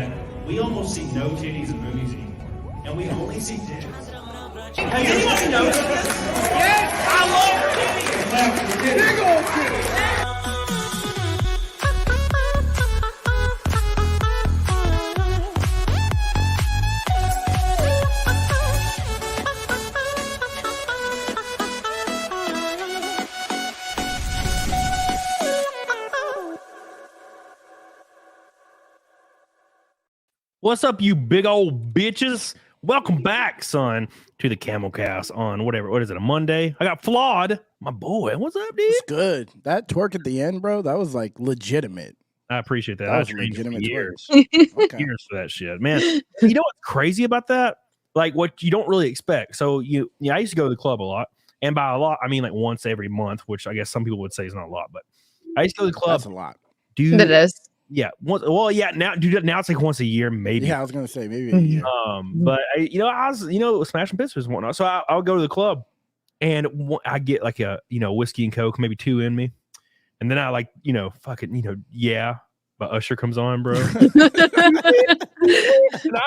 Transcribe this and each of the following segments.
that we almost see no titties in movies anymore, and we only see dicks. Hey, anybody notice this? Yes, I love titties. Big old titties. What's up, you big old bitches? Welcome back, son, to the CAMELCAST on what is it, a Monday? I got Flawed, my boy. What's up, dude? It's good. That twerk at the end, bro, that was like legitimate. I appreciate that. That was legitimate years. Okay. Years for that shit, man. You know what's crazy about that? Like what you don't really expect. So I used to go to the club a lot, and by a lot, I mean like once every month, which I guess some people would say is not a lot, but I used to go to the club. That's a lot. Dude, it is. Yeah. Now, dude, now it's like once a year, maybe. Yeah, I was gonna say maybe a year. But I was, smashing pistols and whatnot. So I would go to the club, and I get like a, whiskey and coke, maybe 2 in me, and then I like, yeah. But Usher comes on, bro. And I'm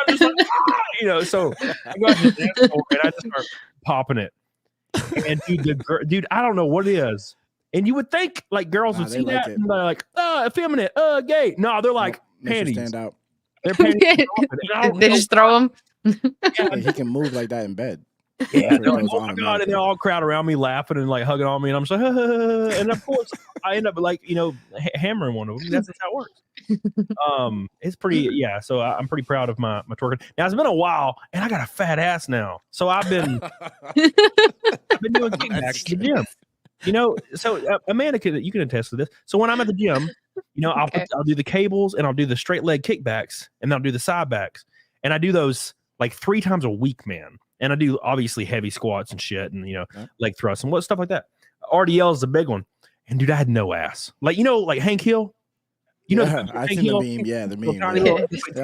just like, so I go out to the dance floor and I just start popping it. And dude, I don't know what it is. And you would think like girls would see that and they're like, effeminate, gay. No, they're like panties. Stand out. They're panties. They just throw them. Yeah, he can move like that in bed. Yeah, they're like, oh my god, and they all crowd around me laughing and like hugging on me, and I'm just like, and of course I end up like hammering one of them. That's just how it works. It's pretty, yeah. So I'm pretty proud of my twerking. Now it's been a while, and I got a fat ass now, so I've been doing kickbacks at the gym. So Amanda, you can attest to this. So when I'm at the gym, I'll do the cables and I'll do the straight leg kickbacks and I'll do the side backs, and I do those like 3 times a week, man. And I do obviously heavy squats and shit, and leg thrusts and stuff like that. RDL is the big one, and dude, I had no ass. Like like Hank Hill, I seen the meme. Yeah, the meme.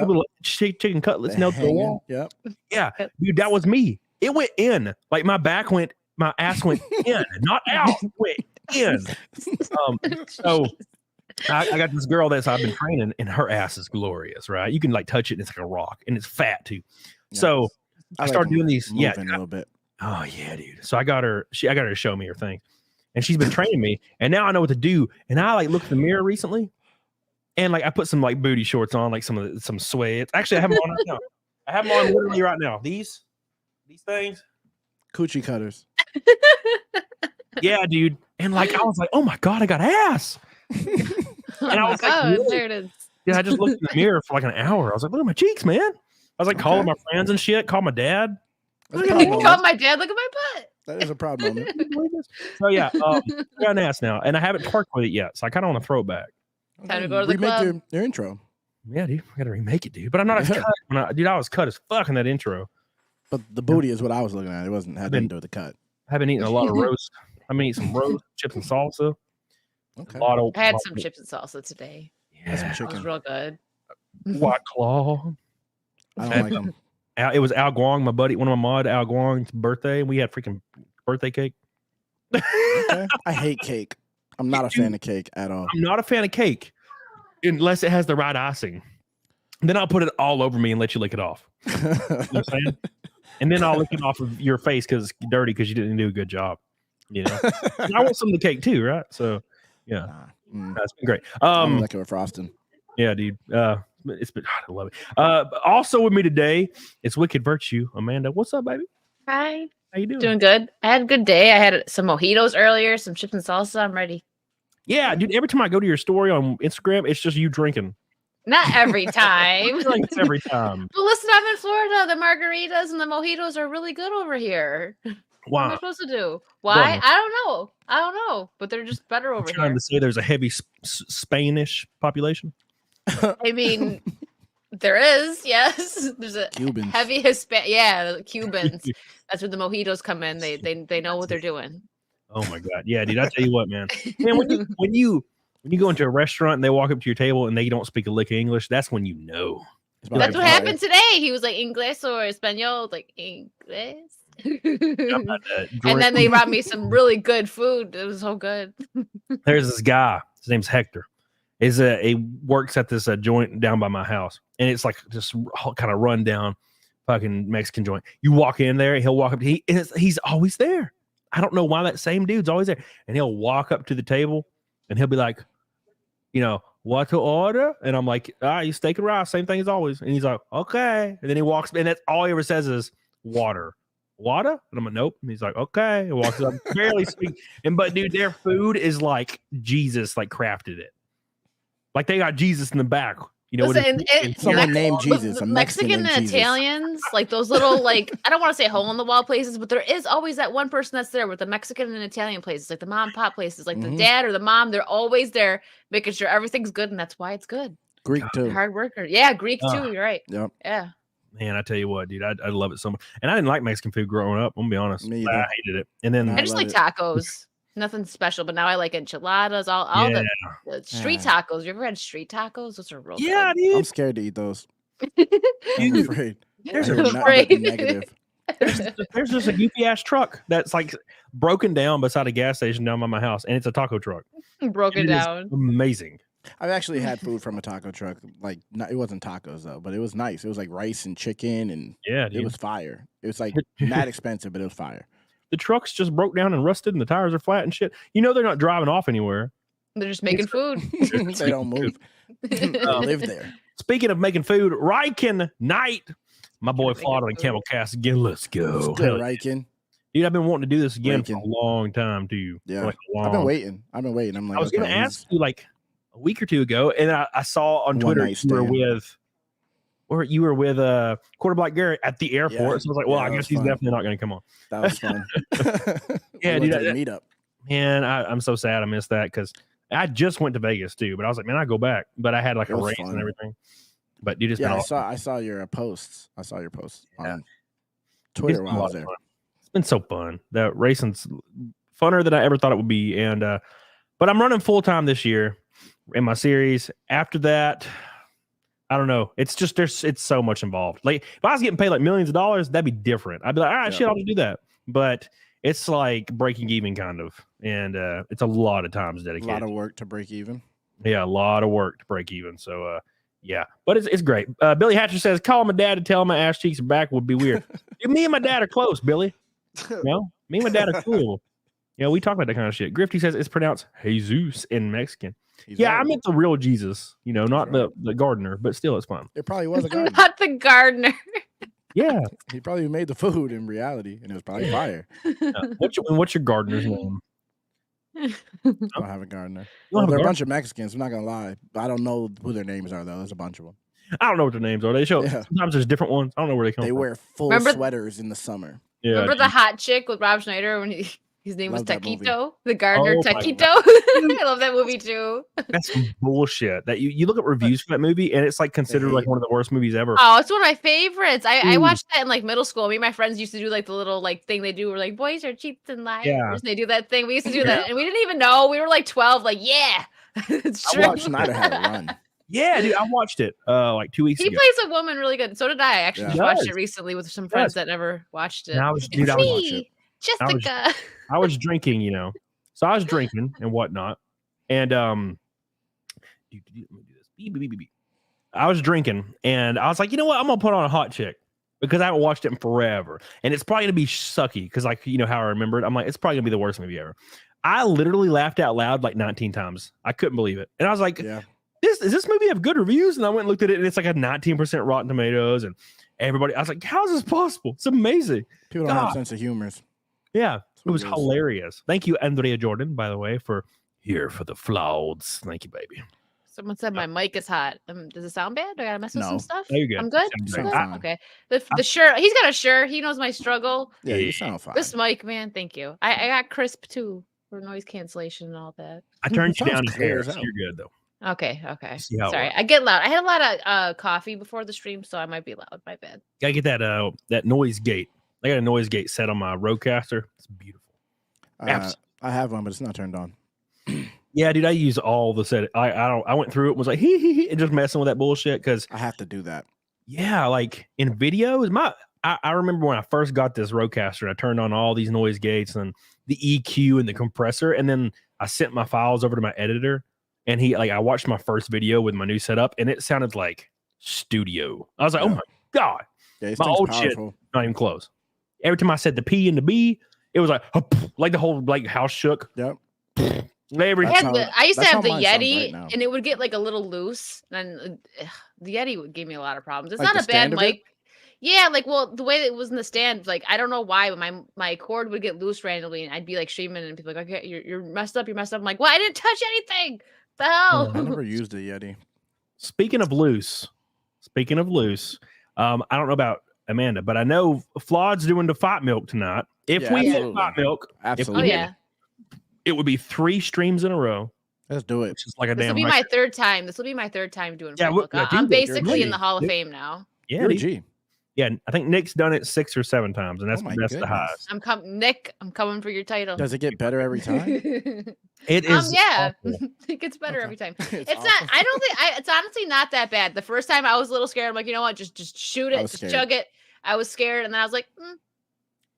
Little chicken cutlets nailed to the wall. Yep. Yeah, dude, that was me. It went in. Like my ass went in, not out. Went in. So I got this girl that I've been training, and her ass is glorious, right? You can like touch it, and it's like a rock, and it's fat too. Yes. So I started doing these, a little bit. Oh yeah, dude. So I got her to show me her thing, and she's been training me, and now I know what to do. And I like looked in the mirror recently, and like I put some like booty shorts on, like some sweats. Actually, I have them on right now. I have them on literally right now. These things, coochie cutters. Yeah, dude. And like I was like, oh my god, I got ass. And I was like, really? There it is. Yeah, I just looked in the mirror for like an hour. I was like, look at my cheeks, man. I was like calling my friends and shit. Call my dad. Call my dad. Look at my butt. That is a proud moment. So yeah, I got an ass now, and I haven't twerked with it yet. So I kind of want to throw it back. Time to go to the club. Your intro. Yeah, dude, I got to remake it, dude. But I'm not as cut. Dude, I was cut as fuck in that intro. But the booty is what I was looking at. It wasn't had nothing to do with the cut. I haven't eaten a lot of roast. I've been eating some roast, chips and salsa. Okay. I had some chips and salsa today. Yeah, some chicken. It was real good. White Claw. I don't like them. It was Al Guang, my buddy, one of my mod, Al Guang's birthday, and we had freaking birthday cake. Okay. I hate cake. I'm not a fan of cake at all. I'm not a fan of cake unless it has the right icing. Then I'll put it all over me and let you lick it off. You know what I'm saying? And then I'll lick it off of your face because it's dirty because you didn't do a good job. I want some of the cake too, right? So yeah, that's been great. I like it with frosting. Yeah, dude. It's been, I love it. Also with me today, it's Wicked Virtue. Amanda, what's up, baby? Hi. How you doing? Doing good. I had a good day. I had some mojitos earlier, some chips and salsa. I'm ready. Yeah, dude. Every time I go to your story on Instagram, it's just you drinking. Not every time. Like every time. But listen, I'm in Florida. The margaritas and the mojitos are really good over here. Wow. What am I supposed to do? Why? I don't know. But they're just better over here. Trying to say there's a heavy Spanish population. I mean, there is, yes. There's a Cubans. Heavy Hispanic. Yeah, the Cubans. That's where the mojitos come in. They know what they're doing. Oh my god, yeah, dude. I tell you what, man. When you go into a restaurant and they walk up to your table and they don't speak a lick of English, that's when you know. That's what happened today. He was like English or Espanol, like English. And then they brought me some really good food. It was so good. There's this guy. His name's Hector. he works at this joint down by my house, and it's like just kind of run down fucking Mexican joint. You walk in there, he'll walk up. He's always there. I don't know why that same dude's always there, and he'll walk up to the table, and he'll be like, what to order? And I'm like, you steak and rice, same thing as always. And he's like, okay. And then he walks, and that's all he ever says is water. And I'm like, nope. And he's like, okay. And walks up, barely speak. But dude, their food is like Jesus, like crafted it. Like they got Jesus in the back. Listen, someone named Jesus. A Mexican and Jesus. Italians, like those little, like, I don't want to say hole in the wall places, but there is always that one person that's there with the Mexican and Italian places, like the mom and pop places, like the dad or the mom. They're always there making sure everything's good, and that's why it's good. Greek too. They're hard worker. Yeah, Greek too. You're right. Yep. Yeah. Man, I tell you what, dude, I love it so much. And I didn't like Mexican food growing up. I'm gonna be honest. Me either. I hated it. And then I just like tacos. Nothing special, but now I like enchiladas, all the street tacos. You ever had street tacos? Those are real good. Dude. I'm scared to eat those. I'm Dude, afraid. There's Negative. there's just a goofy ass truck that's like broken down beside a gas station down by my house, and it's a taco truck. Broken down. Amazing. I've actually had food from a taco truck. Like, it wasn't tacos though, but it was nice. It was like rice and chicken, and it was fire. It was like not expensive, but it was fire. The trucks just broke down and rusted, and the tires are flat and shit. They're not driving off anywhere. They're just making food. They don't move. They live there. Speaking of making food, Riken Knight, my boy FLAWD on CAMELCAST again. Let's go. Good, Riken. Dude, I've been wanting to do this again for a long time too. Yeah, like I've been waiting. I'm like, I was going to ask you like a week or two ago, and I saw on Twitter you were with Quarter Black Garrett at the airport. Yeah. So I was like, well, I guess he's definitely not going to come on. That was fun. Yeah, dude, meetup. Man, I'm so sad I missed that because I just went to Vegas too, but I was like, man, I go back, but I had like a race and everything. But dude, it's been awesome. I saw your posts. I saw your posts on Twitter while I was there. It's been so fun. The racing's funner than I ever thought it would be, and but I'm running full time this year in my series. After that, I don't know. It's just it's so much involved. Like if I was getting paid like millions of dollars, that'd be different. I'd be like, all right, shit, I'll just do that. But it's like breaking even kind of, and it's a lot of times dedicated. A lot of work to break even. Yeah, a lot of work to break even. So yeah, but it's great. Billy Hatcher says, call my dad to tell him my ass cheeks are back would be weird. Dude, me and my dad are close, Billy. Me and my dad are cool. We talk about that kind of shit. Grifty says it's pronounced Jesus in Mexican. I meant the real Jesus, not the gardener, but still, it's fun. It probably was a gardener. Not the gardener. Yeah. He probably made the food in reality, and it was probably fire. What's your gardener's name? I don't have a gardener. Well, they're a bunch of Mexicans. I'm not going to lie. I don't know who their names are, though. There's a bunch of them. I don't know what their names are. They show sometimes there's different ones. I don't know where they come from. They wear full sweaters in the summer. Yeah, remember the hot chick with Rob Schneider when his name was Taquito, the gardener Taquito? I love that movie too. That's some bullshit. That you look at reviews for that movie and it's like considered like one of the worst movies ever. Oh, it's one of my favorites. I watched that in like middle school. Me and my friends used to do like the little like thing they do where like boys are cheats and liars. Yeah. They do that thing. We used to do that and we didn't even know. We were like 12. Like it's true. Rob Schneider had a run. Yeah, dude, I watched it like 2 weeks ago. He plays a woman really good. So did I. Actually just watched it recently with some friends that never watched it. I was Jessica. I was drinking, so I was drinking and whatnot, and let me do this. I was drinking, and I was like, you know what? I'm gonna put on a hot chick because I haven't watched it in forever, and it's probably gonna be sucky because, like, how I remember it. I'm like, it's probably gonna be the worst movie ever. I literally laughed out loud like 19 times. I couldn't believe it, and I was like, does this movie have good reviews? And I went and looked at it, and it's like a 19% Rotten Tomatoes, and everybody. I was like, how is this possible? It's amazing. People don't have a sense of humor. Yeah, it was hilarious. Thank you, Andrea Jordan, by the way, for here for the FLAWDs. Thank you, baby. Someone said my mic is hot. Does it sound bad? Do I gotta mess with some stuff? No, you're good. I'm good. Okay. The shirt. He's got a shirt. He knows my struggle. Yeah, you sound fine. This mic, man. Thank you. I got crisp too for noise cancellation and all that. I turned you down here, so you're good though. Okay. Sorry, I get loud. I had a lot of coffee before the stream, so I might be loud. My bad. Gotta get that noise gate. I got a noise gate set on my Rodecaster. It's beautiful. I have one, but it's not turned on. Yeah, dude, I use all the set. I went through it and was like, and just messing with that bullshit because I have to do that. Yeah, like in videos, I remember when I first got this Rodecaster, I turned on all these noise gates and the EQ and the compressor, and then I sent my files over to my editor, and I watched my first video with my new setup, and it sounded like studio. I was like, oh my God. Yeah, my old powerful. Shit, not even close. Every time I said the P and the B, it was like the whole house shook. Yep. I used to have the Yeti, and it would get like a little loose, and the Yeti would give me a lot of problems. It's not a bad mic. Yeah, the way that it was in the stand, I don't know why, but my cord would get loose randomly, and I'd be streaming, and people like, okay, you're messed up, I'm like, well, I didn't touch anything. The hell? I never used a Yeti. Speaking of loose, I don't know about Amanda, but I know Flawd's doing the fight milk tonight. If we hit fight milk, it would be 3 streams in a row. Let's do it. Just like a this damn. Will be my third time. This will be my third time doing fight milk. I'm basically in the Hall of Fame now. Yeah, yeah, I think Nick's done it 6 or 7 times, and that's the highest. Nick, I'm coming for your title. Does it get better every time? It is. Yeah, it gets better every time. It's not. I don't think. It's honestly not that bad. The first time I was a little scared. I'm like, you know what? Just shoot it. Just chug it. I was scared, and then I was like,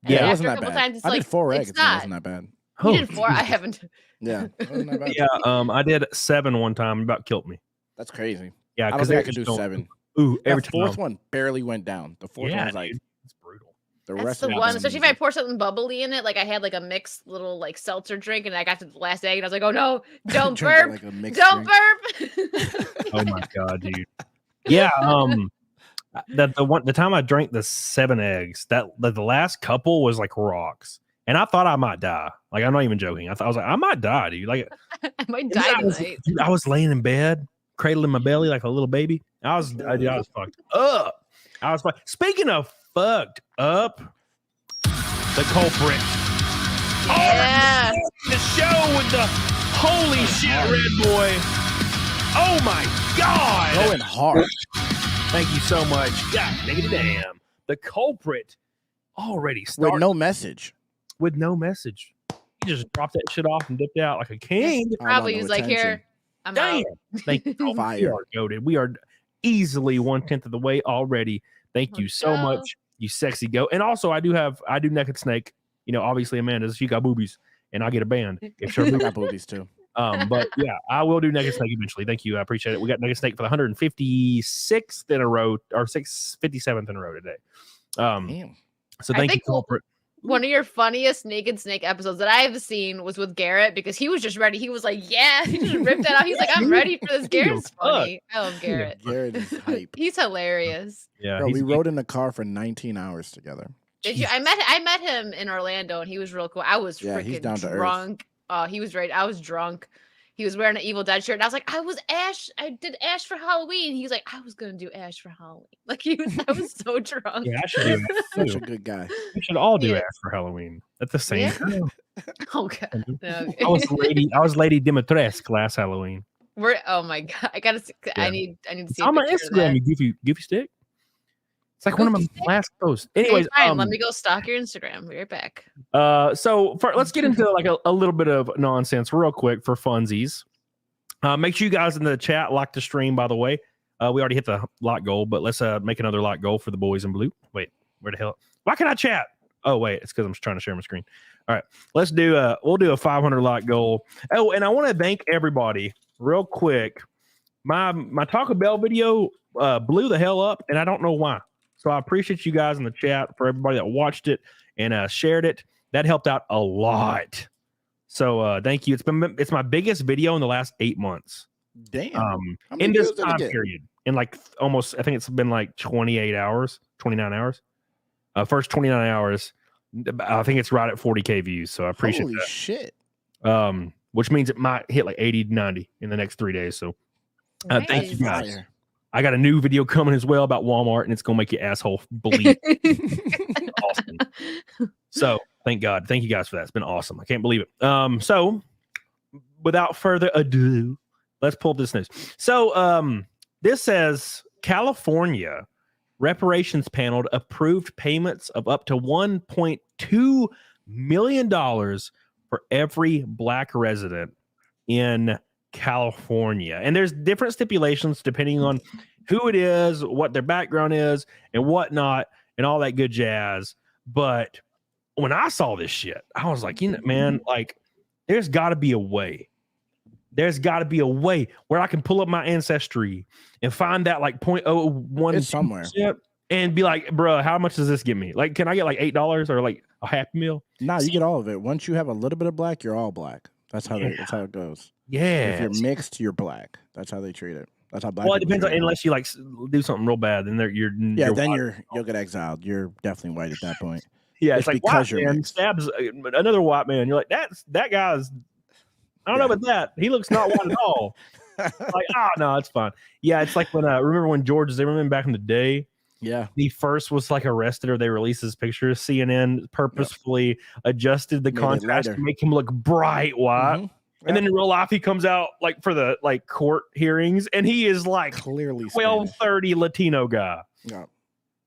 yeah, it wasn't that bad. Times, I did 4 eggs. It wasn't that bad. You did 4. I haven't. Yeah. Yeah. I did 7 one time. About killed me. That's crazy. Yeah, because I could do 7. Ooh, every the 4th one barely went down. The 4th one was like, it's brutal. That's the one, especially if I pour something bubbly in it. Like I had a mixed little seltzer drink, and I got to the last egg, and I was like, oh no, don't burp, don't burp. Oh my God, dude. Yeah. The time I drank the 7 eggs, the last couple was like rocks, and I thought I might die. Like, I'm not even joking. I was like, I might die, dude. Like, I might die tonight. I was laying in bed, cradling my belly like a little baby. I was fucked up. Speaking of fucked up, the culprit. Yeah. The show with the holy shit red boy. Oh my God. Going hard. Thank you so much. God damn. The culprit already started. With no message. He just dropped that shit off and dipped out like a king. Probably was like, here, I'm out. Thank you. Fire. We are easily 1/10 of the way already. Thank you so much, you sexy go. And also, I do Naked Snake. You know, obviously Amanda's, she got boobies, and I get a band if she got boobies too. But yeah, I will do Naked Snake eventually. Thank you, I appreciate it. We got Naked Snake for the 156th in a row, or 57th in a row today. Damn. So thank you, culprit. One of your funniest Naked Snake episodes that I've seen was with Garrett, because he was just ready. He was like, yeah, he just ripped that off. He's like, I'm ready for this. Garrett's funny. I love Garrett. Garrett is hype. He's hilarious. Yeah. Bro, we rode in the car for 19 hours together. Did you? I met him in Orlando, and he was real cool. I was freaking drunk. He was ready. I was drunk. He was wearing an Evil Dead shirt, and I was like, I did Ash for Halloween. He was like, I was gonna do Ash for Halloween. Like I was so drunk. Yeah, I should do that. Such a good guy. We should all do Ash for Halloween at the same time. Oh God. No. I was Lady Dimitrescu last Halloween. Oh my God. I gotta see, I need to see on my Instagram, you goofy stick. It's like one of my last posts. Anyways, fine. Let me go stalk your Instagram. We're back. So let's get into like a little bit of nonsense real quick for funsies. Make sure you guys in the chat like the stream, by the way. We already hit the like goal, but let's make another like goal for the boys in blue. Wait, where the hell? Why can't I chat? Oh, wait, it's because I'm trying to share my screen. All right, we'll do a 500 like goal. Oh, and I want to thank everybody real quick. My Taco Bell video blew the hell up, and I don't know why. So I appreciate you guys in the chat, for everybody that watched it and shared it. That helped out a lot. So thank you. It's my biggest video in the last 8 months. Damn. In this time period, in like almost, I think it's been like 29 hours. First 29 hours, I think it's right at 40K views. So I appreciate that. Holy shit. Which means it might hit like 80 to 90 in the next 3 days. So thank you guys. I got a new video coming as well about Walmart, and it's gonna make your asshole bleed. Awesome. So thank God. Thank you guys for that. It's been awesome. I can't believe it. So without further ado, let's pull this news. So this says California reparations panel approved payments of up to $1.2 million for every Black resident in California. And there's different stipulations depending on who it is, what their background is, and whatnot, and all that good jazz. But when I saw this shit, I was like, man, like, there's got to be a way there's got to be a way where I can pull up my ancestry and find that like 0.01 it's somewhere and be like, bro, how much does this get me? Like, can I get like $8 or like a Happy Meal? No, you get all of it. Once you have a little bit of black, you're all black. That's how that's how it goes. Yeah. If you're mixed, you're black. That's how they treat it. That's how black. Well, it depends on, unless you like do something real bad, then you'll get exiled. You're definitely white at that point. Yeah, it's like because white man stabs another white man. You're like, that guy's. I don't know about that. He looks not white at all. Like, no, it's fine. Yeah, it's like when remember when George Zimmerman back in the day. Yeah, he first was like arrested, or they released his pictures. CNN purposefully adjusted the contrast to make him look bright white. Mm-hmm. And then in real life, he comes out like for the like court hearings, and he is like clearly 1230 Latino guy. Yeah,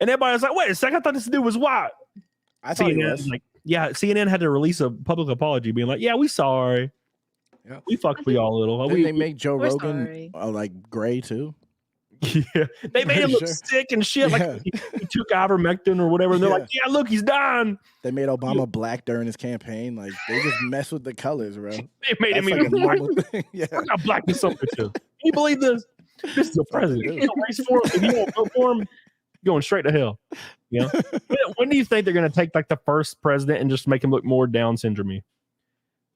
and everybody's like, "Wait a second, I thought this dude was white." I thought he was. Like, yeah, CNN had to release a public apology, being like, "Yeah, we sorry. Yeah, we fucked for y'all a little." Did they make Joe Rogan like gray too? Yeah, they made him look sick and shit. Like he took ivermectin or whatever, and they're like, "Yeah, look, he's dying." They made Obama black during his campaign. Like they just mess with the colors, bro. They made him even black. Yeah, look how black this something too. Can you believe this? This is a president. You don't race for him. If you don't vote for him, you're going straight to hell. You know? When do you think they're going to take like the first president and just make him look more Down syndrome-y?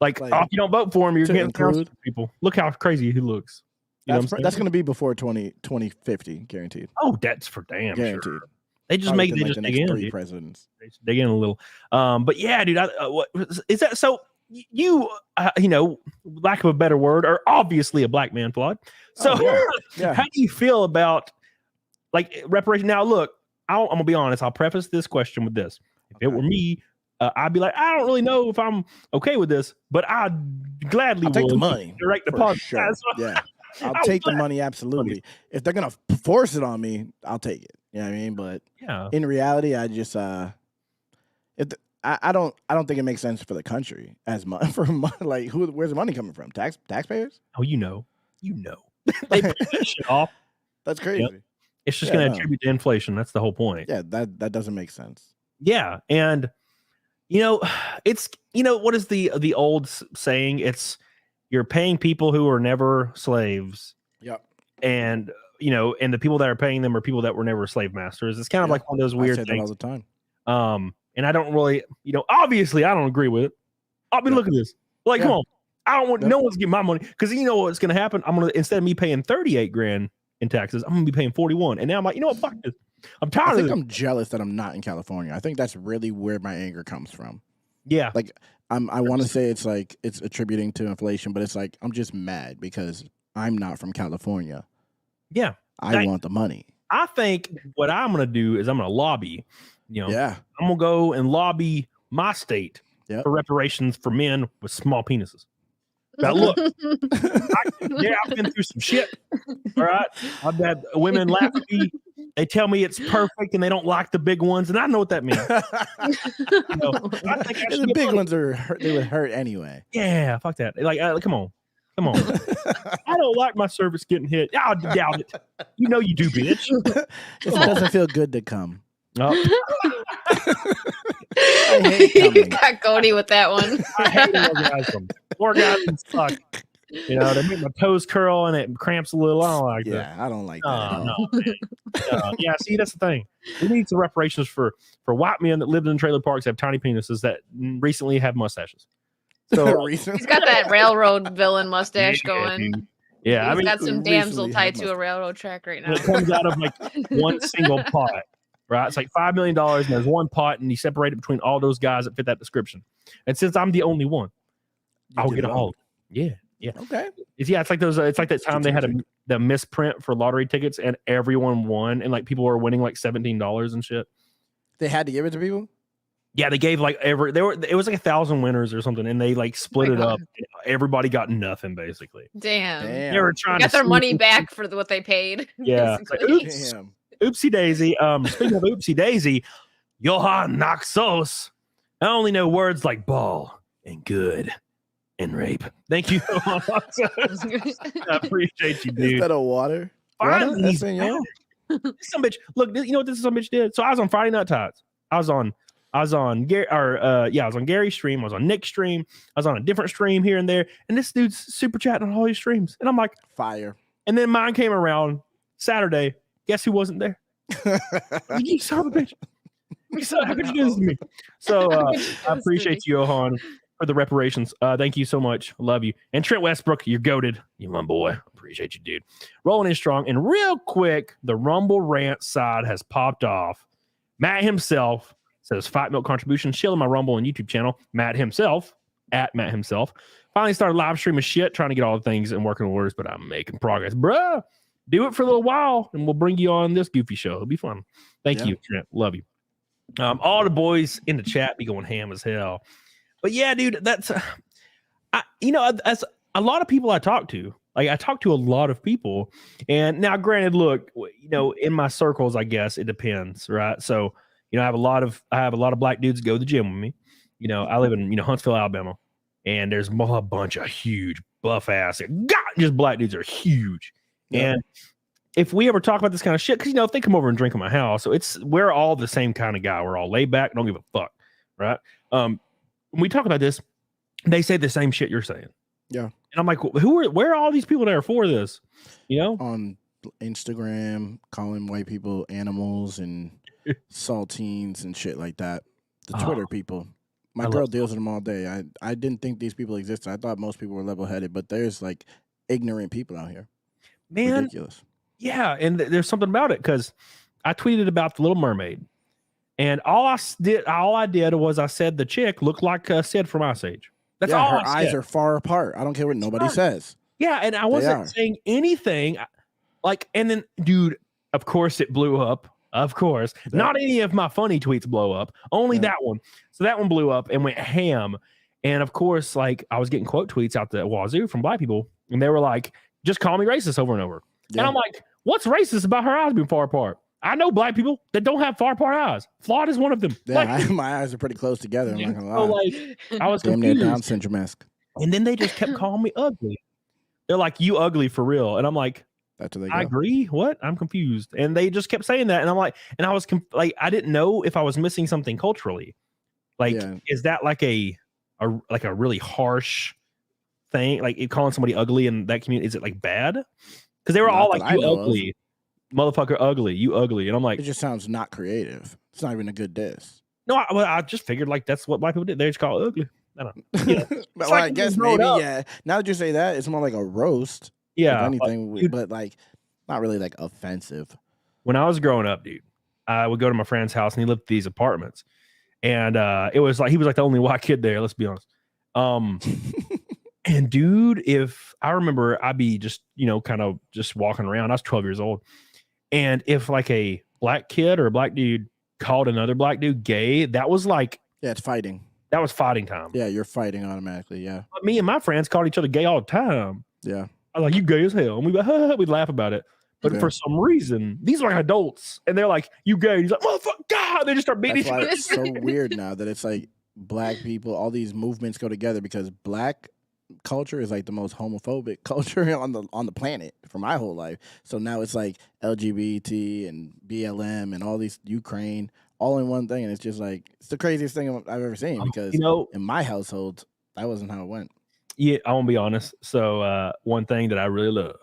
Like if you don't vote for him, you're getting thousands of people. Look how crazy he looks. That's going to be before 2050, guaranteed. Oh, that's for damn guaranteed. Sure. They just make the next dig 3 in, presidents. They dig in a little. But yeah, dude, what is that? So you know, lack of a better word, are obviously a black man, Flawed. So how do you feel about like reparation? Now, look, I'm gonna be honest. I'll preface this question with this: if it were me, I'd be like, I don't really know if I'm okay with this, but I'd gladly take the money, direct deposit. Sure. Yeah. I'll take the money, absolutely. If they're gonna force it on me, I'll take it. You know what I mean? But in reality, I just I don't think it makes sense for the country as much for like where's the money coming from? Taxpayers? Oh, you know, they put that shit off. That's crazy. Yep. It's just going to attribute to inflation. That's the whole point. Yeah, that doesn't make sense. Yeah, and it's what is the old saying? It's you're paying people who are never slaves. Yep. And and the people that are paying them are people that were never slave masters. It's kind of like one of those weird things. That all the time. And I don't really, obviously I don't agree with it. I mean, look at this. Like, come on. I don't want no one's getting my money because you know what's going to happen. I'm going to, instead of me paying 38 grand in taxes, I'm going to be paying 41. And now I'm like, you know what? Fuck this. I'm tired of it. I'm jealous that I'm not in California. I think that's really where my anger comes from. Yeah. Like I want to say it's like it's attributing to inflation, but it's like I'm just mad because I'm not from California. Yeah. I want the money. I think what I'm going to do is I'm going to lobby. I'm going to go and lobby my state for reparations for men with small penises. Now, look, I've been through some shit. All right. I've had women laugh at me. They tell me it's perfect and they don't like the big ones. And I know what that means. I think the big ones they would hurt anyway. Yeah. Fuck that. Like, come on. I don't like my cervix getting hit. I doubt it. You know you do, bitch. It doesn't feel good to come. Oh. I hate coming. Got Cody with that one. I hate orgasms. Orgasms suck. They make my toes curl and it cramps a little. I don't like that. Yeah, I don't like that. No. Yeah, see, that's the thing. We need some reparations for white men that lived in trailer parks, have tiny penises, that recently have mustaches. So he's got that railroad villain mustache going. Dude. Yeah, he's got some damsel tied to a railroad track right now. It comes out of like one single pot, right? It's like $5 million, and there's one pot, and you separate it between all those guys that fit that description. And since I'm the only one, I'll get a hold. Yeah. Okay. It's like those. It's like that time they had the misprint for lottery tickets, and everyone won, and like people were winning like $17 and shit. They had to give it to people. Yeah, they gave like it was like 1,000 winners or something, and they like split it up. Everybody got nothing basically. Damn. They were trying to get their money back for what they paid. Yeah. Like, oopsie daisy. Speaking of oopsie daisy, Johann Naxos. I only know words like ball and good and rape. Thank you. I appreciate you, dude. Is that a water? Finally, he's some bitch. Look, you know what this some bitch did? So I was on Friday Night Tides. I was on I was on Gary, I was on Gary's stream. I was on Nick's stream. I was on a different stream here and there. And this dude's super chatting on all his streams. And I'm like, fire. And then mine came around Saturday. Guess who wasn't there? You son of a bitch. How could you do this to me? So I appreciate you, Johan, for the reparations. Thank you so much. Love you. And Trent Westbrook, you're goated. You my boy. Appreciate you, dude. Rolling in strong. And real quick, the Rumble rant side has popped off. Matt himself says 5 milk contribution. Chilling my Rumble and YouTube channel. Matt himself, at Matt himself. Finally started live streaming shit, trying to get all the things in working orders, but I'm making progress. Bruh, do it for a little while, and we'll bring you on this goofy show. It'll be fun. Thank you, Trent. Love you. All the boys in the chat be going ham as hell. But yeah, dude, that's, as a lot of people I talk to, like I talk to a lot of people. And now, granted, look, in my circles, I guess it depends, right? So, I have a lot of black dudes go to the gym with me. I live in, Huntsville, Alabama. And there's a bunch of huge buff ass. Just black dudes are huge. Yeah. And if we ever talk about this kind of shit, because if they come over and drink at my house, so we're all the same kind of guy. We're all laid back, don't give a fuck, right? When we talk about this, they say the same shit you're saying. Yeah. And I'm like, where are all these people that are for this? On Instagram, calling white people animals and saltines and shit like that. The Twitter people. My girl deals with them all day. I didn't think these people existed. I thought most people were level-headed, but there's like ignorant people out here. Man, ridiculous. Yeah, and there's something about it because I tweeted about the Little Mermaid, and all I did was I said the chick looked like Sid from Ice Age. That's all. Her eyes are far apart. I don't care what nobody says. Yeah, and I wasn't saying anything. And then, dude, of course it blew up. Of course, not any of my funny tweets blow up. Only that one. So that one blew up and went ham. And of course, like I was getting quote tweets out the wazoo from black people, and they were like, "Just call me racist" over and over. Yeah. And I'm like, "What's racist about her eyes being far apart? I know black people that don't have far apart eyes. Flawed is one of them." Yeah, my eyes are pretty close together. I'm not gonna lie. So I was confused. Down syndrome-esque. And then they just kept calling me ugly. They're like, "You ugly for real," and I'm like, that's what they go. I agree. What? I'm confused. And they just kept saying that. And I'm like, and I was I didn't know if I was missing something culturally. Is that like a really harsh thing? Like calling somebody ugly in that community, is it like bad? Because they were all like, "You ugly, motherfucker, ugly, you ugly." And I'm like, it just sounds not creative. It's not even a good diss. No, I just figured like that's what white people did. They just call it ugly. I don't know. But I guess maybe, yeah. Now that you say that, it's more like a roast. Yeah, anything, but like not really like offensive. When I was growing up, dude, I would go to my friend's house and he lived in these apartments, and it was like he was like the only white kid there. Let's be honest. And dude, if I remember, I'd be just kind of just walking around. I was 12 years old, and if like a black kid or a black dude called another black dude gay, that was like it's fighting. That was fighting time. Yeah, you're fighting automatically. Yeah, but me and my friends called each other gay all the time. Yeah. I was like, "You gay as hell," and we'd laugh about it. But for some reason, these are like adults, and they're like, "You gay?" And he's like, "Motherfucker!" God, they just start beating each other. It's so weird now that it's like black people. All these movements go together because black culture is like the most homophobic culture on the planet for my whole life. So now it's like LGBT and BLM and all these Ukraine all in one thing, and it's just like it's the craziest thing I've ever seen. Because in my household, that wasn't how it went. Yeah, I want to be honest. So one thing that I really love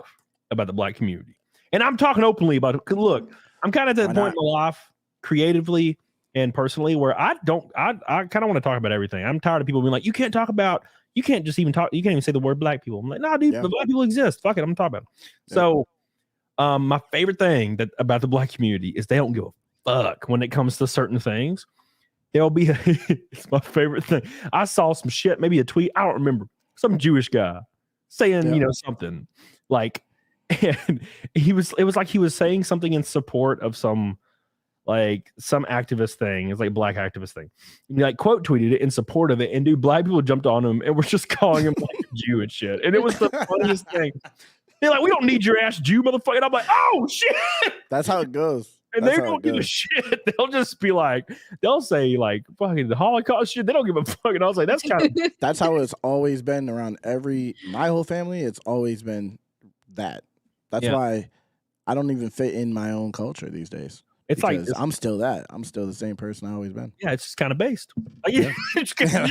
about the black community, and I'm talking openly about it, because look, I'm kind of at that point in my life, creatively and personally, where I kind of want to talk about everything. I'm tired of people being like, you can't just even talk, you can't even say the word black people. I'm like, nah, dude, the black people exist. Fuck it, I'm talking about them. Yeah. So my favorite thing about the black community is they don't give a fuck when it comes to certain things. There'll be it's my favorite thing. I saw some shit, maybe a tweet, I don't remember. Some Jewish guy saying, something like, and it was like he was saying something in support of some activist thing. It's like black activist thing. And he like quote tweeted it in support of it, and dude, black people jumped on him and were just calling him like a Jew and shit. And it was the funniest thing. They're like, "We don't need your ass Jew, motherfucker." And I'm like, "Oh shit!" That's how it goes. And they don't give a shit. They'll just be like, they'll say like fucking the Holocaust shit. They don't give a fuck. And I was like, that's kind of that's how it's always been around my whole family. It's always been that. That's why I don't even fit in my own culture these days. It's because like I'm still that. I'm still the same person I've always been. Yeah, it's just kind of based. Like, Yeah.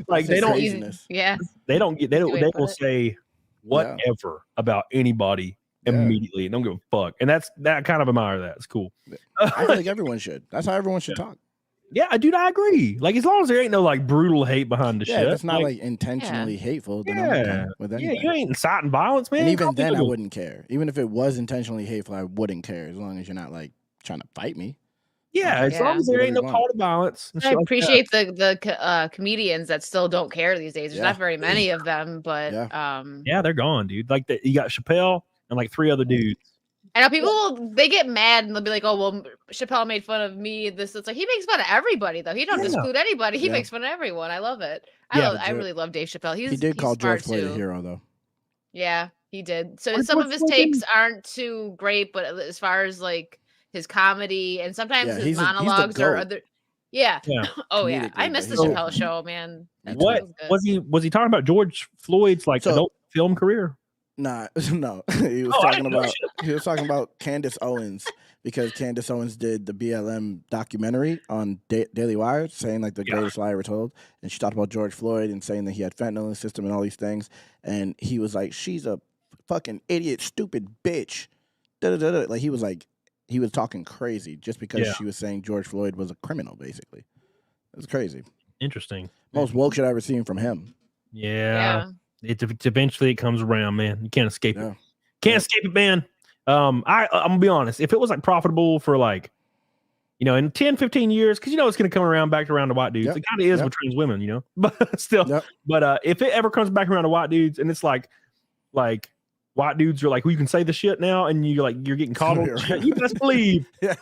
like they don't. Craziness. Yeah. They don't get. They will it. say whatever about anybody immediately. And don't give a fuck. And that kind of admire that. It's cool. I feel like everyone should. That's how everyone should talk. Yeah, dude, I agree. Like as long as there ain't no like brutal hate behind the shit. It's not like intentionally hateful. Then I'm okay with anything. Yeah, you ain't inciting violence, man. And even then, I wouldn't care. Even if it was intentionally hateful, I wouldn't care as long as you're not like trying to fight me. Yeah, as long as there ain't no call to violence. I appreciate the comedians that still don't care these days. There's not very many of them, but they're gone, dude. Like you got Chappelle and like 3 other dudes. I know people they get mad and they'll be like, "Oh, well, Chappelle made fun of me." It's like he makes fun of everybody though. He don't exclude anybody. He makes fun of everyone. I love it. I really love Dave Chappelle. He did call George Floyd a hero though. Yeah, he did. So some of his takes aren't too great, but as far as like his comedy and sometimes his monologues or other. Yeah. Oh yeah. I miss the Chappelle show, man. What was he talking about? George Floyd's like adult film career? No. He was talking about Candace Owens because Candace Owens did the BLM documentary on Daily Wire, saying like the greatest lie ever told, and she talked about George Floyd and saying that he had fentanyl in his system and all these things, and he was like, "She's a fucking idiot, stupid bitch." Like he was talking crazy just because she was saying George Floyd was a criminal. Basically, it was crazy. Interesting. Most woke shit I've ever seen from him. Yeah. It eventually it comes around, man. You can't escape it. Can't escape it, man. I'm gonna be honest. If it was like profitable for like, in 10, 15 years, because it's gonna come around back around to white dudes. It kind of is with trans women, but still. But if it ever comes back around to white dudes, and it's like white dudes are like, well, you can say the shit now, and you're getting caught on shit. You best believe. I'm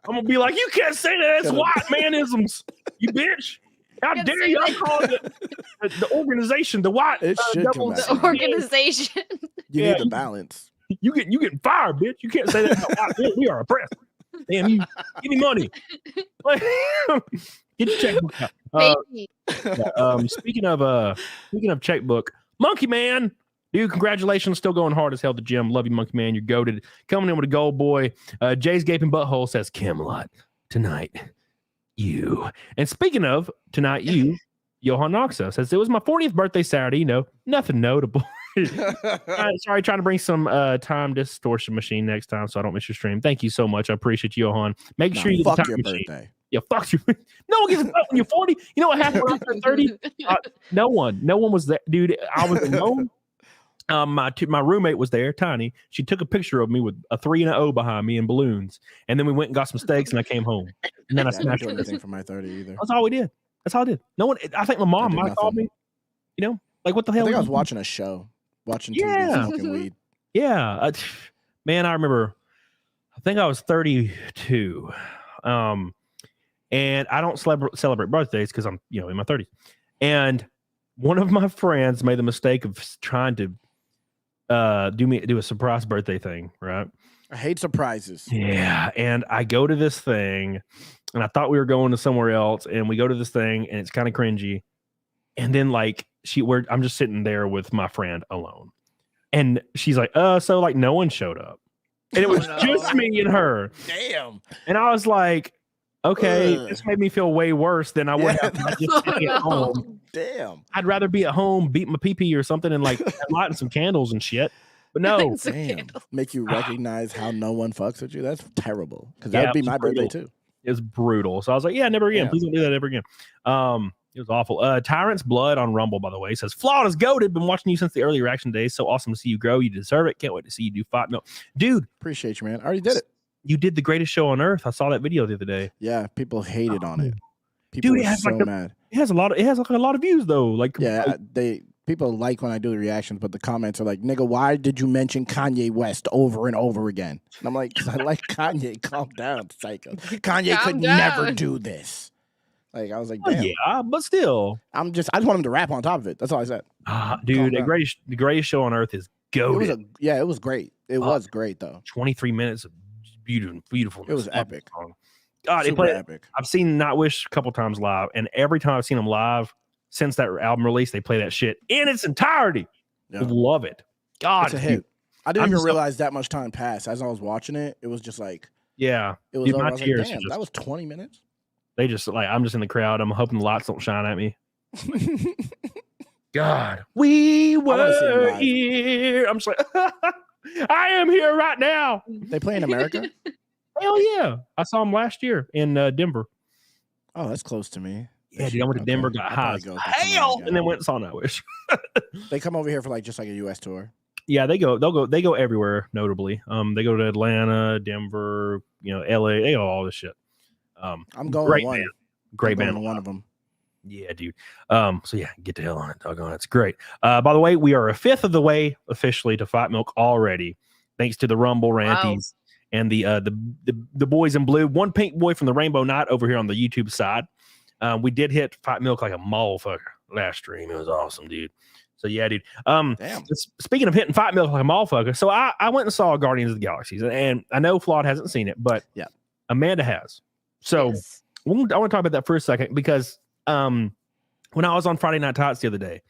gonna be like, you can't say that. That's white manisms, you bitch. How dare you call it the organization, the white the organization. You need the balance. You getting fired, bitch. You can't say that about white bitch. We are oppressed. Damn, you give me money. Get your checkbook out. Speaking of checkbook, Monkey Man. Dude, congratulations. Still going hard as hell at the gym. Love you, Monkey Man. You're goated. Coming in with a gold boy. Jay's gaping butthole says, Camelot, tonight, you. And speaking of tonight, you, Johan Noxa says, it was my 40th birthday Saturday. Nothing notable. Sorry, trying to bring some time distortion machine next time so I don't miss your stream. Thank you so much. I appreciate you, Johan. Make sure you get the time your machine. Birthday. Yeah, fuck you. No one gets a fuck when you're 40. You know what happened when I turned 30? No one was there. Dude, I was alone. My roommate was there, Tiny. She took a picture of me with a 3 and an O behind me and balloons. And then we went and got some steaks and I came home. And then I didn't do anything for my 30 either. That's all we did. That's all I did. No one, I think my mom might have called me. Like what the hell? I think I was watching a show, watching TV, smoking weed. Yeah. Man, I remember, I think I was 32. And I don't celebrate birthdays because I'm, in my 30s. And one of my friends made the mistake of trying to do a surprise birthday thing, right? I hate surprises. Yeah, and I go to this thing, and I thought we were going to somewhere else, and we go to this thing, and it's kind of cringy. And then I'm just sitting there with my friend alone, and she's like, so like no one showed up, and it was just me and her. Damn. And I was like, okay, this made me feel way worse than I would have just staying at home. Damn. I'd rather be at home, beat my pee-pee or something, and like lighting some candles and shit. But no. Damn. Make you recognize how no one fucks with you. That's terrible. Because that would be my birthday too. It was brutal. So I was like, never again. Please don't do that ever again. It was awful. Tyrant's Blood on Rumble, by the way, says, Flawed is goated. Been watching you since the early reaction days. So awesome to see you grow. You deserve it. Can't wait to see you do fight. No, dude. Appreciate you, man. I already did it. You did the greatest show on earth. I saw that video the other day. Yeah, people hated on it. People were so mad. It has a lot of views though. Like people like when I do the reactions, but the comments are like, "Nigga, why did you mention Kanye West over and over again?" And I'm like, "Cause I like Kanye. Calm down, psycho. Kanye could never do this." Like I was like, "Damn." Yeah, but still, I just want him to rap on top of it. That's all I said. Dude, the greatest show on earth is goated. It was great. It was great though. 23 minutes of beautiful. It was epic. God, super epic. I've seen Nightwish a couple times live, and every time I've seen them live since that album release, they play that shit in its entirety. Yeah. Love it. God, it's a hit. I didn't even realize that much time passed. As I was watching it, it was just like Yeah. it was Dude, over. my I was like, tears damn, just, that was 20 minutes. they just like, I'm just in the crowd. I'm hoping the lights don't shine at me. God, we were here. I'm just like, I am here right now. They play in America? Hell yeah. I saw them last year in Denver. Oh, that's close to me. Yeah, dude, I went to Denver, got high as hell, and then went and saw Nightwish. They come over here for like just like a US tour. Yeah, they go everywhere, notably. They go to Atlanta, Denver, LA, they go all this shit. I'm going great to one. Band. Great band. One of them. Yeah, dude. So yeah, get the hell on it, doggone it. It's great. By the way, we are a fifth of the way officially to Fight Milk already, thanks to the Rumble Ranties and the boys in blue. One pink boy from the Rainbow Knot over here on the YouTube side. We did hit Fight Milk like a motherfucker last stream. It was awesome, dude. So yeah, dude. Speaking of hitting Fight Milk like a motherfucker, so I went and saw Guardians of the Galaxies, and I know Flawed hasn't seen it, but yeah, Amanda has. So I want to talk about that for a second because when I was on Friday Night Tots the other day,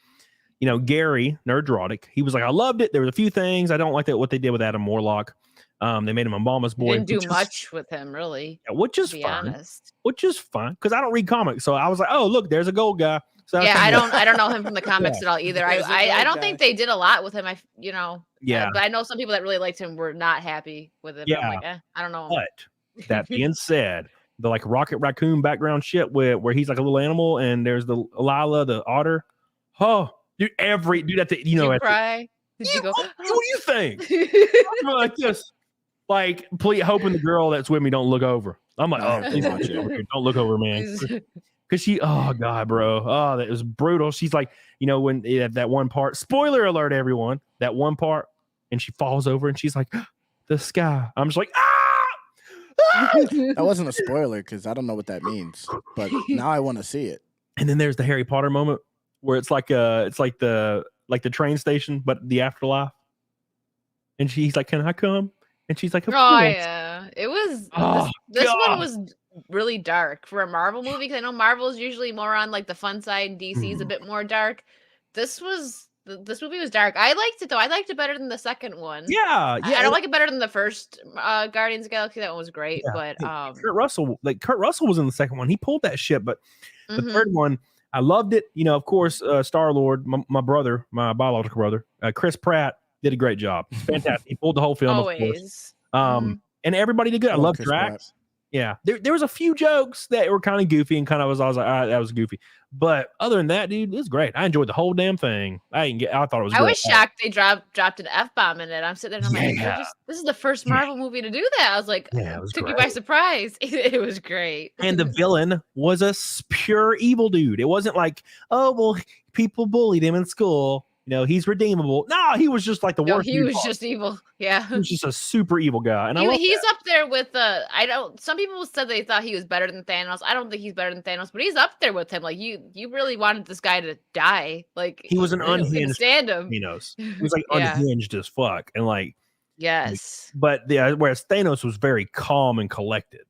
Gary Nerdrotic, he was like, I loved it. There were a few things I don't like that what they did with Adam Warlock. They made him a mama's boy. Didn't do much with him, really. Yeah, which is fine because I don't read comics. So I was like, oh, look, there's a gold guy. So yeah, I don't know him from the comics at all either. I don't think they did a lot with him. But I know some people that really liked him were not happy with it. Yeah, I'm like, I don't know. But that being said, the like Rocket Raccoon background shit where he's like a little animal and there's the Lila, the otter. Oh, dude, at the Did you cry? Did you go? What do you think? I'm like this. Like, please, hoping the girl that's with me don't look over. I'm like, oh, please watch it over here. Don't look over, man. Because oh, God, bro. Oh, that was brutal. She's like, when that one part, spoiler alert, everyone, that one part, and she falls over and she's like, the sky. I'm just like, That wasn't a spoiler because I don't know what that means, but now I want to see it. And then there's the Harry Potter moment where it's like the train station, but the afterlife. And he's like, can I come? And she's like, of course. Yeah, it was. This one was really dark for a Marvel movie because I know Marvel is usually more on like the fun side, and DC is a bit more dark. This movie was dark. I liked it though. I liked it better than the second one. Yeah. I don't like it better than the first Guardians of the Galaxy. That one was great, but Kurt Russell was in the second one. He pulled that shit, but the third one, I loved it. Of course, Star-Lord, my brother, my biological brother, Chris Pratt, did a great job. Fantastic. He pulled the whole film. Always. Of course. And everybody did good. I love Drax. Yeah. There was a few jokes that were kind of goofy and I was like, all right, that was goofy. But other than that, dude, it was great. I enjoyed the whole damn thing. I thought it was great. I was shocked they dropped an F-bomb in it. I'm sitting there and I'm like, this is the first Marvel movie to do that. I was like, it took me by surprise. It was great. And the villain was a pure evil dude. It wasn't like, oh, well, people bullied him in school. He's redeemable. No, he was just like the worst. He was just evil. Yeah. He was just a super evil guy. And he's up there with some people said they thought he was better than Thanos. I don't think he's better than Thanos, but he's up there with him. Like you really wanted this guy to die. Like he was an unhinged stand him. He was like unhinged as fuck. And like yes. But whereas Thanos was very calm and collected.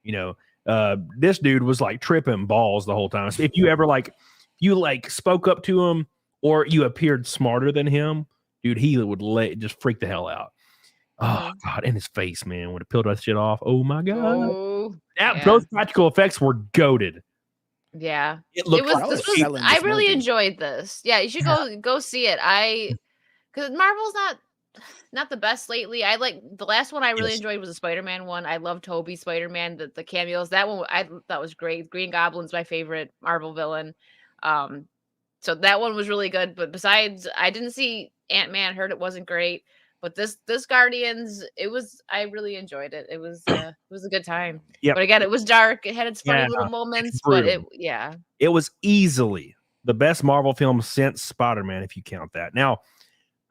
This dude was like tripping balls the whole time. So if you spoke up to him or you appeared smarter than him, dude, he would just freak the hell out. Oh God, and his face, man, when it peeled that shit off. Oh my God, those practical effects were goated. Yeah, it was. I really enjoyed this. Yeah, you should go see it. Because Marvel's not the best lately. I like the last one I really enjoyed was the Spider-Man one. I love Tobey Spider-Man, the cameos. That one I thought was great. Green Goblin's my favorite Marvel villain. So that one was really good. But besides, I didn't see Ant-Man. Heard it wasn't great. But this Guardians, I really enjoyed it. It was a good time. Yeah. But again, it was dark. It had its funny little moments. But it was easily the best Marvel film since Spider-Man, if you count that. Now,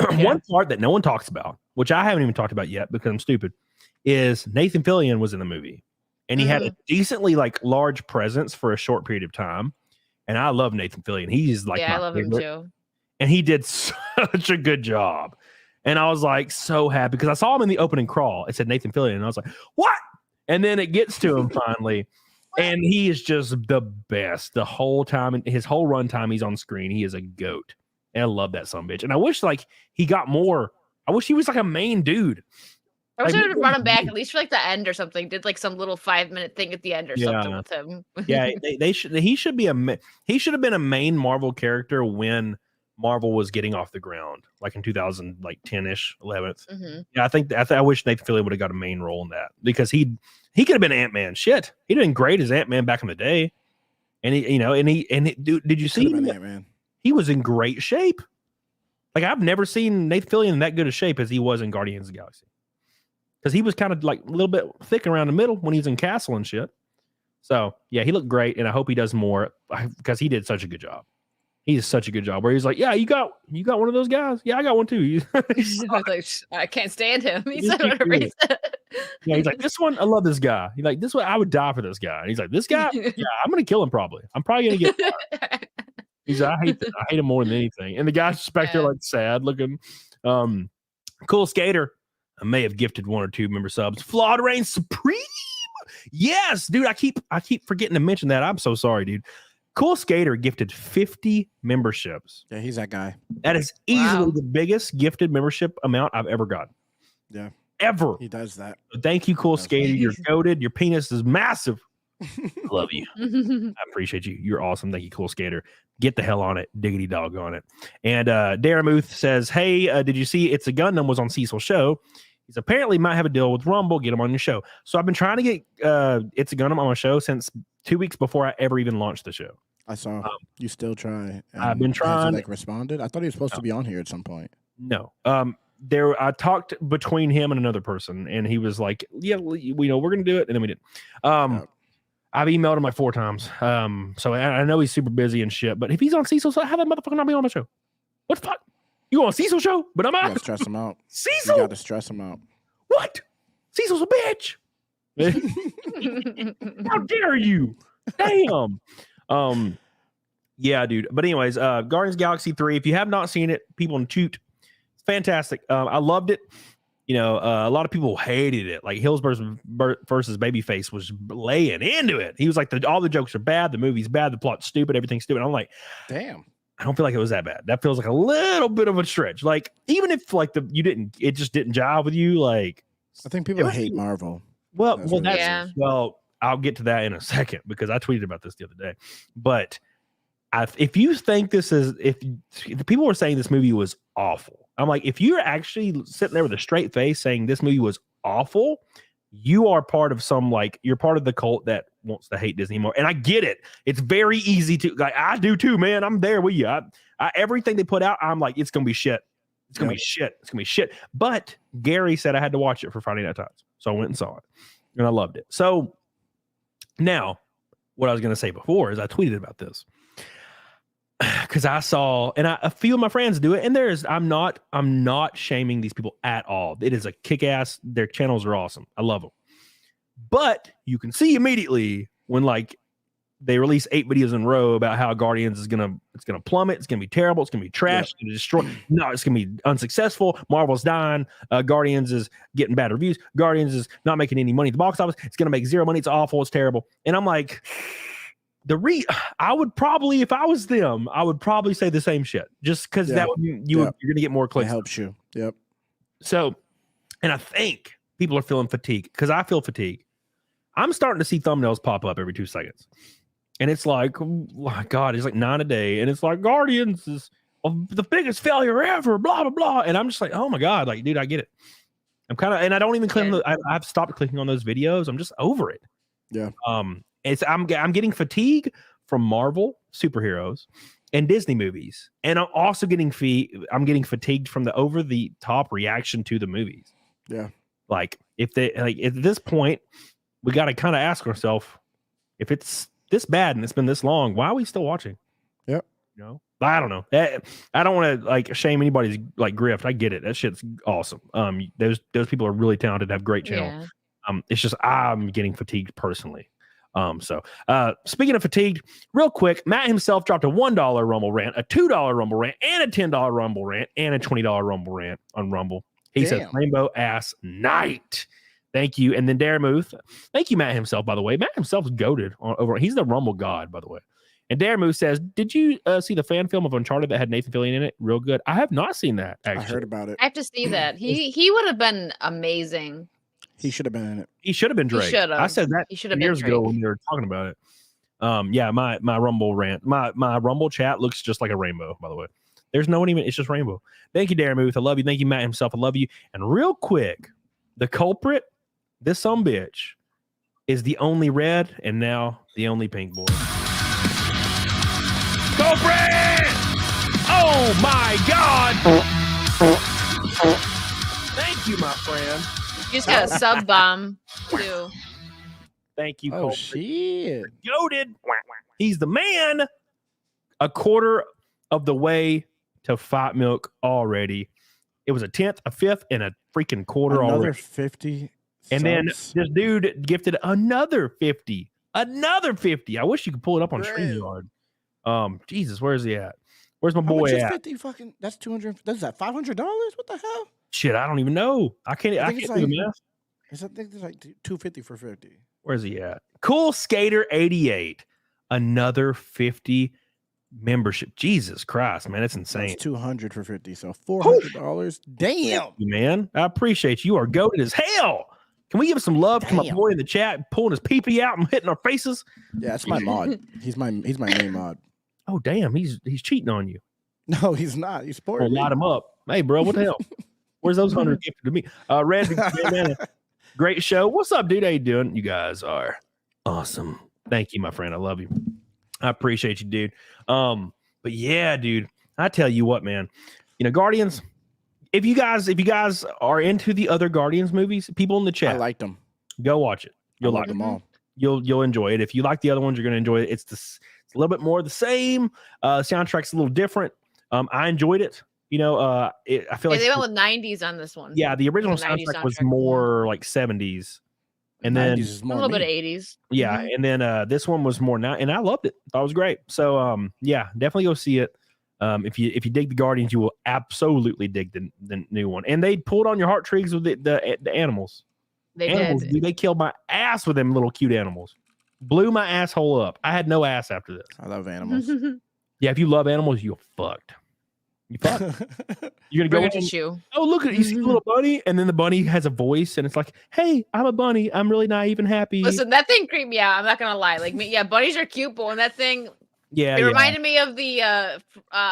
one part that no one talks about, which I haven't even talked about yet because I'm stupid, is Nathan Fillion was in the movie. And he had a decently large presence for a short period of time. And I love Nathan Fillion. He's like I love favorite. Him too. And he did such a good job. And I was like so happy because I saw him in the opening crawl. It said Nathan Fillion. And I was like, what? And then it gets to him finally. And he is just the best the whole time. And his whole run time he's on screen. He is a goat. And I love that son of a bitch. And I wish he got more. I wish he was like a main dude. I wish I would run him back at least for like the end or something. Did like some little 5-minute thing at the end or something with him. Yeah, he should have been a main Marvel character when Marvel was getting off the ground, like in 2010-ish, 11th. Mm-hmm. Yeah, I wish Nathan Fillion would have got a main role in that because he could have been Ant-Man. Shit, he'd been great as Ant-Man back in the day, and did you see him? Ant-Man. He was in great shape. Like I've never seen Nathan Fillion in that good of shape as he was in Guardians of the Galaxy. Because he was kind of like a little bit thick around the middle when he was in Castle and shit. So yeah, he looked great, and I hope he does more because he did such a good job. He did such a good job where he's like, yeah, you got one of those guys. Yeah, I got one too. I can't stand him. He said whatever he said. Yeah, he's like, this one, I love this guy. He's like, this one, I would die for this guy. And he's like, this guy, yeah, I'm gonna kill him probably. I'm probably gonna get fired. He's like, I hate him more than anything. And the guy's back there like sad looking. Cool Skater. I may have gifted 1 or 2 member subs. Flawed reigns supreme. Yes, dude. I keep forgetting to mention that. I'm so sorry, dude. Cool Skater gifted 50 memberships. Yeah, he's that guy. That is easily the biggest gifted membership amount I've ever gotten. Yeah. Ever. He does that. Thank you, Cool Skater. You're goated. Your penis is massive. I love you. I appreciate you. You're awesome. Thank you, Cool Skater. Get the hell on it. Diggity dog on it. And Daramuth says, hey, did you see It's a Gundam was on Cecil's show? He's apparently might have a deal with Rumble. Get him on your show. So I've been trying to get It's a Gundam on my show since 2 weeks before I ever even launched the show. I saw you still try. I've been trying. Has he, responded? I thought he was supposed to be on here at some point. No. I talked between him and another person, and he was like, yeah, we know we're going to do it. And then we didn't. I've emailed him like 4 times. So I know he's super busy and shit, but if he's on Cecil's, how that motherfucker not be on my show? What the fuck? You on Cecil's show? But I'm out. You gotta stress him out. Cecil? You gotta stress him out. What? Cecil's a bitch. How dare you? Damn. Yeah, dude. But anyways, Guardians of the Galaxy 3. If you have not seen it, people in toot. It's fantastic. I loved it. You know, a lot of people hated it. Like Hills versus Babyface was laying into it. He was like, all the jokes are bad, the movie's bad, the plot's stupid, everything's stupid. I'm like, damn. I don't feel like it was that bad. That feels like a little bit of a stretch. Like, even if like it just didn't jive with you. Like, I think people hate Marvel. Well, I'll get to that in a second because I tweeted about this the other day. But if you think if the people were saying this movie was awful, I'm like, if you're actually sitting there with a straight face saying this movie was awful, you are part of you're part of the cult that wants to hate Disney more. And I get it. It's very easy to, like, I do too, man. I'm there with you. Everything they put out, I'm like, it's going to be shit. It's going to be shit. It's going to be shit. But Gary said I had to watch it for Friday Night Times. So I went and saw it and I loved it. So now what I was going to say before is I tweeted about this. Because I saw, and a few of my friends do it, and I'm not shaming these people at all. It is a kick-ass. Their channels are awesome. I love them. But you can see immediately when like they release 8 videos in a row about how Guardians is gonna plummet, it's gonna be terrible, it's gonna be trash, it's gonna destroy. No, it's gonna be unsuccessful. Marvel's dying. Guardians is getting bad reviews. Guardians is not making any money at the box office. It's gonna make 0 money. It's awful. It's terrible. And I'm like, I would probably, if I was them, I would probably say the same shit just because that you're gonna get more clicks. It helps you. Yep. So, and I think people are feeling fatigue because I feel fatigue. I'm starting to see thumbnails pop up every 2 seconds, and it's like, oh my God, it's like 9 a day, and it's like Guardians is the biggest failure ever, blah blah blah, and I'm just like, oh my God, like, dude, I get it. I'm kind of, and I don't even click. I've stopped clicking on those videos. I'm just over it. Yeah. I'm getting fatigue from Marvel superheroes and Disney movies, and I'm also getting fatigued from the over the top reaction to the movies. Yeah, like at this point, we got to kind of ask ourselves, if it's this bad and it's been this long, why are we still watching? Yep. You know, I don't know. I don't want to like shame anybody's like grift. I get it. That shit's awesome. Those people are really talented, have great channel. Yeah. It's just I'm getting fatigued personally. So speaking of fatigued, real quick, Matt himself dropped a $1 Rumble rant, a $2 Rumble rant, and a $10 Rumble rant, and a $20 Rumble rant on Rumble. He says Rainbow Ass Night. Thank you. And then Daramuth. Thank you, Matt himself, by the way. Matt himself is goated over. He's the Rumble god, by the way. And Daramu says, did you see the fan film of Uncharted that had Nathan Fillion in it? Real good. I have not seen that, actually. I heard about it. I have to see that. He would have been amazing. He should have been in it. He should have been Drake. I said that years ago when we were talking about it. Yeah, my Rumble rant. My Rumble chat looks just like a rainbow, by the way. There's no one even, it's just rainbow. Thank you, Daramuth. I love you. Thank you, Matt himself. I love you. And real quick, the culprit, this sumbitch, is the only red and now the only pink boy. Culprit! Oh my God! Thank you, my friend. You just got a sub bomb too. Thank you, Oh culprit. shit! Goated. He's the man. A quarter of the way to Fight Milk already. It was a 10th, a 5th, and a freaking quarter Another already. 50. And then subs? this dude gifted another 50. Another 50. I wish you could pull it up on Damn. StreamYard. Jesus, where's he at? Where's my How boy much is at? 50 fucking? That's 200. That's that $500. What the hell? Shit, I don't even know. I can't think do it's the like- math. I think there's like 250 for 50. Where's he at? Cool Skater 88. Another 50 membership. Jesus Christ, man, it's insane. That's 200 for 50. So $400. Damn. Man, I appreciate you. You are goated as hell. Can we give some love to my Damn. boy in the chat pulling his pee-pee out and hitting our faces? Yeah, that's my mod. He's my main mod. Oh damn, he's cheating on you. No, he's not. He's Oh, sporting. light him up. Hey, bro, what the hell? Where's those 100 gifted to me? Red, man, great show. What's up, dude? How you doing? You guys are awesome. Thank you, my friend. I love you. I appreciate you, dude. But yeah, dude, I tell you what, man. You know, Guardians. If you guys are into the other Guardians movies, people in the chat, I liked them. go watch it. You'll I like them all. You'll enjoy it. If you like the other ones, you're gonna enjoy it. It's a little bit more of the same. Soundtrack's a little different. I enjoyed it. You know, I feel like they went with 90s on this one. yeah, the original 90s soundtrack was soundtrack. more like 70s, and then 90s is A more little bit of me. 80s. yeah, Mhm. and then this one was more now, and I loved it. Thought it was great. So yeah, definitely go see it. If you dig the Guardians, you will absolutely dig the new one. And they pulled on your heartstrings with the animals. They Animals, did. dude, they killed my ass with them little cute animals. Blew my asshole up. I had no ass after this. I love animals. Yeah, if you love animals, you're fucked. You fucked. You're Bring gonna it go to in, chew. oh, look at you see the little bunny, and then the bunny has a voice, and it's like, hey, I'm a bunny. I'm really naive and happy. Listen, that thing creeped me out. I'm not gonna lie. Like me, yeah, bunnies are cute, but when that thing, yeah, it yeah. reminded me of the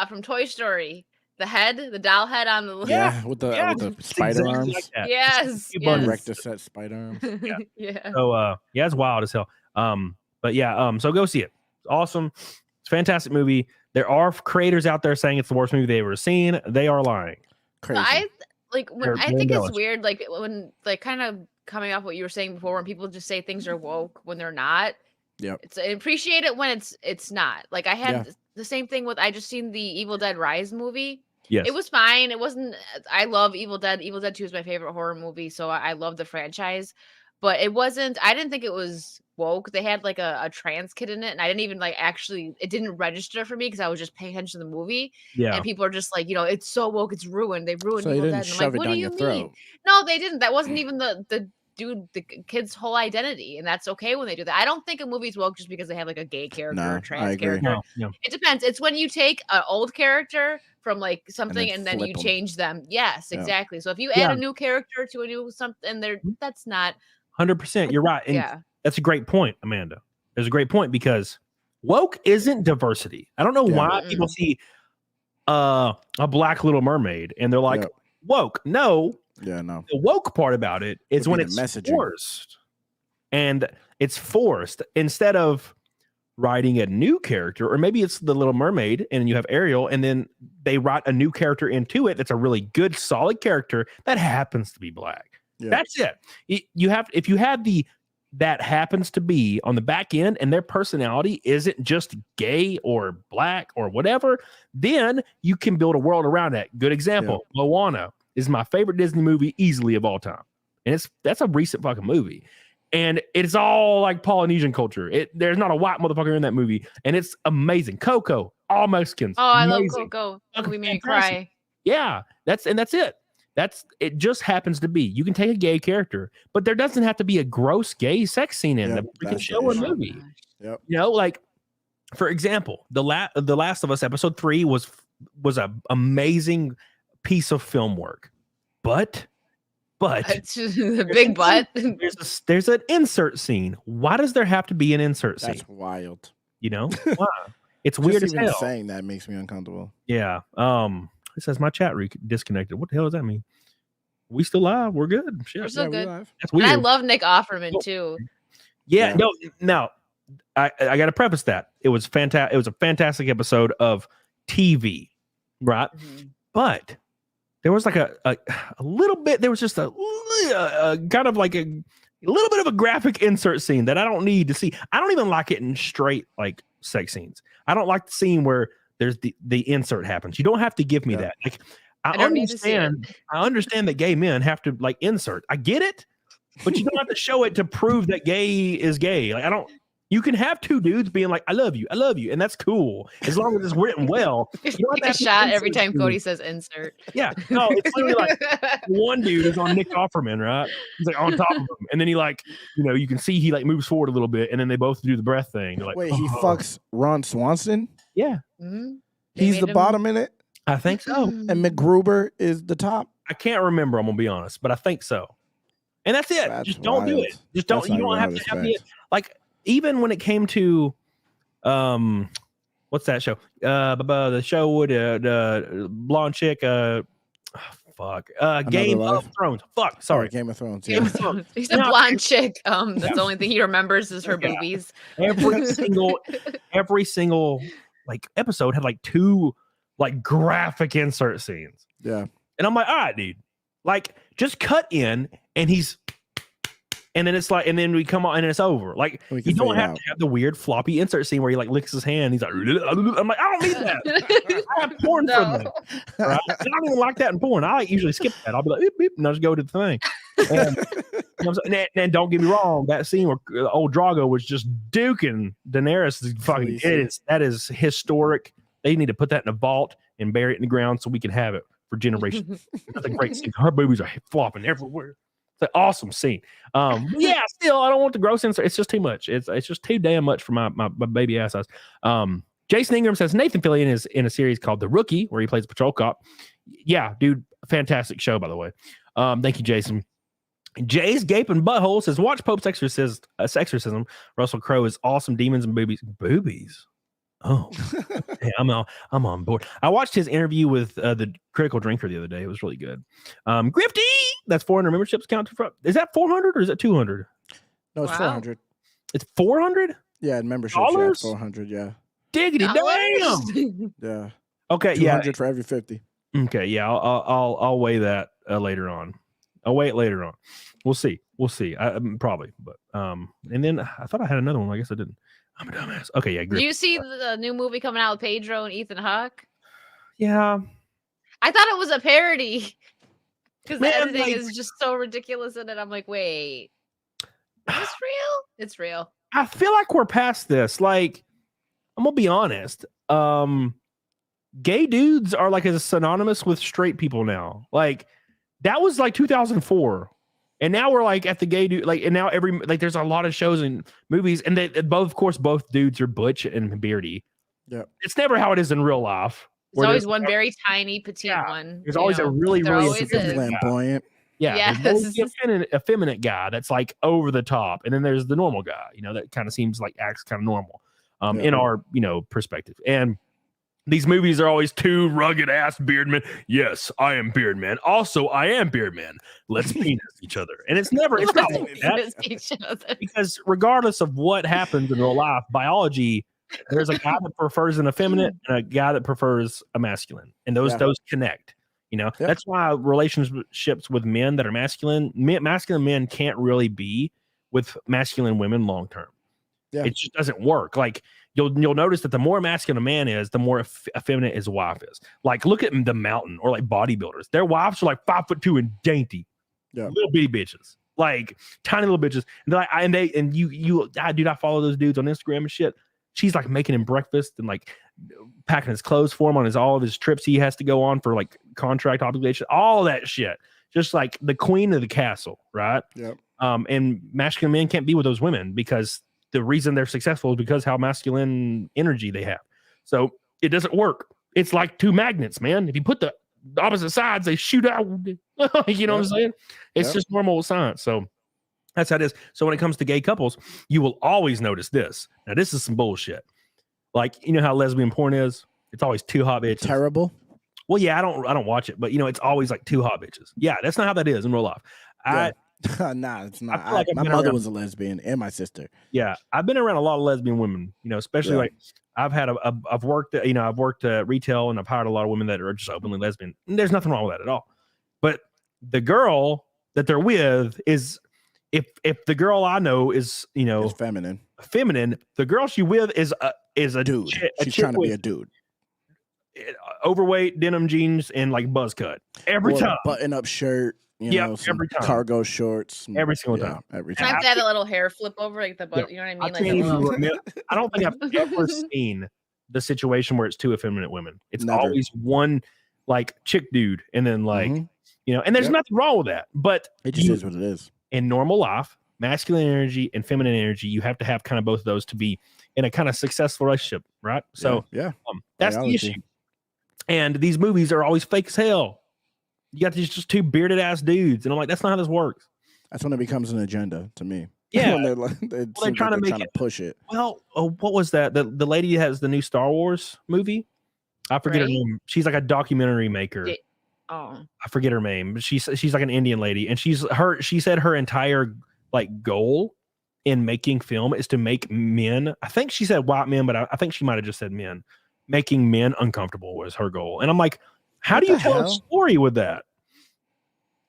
from Toy Story, the doll head on the Yeah, with the It's spider exactly arms. like that. Yes, Cute bunny. yes. Rectus set spider arms. Yeah. So yeah, it's wild as hell. But yeah, so go see it. It's awesome. It's a fantastic movie. There are creators out there saying it's the worst movie they've ever seen. They are lying. Crazy. I like when They're I think it's embellished. weird, like when like kind of coming off what you were saying before, when people just say things are woke when they're not. Yep. It's I appreciate it when it's not. Like I had Yeah. the same thing with I just seen the Evil Dead Rise movie. Yes. It was fine. It wasn't. I love Evil Dead. Evil Dead 2 is my favorite horror movie, so I love the franchise. But it wasn't. I didn't think it was woke. They had like a trans kid in it, and I didn't even like actually. It didn't register for me because I was just paying attention to the movie. Yeah. And people are just like, it's so woke. It's ruined. They ruined So you Evil didn't Dead. And I'm shove like, it what down do you your mean? throat. No, they didn't. That wasn't even the kid's whole identity, and that's okay when they do that. I don't think a movie's woke just because they have like a gay character or No, a I trans agree. character. No. It depends. It's when you take an old character from like something and then flip you 'em. change them. Yes, Yeah. exactly. So if you Yeah. add a new character to a new something, that's not 100%. You're right. And yeah. that's a great point, Amanda. There's a great point because woke isn't diversity. I don't know Yeah. why people see a Black Little Mermaid and they're like, Yep. woke. No, Yeah, no. the woke part about it is Would when be it's the messaging. forced. And it's forced instead of writing a new character, or maybe it's the Little Mermaid and you have Ariel, and then they write a new character into it that's a really good, solid character that happens to be Black. Yeah. That's it. You have, if you have the that happens to be on the back end and their personality isn't just gay or Black or whatever, then you can build a world around that. Good example, Moana is my favorite Disney movie easily of all time. And that's a recent fucking movie. And it's all like Polynesian culture. There's not a white motherfucker in that movie. And it's amazing. Coco, all Mexicans. Oh, I love amazing. Coco. Fucking We made me fantastic. cry. Yeah, that's it. It just happens to be. You can take a gay character, but there doesn't have to be a gross gay sex scene in Yep, the freaking that's show the or issue. movie. Yep. You know, like for example, the Last of Us episode 3 was an amazing piece of film work, but the big but there's an insert scene. Why does there have to be an insert scene? That's wild. You know, why? It's Just weird as even hell. saying that makes me uncomfortable. Yeah. It says my chat disconnected. What the hell does that mean? We still live? We're good. Shit. We're still good. That's weird. And I love Nick Offerman too. Yeah. No. I got to preface that it was fantastic. It was a fantastic episode of TV, right? Mm-hmm. But there was like a little bit. There was just a kind of like a little bit of a graphic insert scene that I don't need to see. I don't even like it in straight like sex scenes. I don't like the scene where there's the insert happens. You don't have to give me that. Like I understand that gay men have to like insert. I get it, but you don't have to show it to prove that gay is gay. Like you can have two dudes being like, I love you, and that's cool as long as it's written well. You don't have to shot every time Cody says insert. Yeah, no, it's literally like one dude is on Nick Offerman, right? He's like on top of him, and then he like, you can see he like moves forward a little bit, and then they both do the breath thing. They're like, wait, he fucks Ron Swanson? Yeah, he's the bottom in it. I think so. And McGruber is the top. I can't remember. I'm gonna be honest, but I think so. And that's it. Just don't do it. Just don't. You don't have to have the like. Even when it came to, what's that show? The show with the blonde chick. Game of Thrones. Fuck, sorry. Game of Thrones. Yeah. Game of Thrones. He's a blonde chick. That's the only thing he remembers is her boobies. Every single like episode had like 2 like graphic insert scenes. Yeah. And I'm like, all right, dude. Like, just cut in, and then it's like, and then we come on and it's over. Like, you don't have to have the weird floppy insert scene where he like licks his hand. He's like, I'm like, I don't need that. I have porn for that. Right? I don't even like that in porn. I usually skip that. I'll be like, beep, beep, and I'll just go to the thing. And don't get me wrong, that scene where old Drago was just duking Daenerys fucking that is historic. They need to put that in a vault and bury it in the ground so we can have it for generations. That's a great scene. Her boobies are flopping everywhere. It's an awesome scene. Yeah, still, I don't want the gross insert. It's just too much. It's just too damn much for my baby ass eyes. Jason Ingram says Nathan Fillion is in a series called The Rookie, where he plays a patrol cop. Yeah, dude, fantastic show, by the way. Thank you, Jason. Jay's Gaping Butthole says, watch Pope's Exorcism. Russell Crowe is awesome. Demons and boobies. Boobies? Oh, hey, I'm on board. I watched his interview with the Critical Drinker the other day. It was really good. Grifty, that's 400 memberships counted for. Is that 400 or is that 200? No, it's 400. It's 400? Yeah, memberships. Yeah, 400. Yeah. Diggity damn. Yeah. Okay. 200 for every 50. Okay. Yeah. I'll weigh that later on. I'll weigh it later on. We'll see. Probably. But and then I thought I had another one. I guess I didn't. I'm a dumbass. Okay, yeah. Do you see the new movie coming out with Pedro and Ethan Hawke? Yeah. I thought it was a parody because the editing is just so ridiculous in it. I'm like, wait, is this real? It's real. I feel like we're past this. Like, I'm gonna be honest. Gay dudes are like as synonymous with straight people now. Like, that was like 2004. And now we're like at the gay dude, like, and now there's a lot of shows and movies, and they both dudes are butch and beardy. Yeah, it's never how it is in real life. There's always one very tiny, petite one. There's always a really flamboyant. Yeah, there's an effeminate guy that's like over the top, and then there's the normal guy, that kind of seems like acts kind of normal, in our perspective. And these movies are always two rugged ass beardmen. Yes, I am Beardman. Also, I am Beardman. Let's penis each other. And it's not like that. Because regardless of what happens in real life, biology, there's a guy that prefers an effeminate and a guy that prefers a masculine. And those connect. That's why relationships with men that are masculine men can't really be with masculine women long term. Yeah. It just doesn't work. Like, You'll notice that the more masculine a man is, the more effeminate his wife is. Like, look at the Mountain or like bodybuilders. Their wives are like 5'2" and dainty, little bitty bitches, like tiny little bitches. And they're like, dude, I follow those dudes on Instagram and shit. She's like making him breakfast and like packing his clothes for him on all of his trips he has to go on for like contract obligation, all that shit. Just like the queen of the castle, right? Yep. And masculine men can't be with those women because the reason they're successful is because how masculine energy they have. So it doesn't work. It's like two magnets, man. If you put the opposite sides, they shoot out. You know what I'm saying? It's just normal science. So that's how it is. So when it comes to gay couples, you will always notice this. Now, this is some bullshit. Like, you know how lesbian porn is? It's always two hot bitches. Terrible. Well, yeah, I don't watch it, but you know, it's always like two hot bitches. Yeah, that's not how that is in real life. Nah, it's not. Like my mother was a lesbian and my sister. Yeah, I've been around a lot of lesbian women, you know, especially like I've worked retail, and I've hired a lot of women that are just openly lesbian. And there's nothing wrong with that at all. But the girl that they're with is, if the girl I know is, you know, is feminine, the girl she with is a dude. She's trying to be a dude. Overweight, denim jeans, and like buzz cut every time. Button up shirt. You know, every time. Cargo shorts. Every single time. Every Can time. I have to have a little hair flip over, like the butt? You know what I mean? I don't think I've ever seen the situation where it's two effeminate women. It's Never. always one like chick dude, and then like you know, and there's nothing wrong with that. But it just is what it is. In normal life, masculine energy and feminine energy, you have to have kind of both of those to be in a kind of successful relationship, right? So that's the issue. And these movies are always fake as hell. You got these just two bearded ass dudes, and I'm like, that's not how this works. That's when it becomes an agenda to me. Yeah, when they're trying to push it. Well, what was that? The lady has the new Star Wars movie. I forget her name. She's like a documentary maker. I forget her name, but she's like an Indian lady, and she said her entire like goal in making film is to make men. I think she said white men, but I think she might have just said men. Making men uncomfortable was her goal, and I'm like, how do you tell a story with that?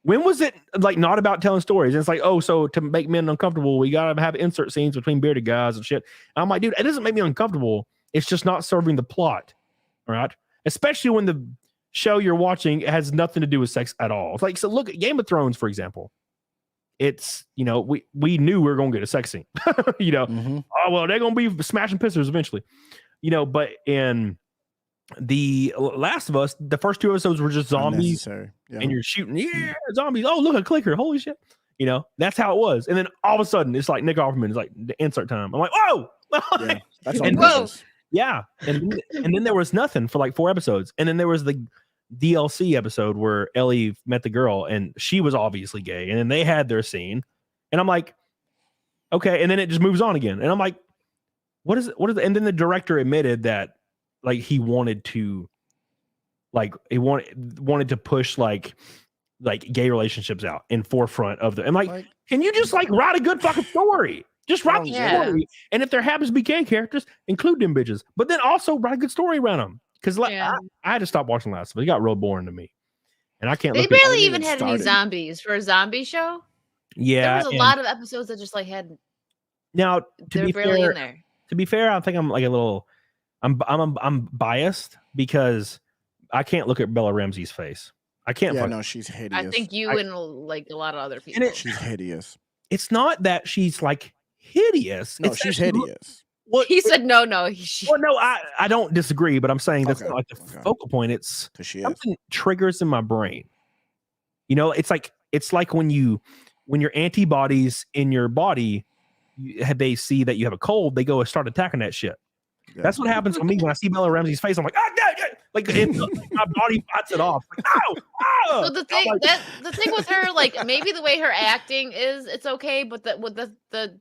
When was it like not about telling stories? And it's like, oh, so to make men uncomfortable, we gotta have insert scenes between bearded guys and shit. And I'm like, dude, it doesn't make me uncomfortable. It's just not serving the plot, right? Especially when the show you're watching has nothing to do with sex at all. It's like, so look at Game of Thrones, for example. It's, you know, we knew we were gonna get a sex scene. You know, oh well, they're gonna be smashing pistols eventually. You know, but in The Last of Us, the first two episodes were just zombies, and you're shooting, zombies. Oh, look, a clicker! Holy shit! You know, that's how it was. And then all of a sudden, it's like Nick Offerman is like the insert time. I'm like, whoa, that's and whoa, and then there was nothing for like 4 episodes, and then there was the DLC episode where Ellie met the girl, and she was obviously gay, and then they had their scene, and I'm like, okay, and then it just moves on again, and I'm like, what is it? And then the director admitted that like he wanted to push like gay relationships out in forefront of the, and like can you just like write a good fucking story? Just write the story, and if there happens to be gay characters, include them bitches, but then also write a good story around them. Because like I had to stop watching Last of Us. It got real boring to me, and I can't. They barely even had any zombies for a zombie show. Yeah, there was a lot of episodes that just like had. Now they're barely in there. To be fair, I think I'm like a little. I'm biased because I can't look at Bella Ramsey's face. I can't. Yeah, no, she's hideous. I think you and like a lot of other people. She's hideous. It's not that she's like hideous. No, she's hideous. Well, he said no. Well, no, I don't disagree, but I'm saying that's not like the focal point. It's something triggers in my brain. You know, it's like when your antibodies in your body, they see that you have a cold, they go and start attacking that shit. Yeah. That's what happens to me when I see Bella Ramsey's face. I'm like, like my body fights it off. Like, So the thing the thing with her, like maybe the way her acting is, it's okay, but the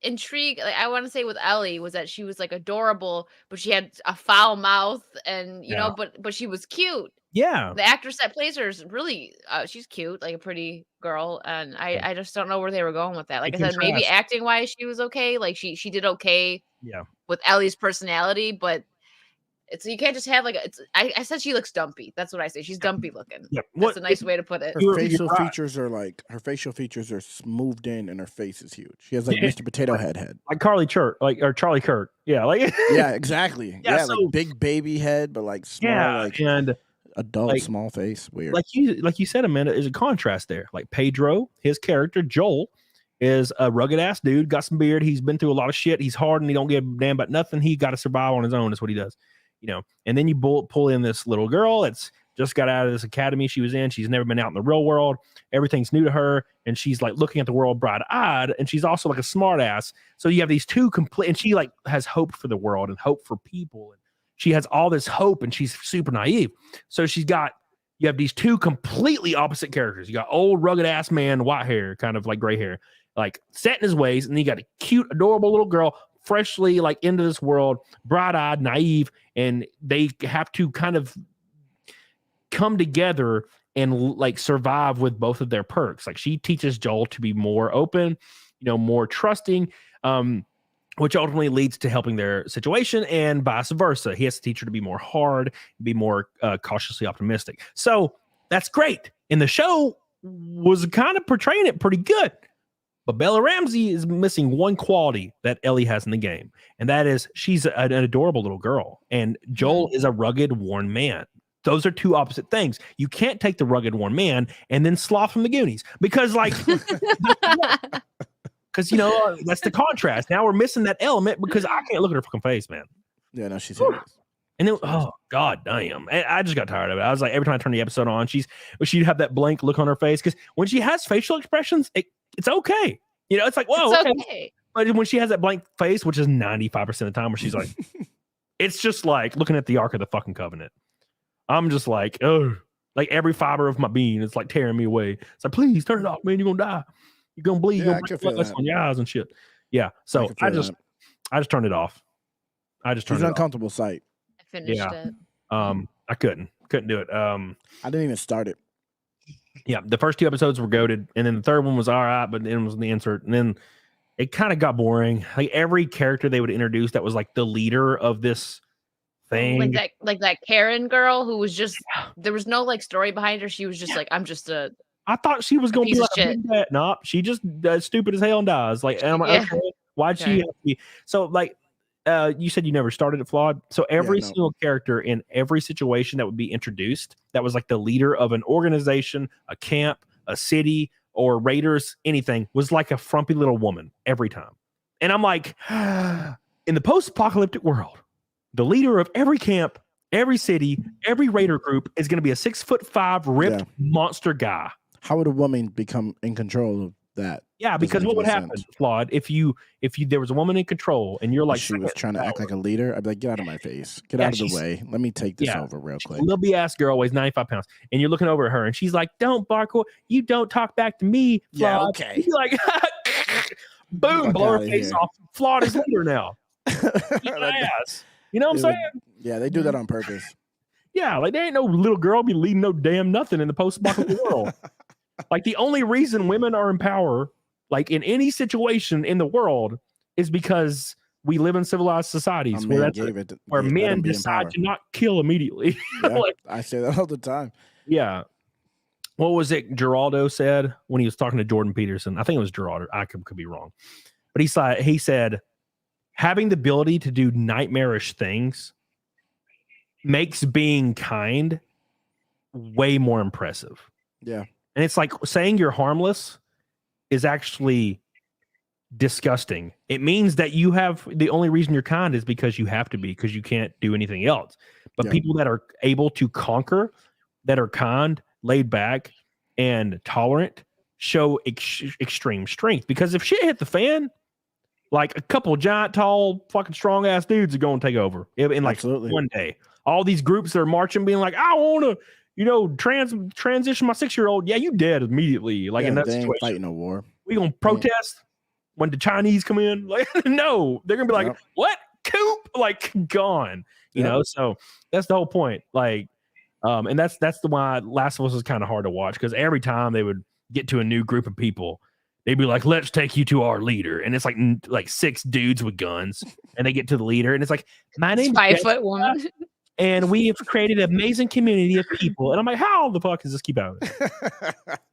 intrigue, like I want to say with Ellie, was that she was like adorable, but she had a foul mouth, and you know, but she was cute. Yeah, the actress that plays her is really she's cute, like a pretty girl, and I just don't know where they were going with that. Like I said, maybe acting wise she was okay, like she did okay with Ellie's personality, but it's, you can't just have like I said she looks dumpy. That's what I say. She's dumpy looking. Yep. That's a nice way to put it. Her facial features are smoothed in, and her face is huge. She has like Mr. Potato Head, like Charlie Kirk. Yeah, like yeah, exactly. Yeah, so, like big baby head, but like small, like and adult like, small face. Weird. Like you said, Amanda, there's a contrast there. Like Pedro, his character Joel, is a rugged ass dude, got some beard. He's been through a lot of shit. He's hard and he don't give a damn about nothing. He got to survive on his own. That's what he does. You know, and then you pull in this little girl that's just got out of this academy she was in. She's never been out in the real world. Everything's new to her. And she's like looking at the world bright-eyed. And she's also like a smart ass. So you have these two complete, and she like has hope for the world and hope for people. And she has all this hope and she's super naive. So you have these two completely opposite characters. You got old rugged ass man, white hair, kind of like gray hair, like set in his ways. And then you got a cute, adorable little girl, freshly like into this world, bright-eyed, naive. And they have to kind of come together and like survive with both of their perks. Like she teaches Joel to be more open, more trusting, which ultimately leads to helping their situation, and vice versa. He has to teach her to be more hard, be more cautiously optimistic. So that's great. And the show was kind of portraying it pretty good. But Bella Ramsey is missing one quality that Ellie has in the game, and that is she's an adorable little girl, and Joel is a rugged, worn man. Those are two opposite things. You can't take the rugged, worn man and then Sloth from the Goonies, because like, because that's the contrast. Now we're missing that element because I can't look at her fucking face, man. Yeah, no, she's serious. And then, oh god damn, I just got tired of it. I was like, every time I turn the episode on, she'd have that blank look on her face, because when she has facial expressions, it's okay. It's like, whoa, it's okay. But when she has that blank face, which is 95% of the time, where she's like, it's just like looking at the Ark of the fucking Covenant. I'm just like, oh, like every fiber of my being, it's like tearing me away. It's like, please turn it off, man. You're gonna die. You're gonna bleed. Yeah, you're gonna break on your eyes and shit. Yeah. So I just turned it off. It's an uncomfortable sight. I finished it. I couldn't do it. I didn't even start it. Yeah, the first two episodes were goated, and then the third one was all right, but then it was the insert, and then it kind of got boring. Like every character they would introduce that was like the leader of this thing, like that Karen girl who was just, there was no like story behind her. She was just like, I'm just a. I thought she was going to be like a big bad. No, she just stupid as hell and dies. Like, and I'm like, okay, why'd she have to be? So like, you said you never started at Flawed. So every single character in every situation that would be introduced, that was like the leader of an organization, a camp, a city, or raiders, anything, was like a frumpy little woman every time. And I'm like, in the post-apocalyptic world, the leader of every camp, every city, every raider group is going to be a 6'5" ripped monster guy. How would a woman become in control of that? Yeah, because what would happen, Flawed, if there was a woman in control and you're like, she was trying to act like a leader, I'd be like, get out of my face, get out of the way, let me take this over real quick. Little B ass girl weighs 95 pounds, and you're looking over at her, and she's like, "Don't bark, you don't talk back to me, Flawed." Yeah, okay. You're like, boom, blow her face off. Flawed is leader now. Ass. You know what I'm saying? Yeah, they do that on purpose. Yeah, like there ain't no little girl be leading no damn nothing in the post-apocalyptic world. Like the only reason women are in power, like in any situation in the world, is because we live in civilized societies where men decide to not kill immediately. Yeah, like, I say that all the time. Yeah. What was it Geraldo said when he was talking to Jordan Peterson? I think it was Geraldo. I could be wrong. But he said, having the ability to do nightmarish things makes being kind way more impressive. Yeah. And it's like saying you're harmless is actually disgusting. It means that you have the only reason you're kind is because you have to be, because you can't do anything else. But people that are able to conquer, that are kind, laid back, and tolerant show extreme strength. Because if shit hit the fan, like a couple of giant, tall, fucking strong ass dudes are going to take over in like one day. All these groups that are marching, being like, I want to, transition my 6-year-old. Yeah, you dead immediately. Like in that situation, ain't fighting a war. We gonna protest when the Chinese come in? Like, no, they're gonna be like, what? Coop? Like, gone. You know. So that's the whole point. Like, and that's the why Last of Us is kind of hard to watch, because every time they would get to a new group of people, they'd be like, let's take you to our leader. And it's like 6 dudes with guns. And they get to the leader. And it's like, my name's 5'1". And we have created an amazing community of people. And I'm like, how the fuck does this keep happening?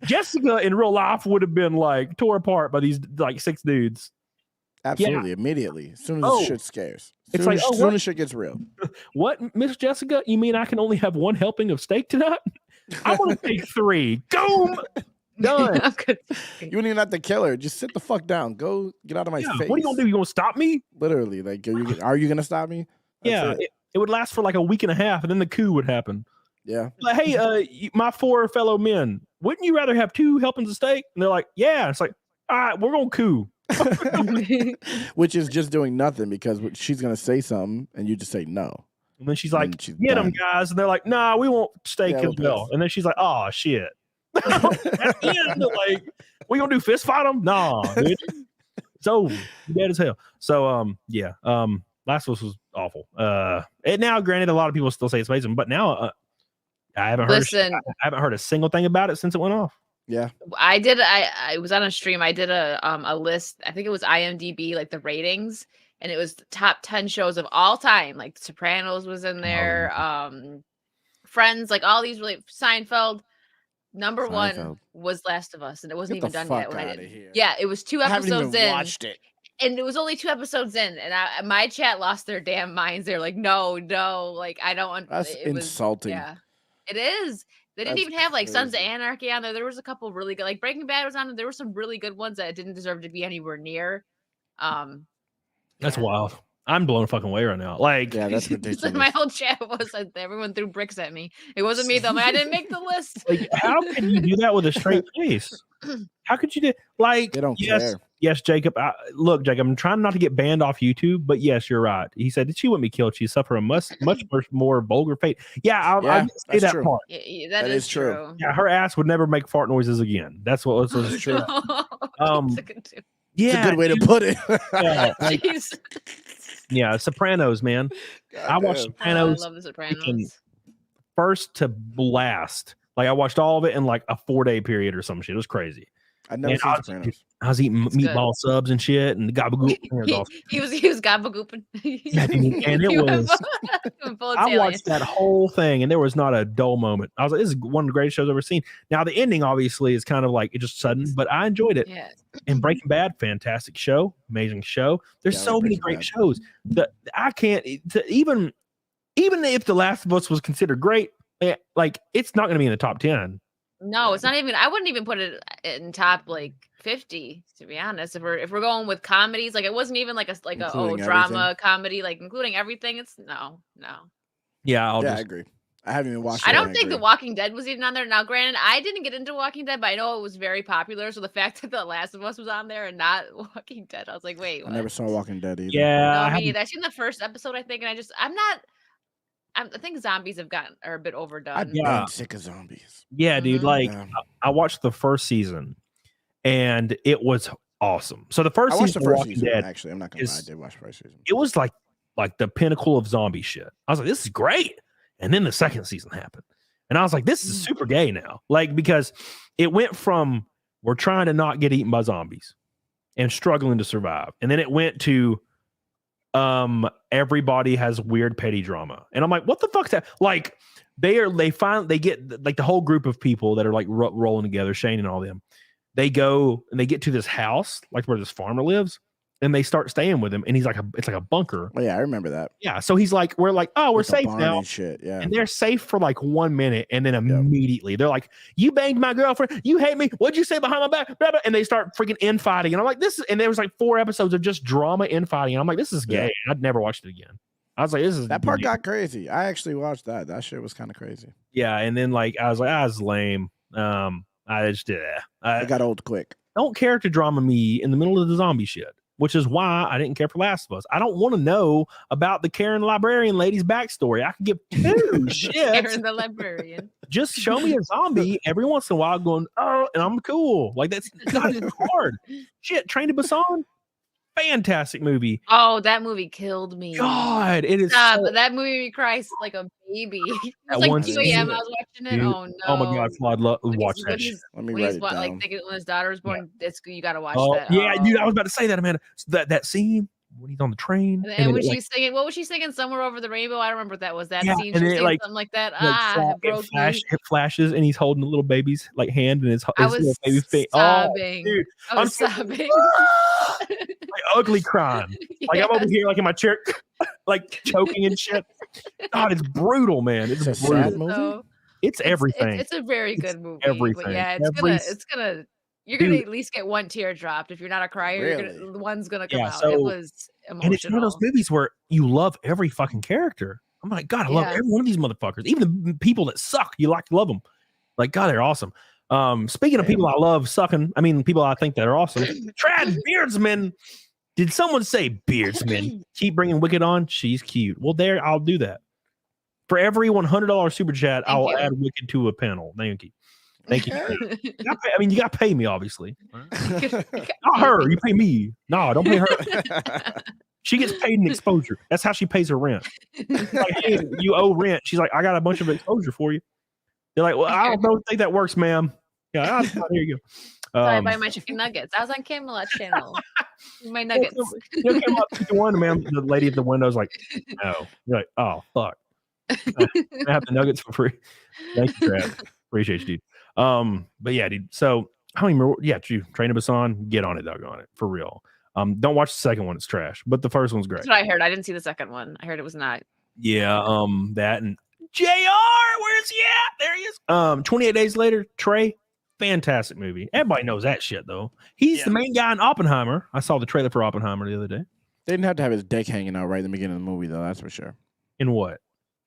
Jessica in real life would have been like tore apart by these like 6 dudes. Absolutely. Immediately. As soon as shit scares. As soon as shit gets real. What, Miss Jessica? You mean I can only have 1 helping of steak tonight? I want to take 3. Boom! Done. You wouldn't even have to kill her. Just sit the fuck down. Go get out of my face. What are you gonna do? You gonna stop me? Literally. Like, are you gonna stop me? That's it would last for like a week and a half, and then the coup would happen. Yeah. Like, hey, my 4 fellow men, wouldn't you rather have 2 helpings of steak? And they're like, yeah. It's like, all right, we're gonna coup. Which is just doing nothing because she's gonna say something and you just say no. And then she's like, get them guys, and they're like, nah, we want steak as well. And then she's like, oh shit. Like, we gonna do fist fight them? Nah, dude. It's over. Dead as hell. So yeah. Last of Us was awful. And now, granted, a lot of people still say it's amazing, but now I haven't heard a single thing about it since it went off. Yeah, I was on a stream. I did a list. I think it was IMDb, like the ratings, and it was the top 10 shows of all time. Like Sopranos was in there, Friends, like all these really. Seinfeld. Number 1 was Last of Us, and it wasn't even done yet when I did. Here. Yeah, it was 2 episodes I haven't even in. Watched it. And it was only 2 episodes in, and my chat lost their damn minds. They're like, no, like I don't. That's insulting. Yeah, it is. They didn't even have like Sons of Anarchy on there. There was a couple really good, like Breaking Bad was on there. There were some really good ones that didn't deserve to be anywhere near. That's wild. I'm blown fucking away right now. Like, yeah, that's ridiculous. My whole chat was like, everyone threw bricks at me. It wasn't me though. I didn't make the list. Like, how can you do that with a straight face? How could you do? Like, they don't care. Yes, Jacob. Look, Jacob, I'm trying not to get banned off YouTube, but yes, you're right. He said that she wouldn't be killed. She'd suffer a much more vulgar fate. Yeah, I'll say that part. Yeah, that is true. Yeah, her ass would never make fart noises again. That's what was true. Yeah, it's a good way to put it. Yeah, Sopranos, man. I watched Sopranos. I love the Sopranos. First to last. Like, I watched all of it in like a 4-day period or some shit. It was crazy. I never seen Sopranos. I was eating meatball subs and shit, and gabagoop. He was gabagooping. And it was. I watched that whole thing, and there was not a dull moment. I was like, "This is one of the greatest shows I've ever seen." Now, the ending obviously is kind of like it's just sudden, but I enjoyed it. Yeah. And Breaking Bad, fantastic show, amazing show. There's so many great shows that I can't even if The Last of Us was considered great, like it's not going to be in the top 10. No, it's not even. I wouldn't even put it in top like 50, to be honest. If we're going with comedies, like it wasn't even like a drama comedy, like including everything. It's no. Yeah, I agree. I haven't even watched it. I don't think The Walking Dead was even on there. Now, granted, I didn't get into Walking Dead, but I know it was very popular. So the fact that The Last of Us was on there and not Walking Dead, I was like, wait, what? I never saw Walking Dead either. Yeah, no, I've seen the first episode, I think, and I think zombies are a bit overdone. I've been sick of zombies. Yeah, dude. Like, I watched the first season, and it was awesome. So the first season of Walking Dead, actually, I'm not gonna lie, I did watch the first season. It was like the pinnacle of zombie shit. I was like, this is great. And then the second season happened, and I was like, this is super gay now. Like, because it went from we're trying to not get eaten by zombies and struggling to survive, and then it went to everybody has weird petty drama, and I'm like, what the fuck's that? Like, they get like the whole group of people that are like rolling together, Shane and all them. They go and they get to this house, like where this farmer lives, and they start staying with him. And it's like a bunker. Oh yeah, I remember that. Yeah, so we're like, oh, we're safe now. And shit, yeah. And they're safe for like 1 minute, and then immediately they're like, "You banged my girlfriend. You hate me. What'd you say behind my back?" Blah, blah. And they start freaking infighting. And I'm like, this is. And there was like 4 episodes of just drama infighting. And I'm like, this is gay. Yeah. I'd never watched it again. I was like, this is that part got crazy. I actually watched that. That shit was kind of crazy. Yeah, and then like I was like, it's lame. I just did. It got old quick. Don't character drama me in the middle of the zombie shit, which is why I didn't care for Last of Us. I don't want to know about the Karen librarian lady's backstory. I could give 2 shits. Karen the librarian. Just show me a zombie every once in a while going, oh, and I'm cool. Like, that's not hard. Shit, Train to Busan. Fantastic movie. Oh, that movie killed me. God, it is. That movie made me cry like a baby. It was like 2 a.m. I was watching it. Dude. Oh no. Oh my God, Flawd, watch that shit. Let me write it down. Like thinking when his daughter was born, you gotta watch that. Yeah, dude, I was about to say that, Amanda. That scene when he's on the train. And when she's singing, what was she singing? Somewhere Over the Rainbow. I don't remember what that was. That scene. And she it, something like that. It flashes, and he's holding a little baby's like hand in his little baby face. Sobbing. Oh, dude, I'm sobbing. Like ugly crying. Like I'm over here, like in my chair, like choking and shit. God, it's brutal, man. It's a sad movie. It's everything. It's a very good movie. Everything. But yeah, you're gonna at least get 1 tear dropped. If you're not a crier, one's gonna come out. It was emotional. And it's one of those movies where you love every fucking character. I'm like, God, I love every one of these motherfuckers. Even the people that suck, you like to love them. Like, God, they're awesome. Speaking of people I love sucking, I mean, people I think that are awesome. Trad Beardsman. Did someone say Beardsman? Keep bringing Wicked on. She's cute. Well, there, I'll do that. For every $100 super chat, I will add Wicked to a panel. Thank you. Thank you. I mean, you got to pay me, obviously. Not her. You pay me. No, don't pay her. She gets paid in exposure. That's how she pays her rent. Like, hey, you owe rent. She's like, I got a bunch of exposure for you. They're like, well, I don't think that works, ma'am. Yeah, here you go. I buy my chicken nuggets. I was on Camelot channel. My nuggets. One, man, the lady at the window is like, no. You're like, oh, fuck. I have the nuggets for free. Thank you, Brad. Appreciate you, dude. But yeah, dude. So I don't even remember. Yeah, Train of Busan, get on it, doggone it, for real. Don't watch the second one; it's trash. But the first one's great. That's what I heard. I didn't see the second one. I heard it was not. Yeah. That and JR, where's he at? There he is. 28 Days Later, Trey. Fantastic movie. Everybody knows that shit though. He's the main guy in Oppenheimer. I saw the trailer for Oppenheimer the other day. They didn't have to have his dick hanging out right in the beginning of the movie though. That's for sure. In what?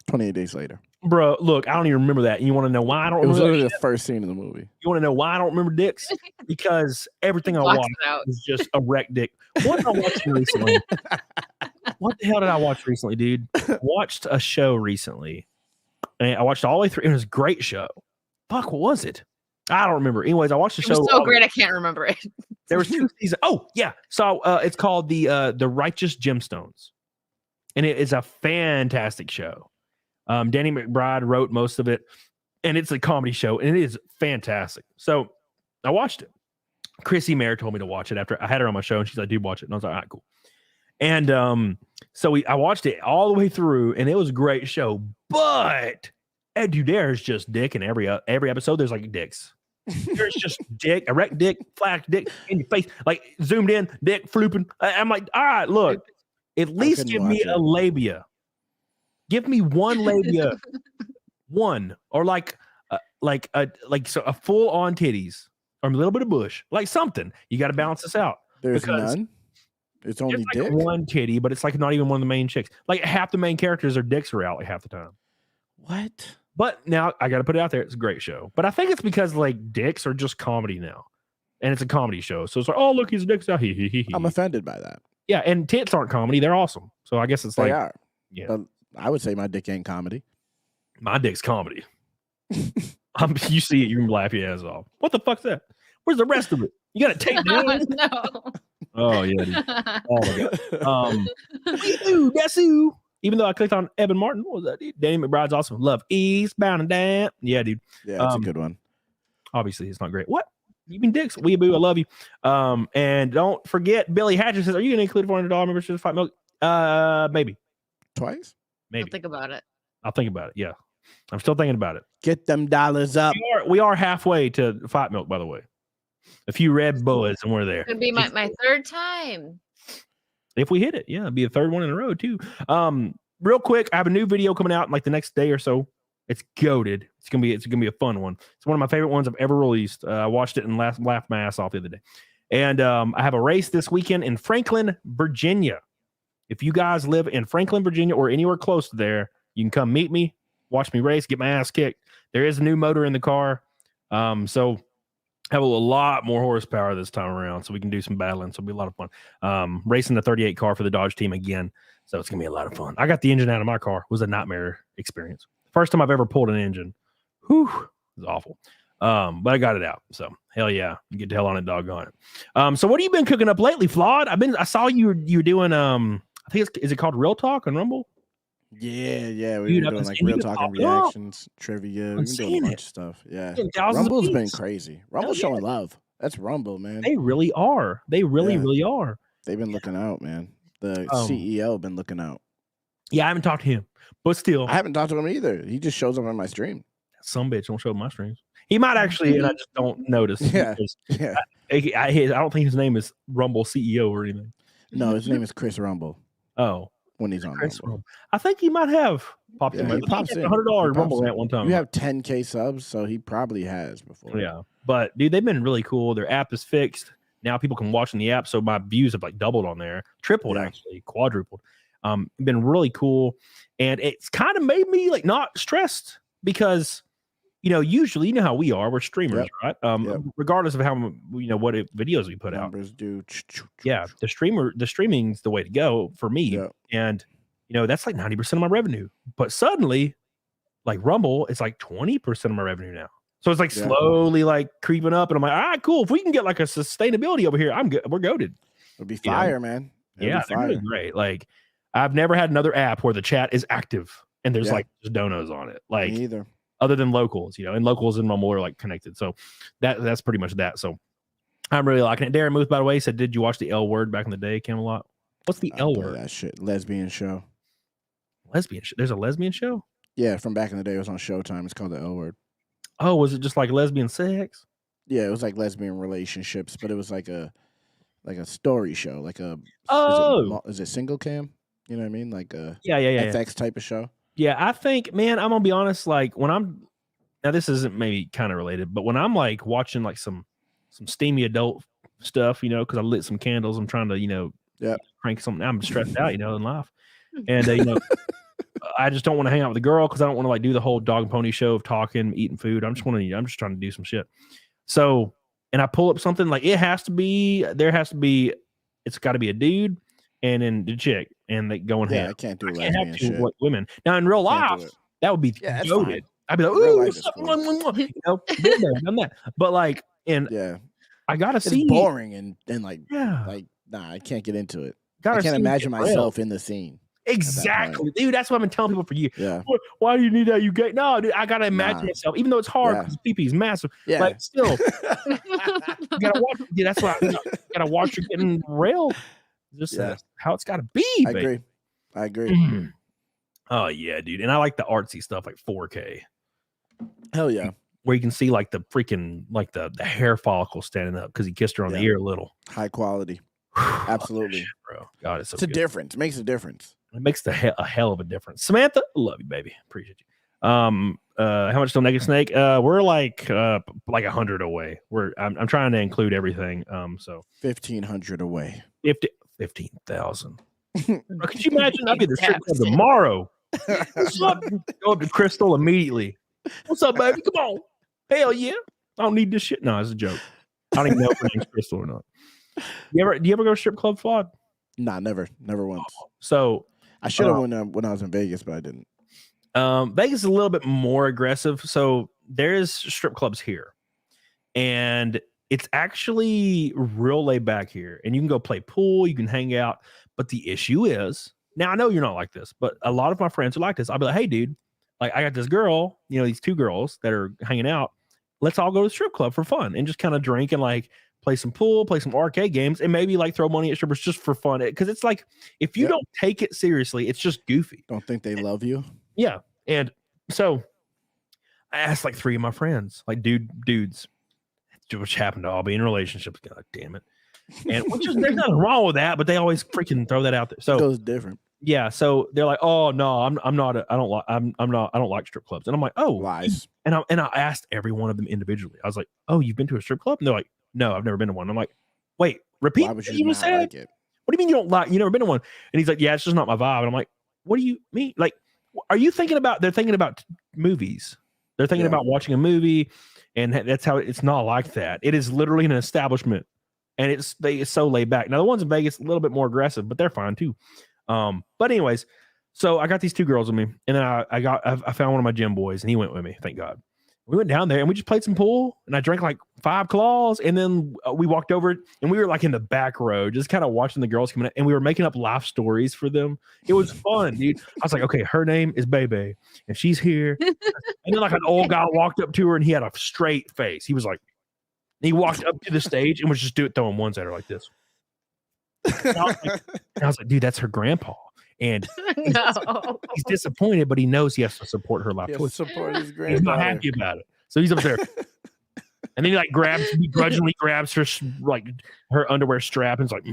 28 Days Later. Bro, look, I don't even remember that. And you want to know why I don't remember? It was literally the first scene of the movie. You want to know why I don't remember dicks? Because everything I watched is just a wreck dick. What did I watch recently? What the hell did I watch recently, dude? I watched a show recently. And I watched all the way through. It was a great show. Fuck, what was it? I don't remember. Anyways, I watched the show. It was so great, I can't remember it. There was 2 seasons. Oh, yeah. So it's called the Righteous Gemstones. And it is a fantastic show. Danny McBride wrote most of it. And it's a comedy show. And it is fantastic. So I watched it. Chrissy Mayer told me to watch it after I had her on my show. And she's like, dude, watch it. And I was like, all right, cool. And I watched it all the way through. And it was a great show. But dude, there's just dick in every episode. There's like dicks. There's just dick, erect dick, flash dick in your face, like zoomed in, dick flooping. I'm like, all right, look, at least give me a labia. Give me one labia, one, or like a full on titties, or a little bit of bush, like something. You got to balance this out. There's none. It's only like dick. One titty, but it's like not even one of the main chicks. Like half the main characters, their dicks are out like half the time. What? But now I got to put it out there. It's a great show. But I think it's because like dicks are just comedy now. And it's a comedy show. So it's like, oh, look, his dick's out. I'm offended by that. Yeah. And tits aren't comedy. They're awesome. So I guess it's they like. Are. Yeah. But I would say my dick ain't comedy. My dick's comedy. You see it, you can laugh your ass off. What the fuck's that? Where's the rest of it? You got to take down. No. Oh, yeah. Dude. Oh, my God. That's who. Even though I clicked on Evan Martin, what was that, dude? Danny McBride's awesome. Love Eastbound and Down. Yeah, dude. Yeah, that's a good one. Obviously, it's not great. What? You mean dicks? Weeaboo, I love you. And don't forget, Billy Hatcher says, are you going to include $400 membership to Fight Milk? Maybe. Twice? Maybe. I'll think about it. I'll think about it. Yeah. I'm still thinking about it. Get them dollars up. We are halfway to Fight Milk, by the way. A few red boys, and we're there. It's going to be my third time. If we hit it, yeah, it'd be a third one in a row too. Real quick, I have a new video coming out in like the next day or so. It's goated. It's gonna be a fun one. It's one of my favorite ones I've ever released. I watched it and laughed my ass off the other day. And I have a race this weekend in Franklin, Virginia. If you guys live in Franklin, Virginia, or anywhere close to there, you can come meet me, watch me race, get my ass kicked. There is a new motor in the car, so have a lot more horsepower this time around, so we can do some battling. So it'll be a lot of fun. Racing the 38 car for the Dodge team again, so it's gonna be a lot of fun. I got the engine out of my car. It was a nightmare experience. First time I've ever pulled an engine. Whew, it was awful. But I got it out. So hell yeah, you get the hell on it, doggone it. So what have you been cooking up lately, Flawed? I saw you doing I think is it called Real Talk on Rumble? Yeah. We've been doing like real talking reactions, trivia. We've been doing a bunch of stuff. Yeah. Rumble's been crazy. Rumble's showing love. That's Rumble, man. They really are. They really are. They've been looking out, man. The CEO been looking out. Yeah, I haven't talked to him, but still. I haven't talked to him either. He just shows up on my stream. Some bitch don't show up my streams. He might actually, and I just don't notice. Yeah. I don't think his name is Rumble CEO or anything. No, his name is Chris Rumble. Oh. When he's on Rumble. I think he might have popped in. He pops in. $100 Rumble at one time. You have 10K subs, so he probably has before. Yeah. But dude, they've been really cool. Their app is fixed. Now people can watch in the app. So my views have like doubled on there, tripled actually, quadrupled. Been really cool, and it's kind of made me like not stressed because usually you know how we are, we're streamers, right? Regardless of how what videos we put out. Yeah, the streaming's the way to go for me, and that's like 90% of my revenue. But suddenly, like Rumble, it's like 20% of my revenue now. So it's like slowly like creeping up, and I'm like, all right, cool. If we can get like a sustainability over here, I'm good. We're goated. It'll be fire, man. They're really great. Like I've never had another app where the chat is active and there's like just donos on it. Like me either. Other than locals, and locals and Rumble are like connected. So that's pretty much that. So I'm really liking it. Darren Muth, by the way, said, did you watch the L Word back in the day, Camelot? What's the L Word? That shit. Lesbian show. There's a lesbian show? Yeah, from back in the day. It was on Showtime. It's called the L Word. Oh, was it just like lesbian sex? Yeah, it was like lesbian relationships, but it was like a story show. Like a is it single cam? You know what I mean? Like a FX type of show. Yeah, I think, man, I'm gonna be honest. Like when now this isn't maybe kind of related, but when I'm like watching like some steamy adult stuff, because I lit some candles, I'm trying to crank something. I'm stressed out, in life, and I just don't want to hang out with a girl because I don't want to like do the whole dog and pony show of talking, eating food. I'm just trying to do some shit. So, and I pull up something like it's got to be a dude and then the chick, and they go in hand. I can't do lesbian shit. Women. Now in real life, that would be goated. I'd be like, ooh, what's up? Been there, done that. But like, I gotta see. It's boring and like, nah, I can't get into it. I can't imagine myself in the scene. Exactly, dude. That's what I've been telling people for years. Yeah. Why do you need that? You gay? No, dude. I gotta imagine myself, even though it's hard because pee-pee's massive. Yeah. Like still, you gotta watch. Dude, that's why you gotta watch you getting railed. Just how it's gotta be. I agree. Oh yeah, dude. And I like the artsy stuff, like 4K. Hell yeah. Where you can see like the freaking like the hair follicle standing up because he kissed her on the ear a little. High quality. Absolutely, shit, bro. God, it's a difference. It makes a difference. It makes a hell of a difference. Samantha, love you, baby. Appreciate you. How much still Naked Snake? We're like 100 away. I'm trying to include everything. So 1,500 away. 15,000. Could you imagine? I'd be at the strip club tomorrow. What's up? Go up to Crystal immediately. What's up, baby? Come on. Hell yeah. I don't need this shit. No, it's a joke. I don't even know if her name's Crystal or not. Do you ever go to strip club, FLAWD? Nah, never once. So I should have when I was in Vegas, but I didn't. Vegas is a little bit more aggressive. So there's strip clubs here, and it's actually real laid back here. And you can go play pool, you can hang out. But the issue is, now I know you're not like this, but a lot of my friends are like this. I'll be like, hey, dude, like I got this girl, these two girls that are hanging out. Let's all go to the strip club for fun and just kind of drink and like play some pool, play some arcade games, and maybe like throw money at strippers just for fun. Because it's like, if you don't take it seriously, it's just goofy. Don't think they love you. Yeah. And so I asked like 3 of my friends, like dudes, which happen to all be in relationships. God damn it. And there's nothing wrong with that, but they always freaking throw that out there. So it goes different. Yeah. So they're like, oh no, I don't like strip clubs. And I'm like, oh, lies. And I asked every one of them individually. I was like, oh, you've been to a strip club? And they're like, no, I've never been to one. I'm like, wait, repeat. Why would you not like it? What do you mean you don't like? You never been to one? And he's like, yeah, it's just not my vibe. And I'm like, what do you mean? Like, are you thinking about? They're thinking about movies. They're thinking about watching a movie, and that's how it's not like that. It is literally an establishment, and it's so laid back. Now the ones in Vegas a little bit more aggressive, but they're fine too. But anyways, so I got these 2 girls with me, and then I found one of my gym boys, and he went with me. Thank God. We went down there and we just played some pool, and I drank like 5 claws, and then we walked over and we were like in the back row, just kind of watching the girls coming in, and we were making up life stories for them. It was fun, dude. I was like, okay, her name is Bebe, and she's here. And then like an old guy walked up to her, and he had a straight face. He was like, he walked up to the stage and was just throwing ones at her like this. And I was like, dude, that's her grandpa. And he's disappointed, but he knows he has to support her life choice. Support his granddaughter. He's not happy about it, so he's up there, and then he begrudgingly grabs her like her underwear strap and is like,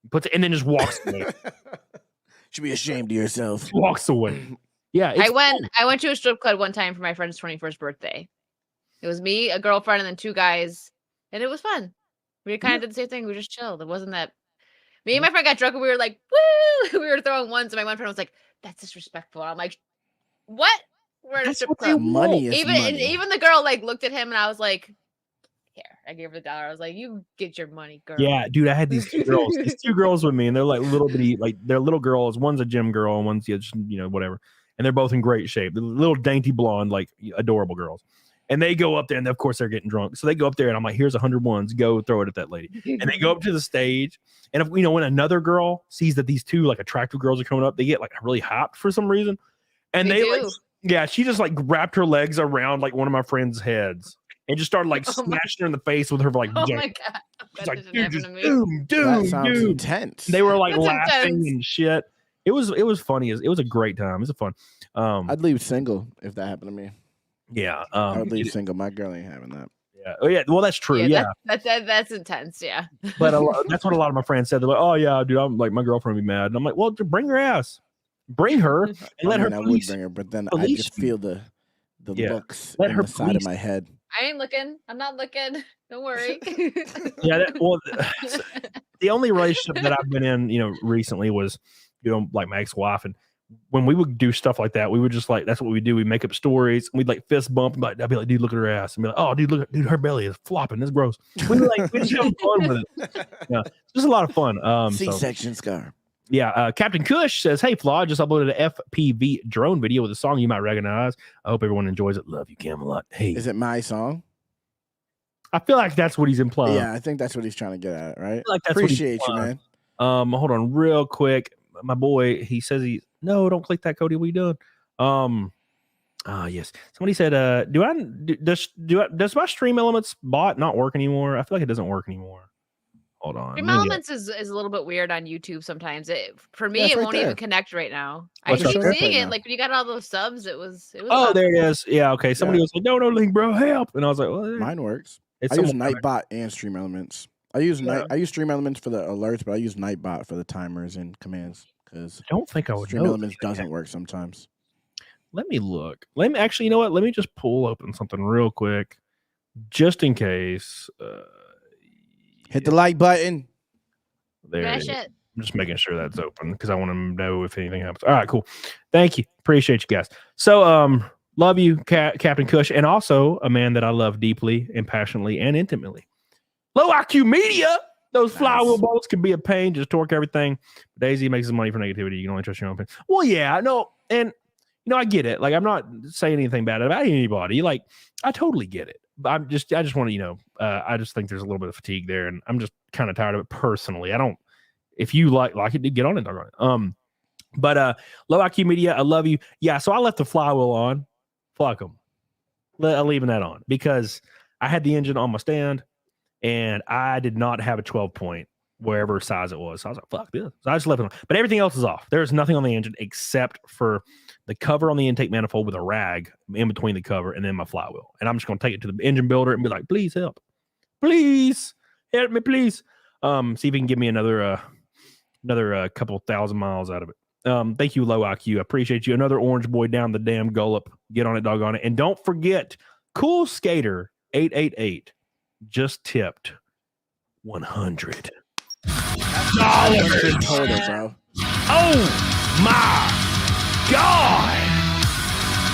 puts it, and then just walks away. Should be ashamed of yourself. Walks away. Yeah, I went to a strip club one time for my friend's 21st birthday. It was me, a girlfriend, and then 2 guys, and it was fun. We kind of did the same thing. We just chilled. It wasn't that. Me and my friend got drunk and we were like, woo! We were throwing ones, and my one friend was like, "That's disrespectful." I'm like, "What? We're at a strip club." Money is even money. even the girl like looked at him, and I was like, "Here." I gave her the $1. I was like, "You get your money, girl." Yeah, dude, I had these two girls. These two girls with me, and they're like little bitty, like they're little girls. One's a gym girl, and one's just whatever. And they're both in great shape. They're little dainty blonde, like adorable girls. And they go up there, and of course they're getting drunk. So they go up there, and I'm like, "Here's 100 ones. Go throw it at that lady." And they go up to the stage, and if when another girl sees that these two like attractive girls are coming up, they get like really hot for some reason. And they like, yeah, she just like wrapped her legs around like one of my friends' heads and just started like smashing her in the face with her like. Oh my god! She's like, "Dude, doom, That sounds dude. intense. They were like That's laughing intense. and shit. It was funny. It was a great time. It was a fun. I'd leave single if that happened to me. Yeah. I would leave single. My girl ain't having that. Yeah. Oh yeah. Well, that's true. Yeah. That's intense. Yeah. But that's what a lot of my friends said. They're like, "Oh yeah, dude, I'm like my girlfriend would be mad." And I'm like, "Well, bring her ass, bring her, and let her." I would bring her, but then I just feel the looks Let in her the side of my head. I ain't looking. I'm not looking. Don't worry. Yeah. The only relationship that I've been in, recently was, like my ex-wife, and when we would do stuff like that, we would just like, that's what we do. We make up stories. And we'd like fist bump. And I'd be like, "Dude, look at her ass." And be like, "Oh, dude, dude, her belly is flopping. It's gross." We just have fun with it. Yeah, it's just a lot of fun. C-section scar. Yeah. Captain Kush says, "Hey, Flawd, just uploaded an FPV drone video with a song you might recognize. I hope everyone enjoys it. Love you, Camelot." Hey, is it my song? I feel like that's what he's implying. Yeah, I think that's what he's trying to get at, right? Like that's Appreciate you, man. Hold on real quick. My boy, he says no, don't click that, Cody. What are you doing? Yes. Somebody said, does my Stream Elements bot not work anymore? I feel like it doesn't work anymore. Hold on. Stream Elements is a little bit weird on YouTube sometimes. For me, it won't even connect right now. I keep seeing it. Like when you got all those subs, it was Oh, awesome. there it is. Yeah, okay. Somebody was like, "No, link, bro, help." And I was like, "Well, mine works." I use Nightbot and Stream Elements. I use Stream Elements for the alerts, but I use Nightbot for the timers and commands because I don't think I would. Stream Elements doesn't work sometimes. Let me look. Let me actually, you know what? Let me just pull open something real quick, just in case. Hit the like button. There. Smash it. I'm just making sure that's open because I want to know if anything happens. All right, cool. Thank you. Appreciate you guys. So, love you, Captain Kush, and also a man that I love deeply and passionately and intimately. Low IQ Media. Those flywheel bolts can be a pain. Just torque everything. Daisy makes his money for negativity. You can only trust your own opinion. Well, yeah, no, and I get it. Like, I'm not saying anything bad about anybody. Like, I totally get it. But I just want to, I just think there's a little bit of fatigue there, and I'm just kind of tired of it personally. I don't. If you like it, get on it. But Low IQ Media, I love you. Yeah, so I left the flywheel on. Fuck them. I'm leaving that on because I had the engine on my stand, and I did not have a 12-point wherever size it was. So I was like, "Fuck this." So I just left it on. But everything else is off. There's nothing on the engine except for the cover on the intake manifold with a rag in between the cover and then my flywheel. And I'm just going to take it to the engine builder and be like, "Please help. Please help me, please." See if he can give me another couple thousand miles out of it. Thank you, Low IQ. I appreciate you. Another orange boy down the damn gullet. Get on it, doggone it. And don't forget, Cool Skater 888 just tipped $100. Total, bro. Oh my God!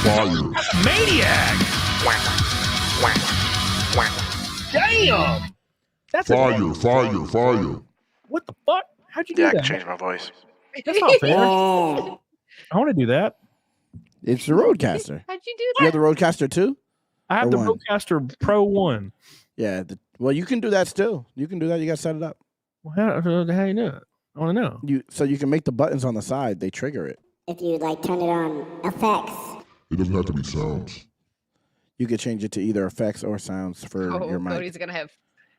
Fire. That's a maniac! Damn! That's Fire. What the fuck? How'd you do Yeah, I that? can change my voice. That's not fair. I want to do that. It's the Roadcaster. How'd you do You that? have the Roadcaster too? I have Or the one? Roadcaster Pro 1. Yeah. Well, you can do that still. You can do that. You got to set it up. Well, how you know it? I want to know. So you can make the buttons on the side. They trigger it. If you like turn it on effects. It doesn't have to be sounds. You could change it to either effects or sounds for your mic. Cody's gonna have.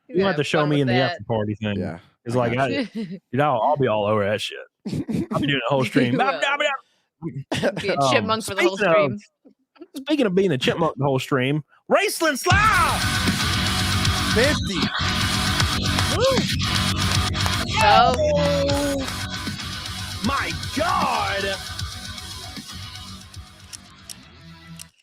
You have to show me in the after party thing. Yeah. It's like, dude, I'll be all over that shit. I'll be doing the whole stream. You will. Be a chipmunk for the whole stream. Speaking of being a chipmunk the whole stream, Raceland Slough 50. Oh, My God.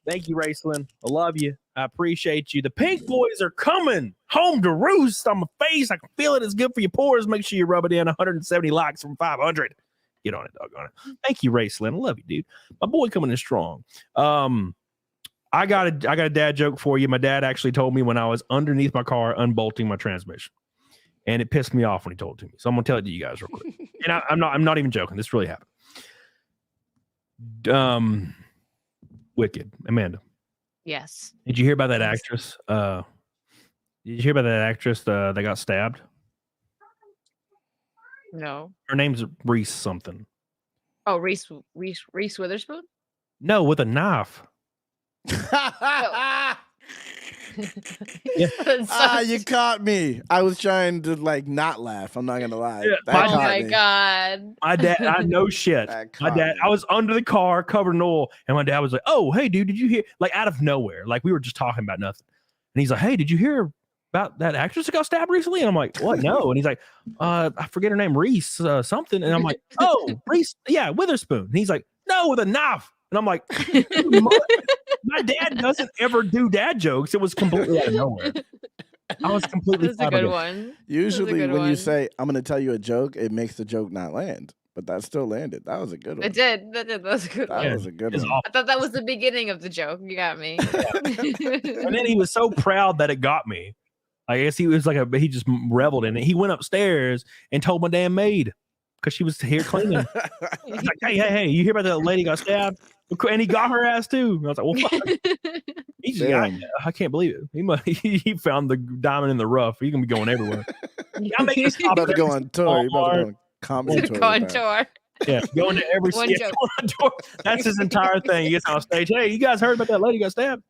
Thank you, Raceland. I love you. I appreciate you. The pink boys are coming home to roost on my face. I can feel it. It's good for your pores. Make sure you rub it in. 170 likes from 500. Get on it, doggone it. Thank you, Raceland. I love you, dude. My boy coming in strong. I got a dad joke for you. My dad actually told me when I was underneath my car unbolting my transmission, and it pissed me off when he told it to me. So I'm gonna tell it to you guys real quick. And I'm not even joking. This really happened. Wicked, Amanda. Yes. Did you hear about that actress? That got stabbed? No. Her name's Reese something. Oh, Reese Witherspoon? No, with a knife. You caught me. I was trying to not laugh. I'm not gonna lie. Yeah, oh my god. My dad, I know shit. My dad, I was under the car covered in oil, and my dad was like, "Oh, hey, dude, did you hear?" Like out of nowhere, like we were just talking about nothing, and he's like, "Hey, did you hear about that actress that got stabbed recently?" And I'm like, "What? No." And he's like, "I forget her name, Reese something." And I'm like, "Oh, Reese, yeah, Witherspoon." And he's like, "No, with a knife." And I'm like, my dad doesn't ever do dad jokes. It was completely out of nowhere. I was completely. That's a good one. Usually, when you say, "I'm going to tell you a joke," it makes the joke not land. But that still landed. That was a good one. It did. That was a good one. That was a good one. I thought that was the beginning of the joke. You got me. And then he was so proud that it got me. I guess he was he just reveled in it. He went upstairs and told my damn maid because she was here cleaning. He's like, hey, you hear about that lady got stabbed? And he got her ass too. And I was like, well, fuck. He's just, I can't believe it. He found the diamond in the rough. He's gonna be going everywhere. I'm making a stop. About to go on tour. You about to go on comedy tour. Go on tour. Yeah, going to every tour. That's his entire thing. He gets on stage. Hey, you guys heard about that lady got stabbed?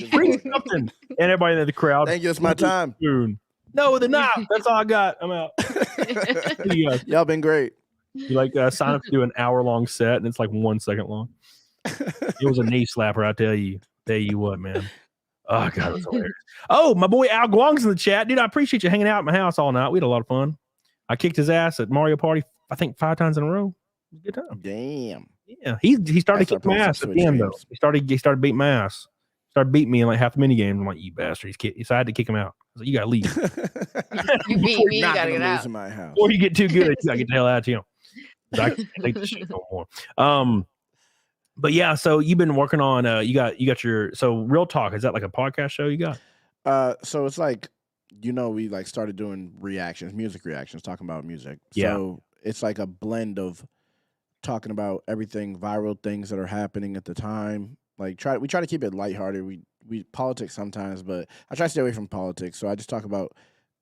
Bring something. And everybody in the crowd. Thank you. It's my time. No, with a knife. That's all I got. I'm out. Y'all been great. You sign up to do an hour-long set, and it's 1 second long. It was a knee slapper, I tell you. Tell you what, man. Oh, God, it was hilarious. Oh, my boy Al Guang's in the chat. Dude, I appreciate you hanging out at my house all night. We had a lot of fun. I kicked his ass at Mario Party, I think 5 times in a row. Good time. Damn. Yeah, he started kicking my ass at the end, though. He started beating my ass. Started beating me in half the mini game. I'm like, you bastard. So I had to kick him out. I was like, you got to leave. You beat me. You got to get out. In my house. Or you get too good, you got to get the hell out of you. I can't take this shit no more. But yeah, so you've been working on you got your Real Talk, is that like a podcast show you got? So it's we started doing music reactions, talking about music. Yeah. So it's like a blend of talking about everything, viral things that are happening at the time. We try to keep it lighthearted. We politics sometimes, but I try to stay away from politics. So I just talk about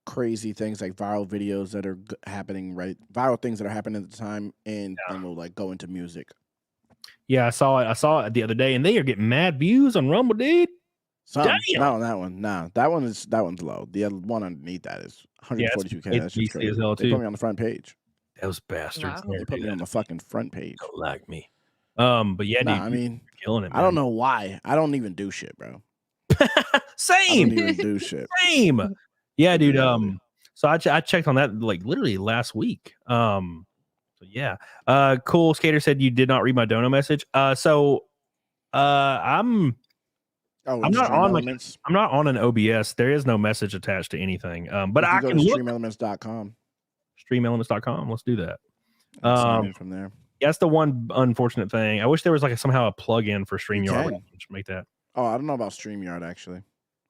crazy things like viral videos that are happening, viral things that are happening at the time, and then we'll go into music. Yeah, I saw it the other day, and they are getting mad views on Rumble, dude. Not on that one. Nah, that one's low. The other one underneath that is 142K. That's just crazy. As hell, they put me on the front page. Those bastards. They put me on the fucking front page. Don't like me. But yeah, dude, I mean, killing it. Man. I don't know why. I don't even do shit, bro. Same. I don't even do shit. Same. Yeah, dude. So I checked on that literally last week. So yeah. Cool Skater said you did not read my dono message. I'm not on an OBS. There is no message attached to anything. But I can look streamelements.com. Streamelements.com. Let's do that. From there. Yeah, that's the one unfortunate thing. I wish there was somehow a plug-in for StreamYard. Make that. Oh, I don't know about StreamYard actually.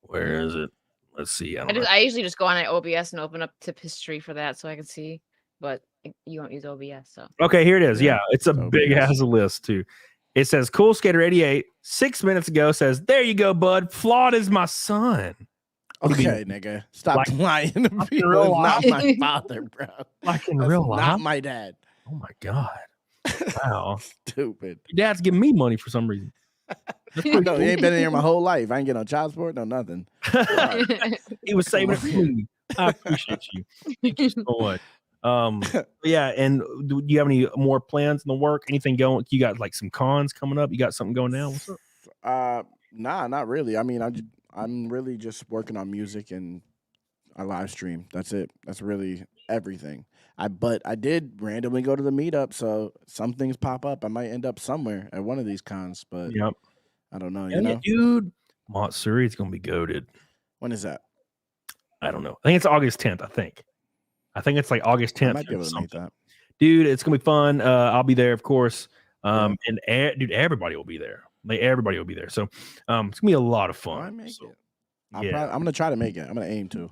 Where is it? Let's see. I usually just go on OBS and open up tip history for that so I can see, but you won't use OBS. So okay, here it is. Yeah, it's a big ass list too. It says Cool Skater 88 6 minutes ago says, "There you go, bud. Flawed is my son." Okay, nigga, stop lying to me. It's not my father, bro. In real life, not my dad. Oh my god. Wow. Stupid. Your dad's giving me money for some reason. No, he ain't been in here my whole life. I ain't getting no child support, no nothing. He was saving it for me. I appreciate you. Thank you so much. Yeah, and do you have any more plans in the work? Anything going? You got some cons coming up? You got something going down? What's up? Nah, not really. I mean, I'm really just working on music and I live stream. That's it. That's really everything. But I did randomly go to the meetup, so some things pop up. I might end up somewhere at one of these cons, but yep. I don't know. You know, dude, Matsuri, it's gonna be goated. When is that? I don't know. I think it's August 10th. I think it's like August 10th. I might be able to make that. Dude, it's gonna be fun. I'll be there, of course. And dude, everybody will be there. Like everybody will be there. So it's gonna be a lot of fun. I make it. I'm gonna try to make it. I'm gonna aim to.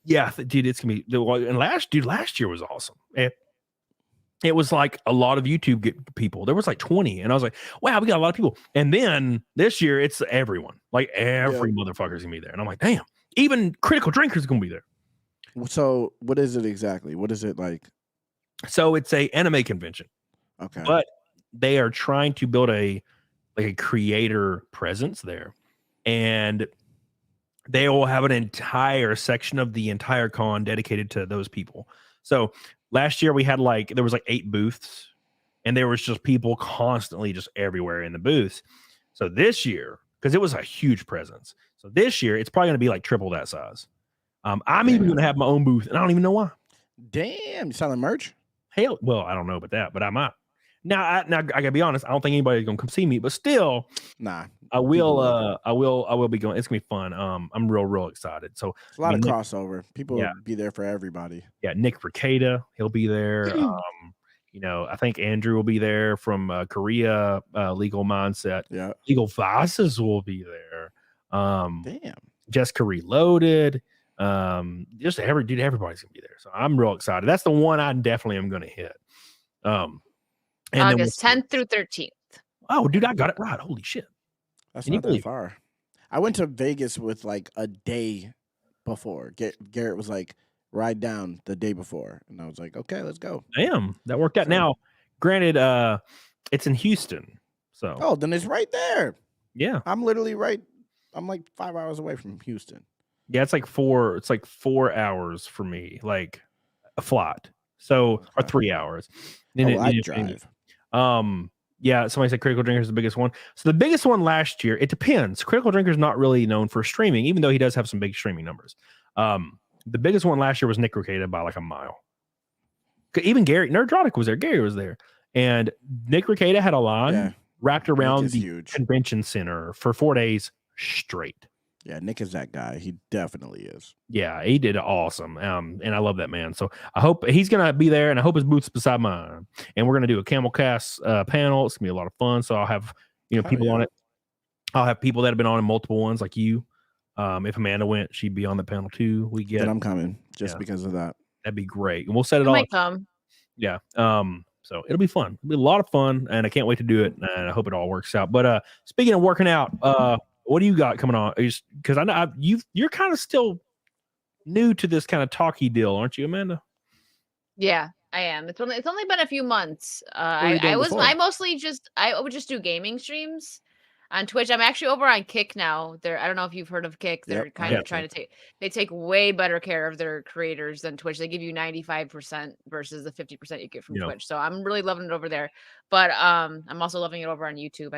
Yeah, dude, it's gonna be. And last year was awesome. It was like a lot of YouTube people. There was like 20, and I was like, wow, we got a lot of people. And then this year, it's everyone. Like every motherfucker's gonna be there, and I'm like, damn. Even Critical Drinkers gonna be there. So what is it exactly? What is it like? So it's a anime convention. Okay. But they are trying to build a creator presence there, and they will have an entire section of the entire con dedicated to those people. So last year we had there was 8 booths, and there was just people constantly just everywhere in the booths. So this year, because it was a huge presence, so this year it's probably going to be like triple that size. I'm even going to have my own booth, and I don't even know why. Damn, you selling merch? Hell, well, I don't know about that, but I might. Now I gotta be honest. I don't think anybody's gonna come see me, but still, nah. I will be going. It's gonna be fun. I'm real excited. So it's a lot of crossover. People will be there for everybody. Yeah, Nick Recaita, he'll be there. I think Andrew will be there from Korea. Legal Mindset. Yeah, Legal Vices will be there. Damn. Jessica Reloaded. Just everybody's gonna be there. So I'm real excited. That's the one I definitely am gonna hit. August 10th through 13th. Oh, dude, I got it right. Holy shit. That's not that far. I went to Vegas with like a day before. Garrett was like, ride down the day before. And I was like, okay, let's go. Damn, that worked out. Now, granted, it's in Houston. So oh, then it's right there. Yeah. I'm literally right. I'm like 5 hours away from Houston. Yeah, it's like 4 hours for me, like a flight. So or 3 hours. I drive. Yeah, somebody said Critical Drinker is the biggest one. So the biggest one last year, it depends. Critical Drinker is not really known for streaming, even though he does have some big streaming numbers. The biggest one last year was Nick Recaita by like a mile. Even Gary Nerdrotic was there. Gary was there, and Nick Recaita had a line wrapped around the convention center for 4 days straight. Yeah, Nick is that guy. He definitely is. Yeah, he did awesome. And I love that man. So I hope he's gonna be there, and I hope his booth's beside mine. And we're gonna do a CAMELCAST panel. It's gonna be a lot of fun. So I'll have people on it. I'll have people that have been on in multiple ones, like you. If Amanda went, she'd be on the panel too. Then I'm coming just because of that. That'd be great. And we'll set it I all. might come. Yeah. So it'll be fun. It'll be a lot of fun, and I can't wait to do it. And I hope it all works out. But speaking of working out, what do you got coming on? Because I know you're kind of still new to this kind of talky deal, aren't you, Amanda? Yeah, I am. It's only been a few months. I would just do gaming streams on Twitch. I'm actually over on Kick now. I don't know if you've heard of Kick. They're kind of trying to take way better care of their creators than Twitch. They give you 95% versus the 50% you get from Twitch. So I'm really loving it over there. But I'm also loving it over on YouTube.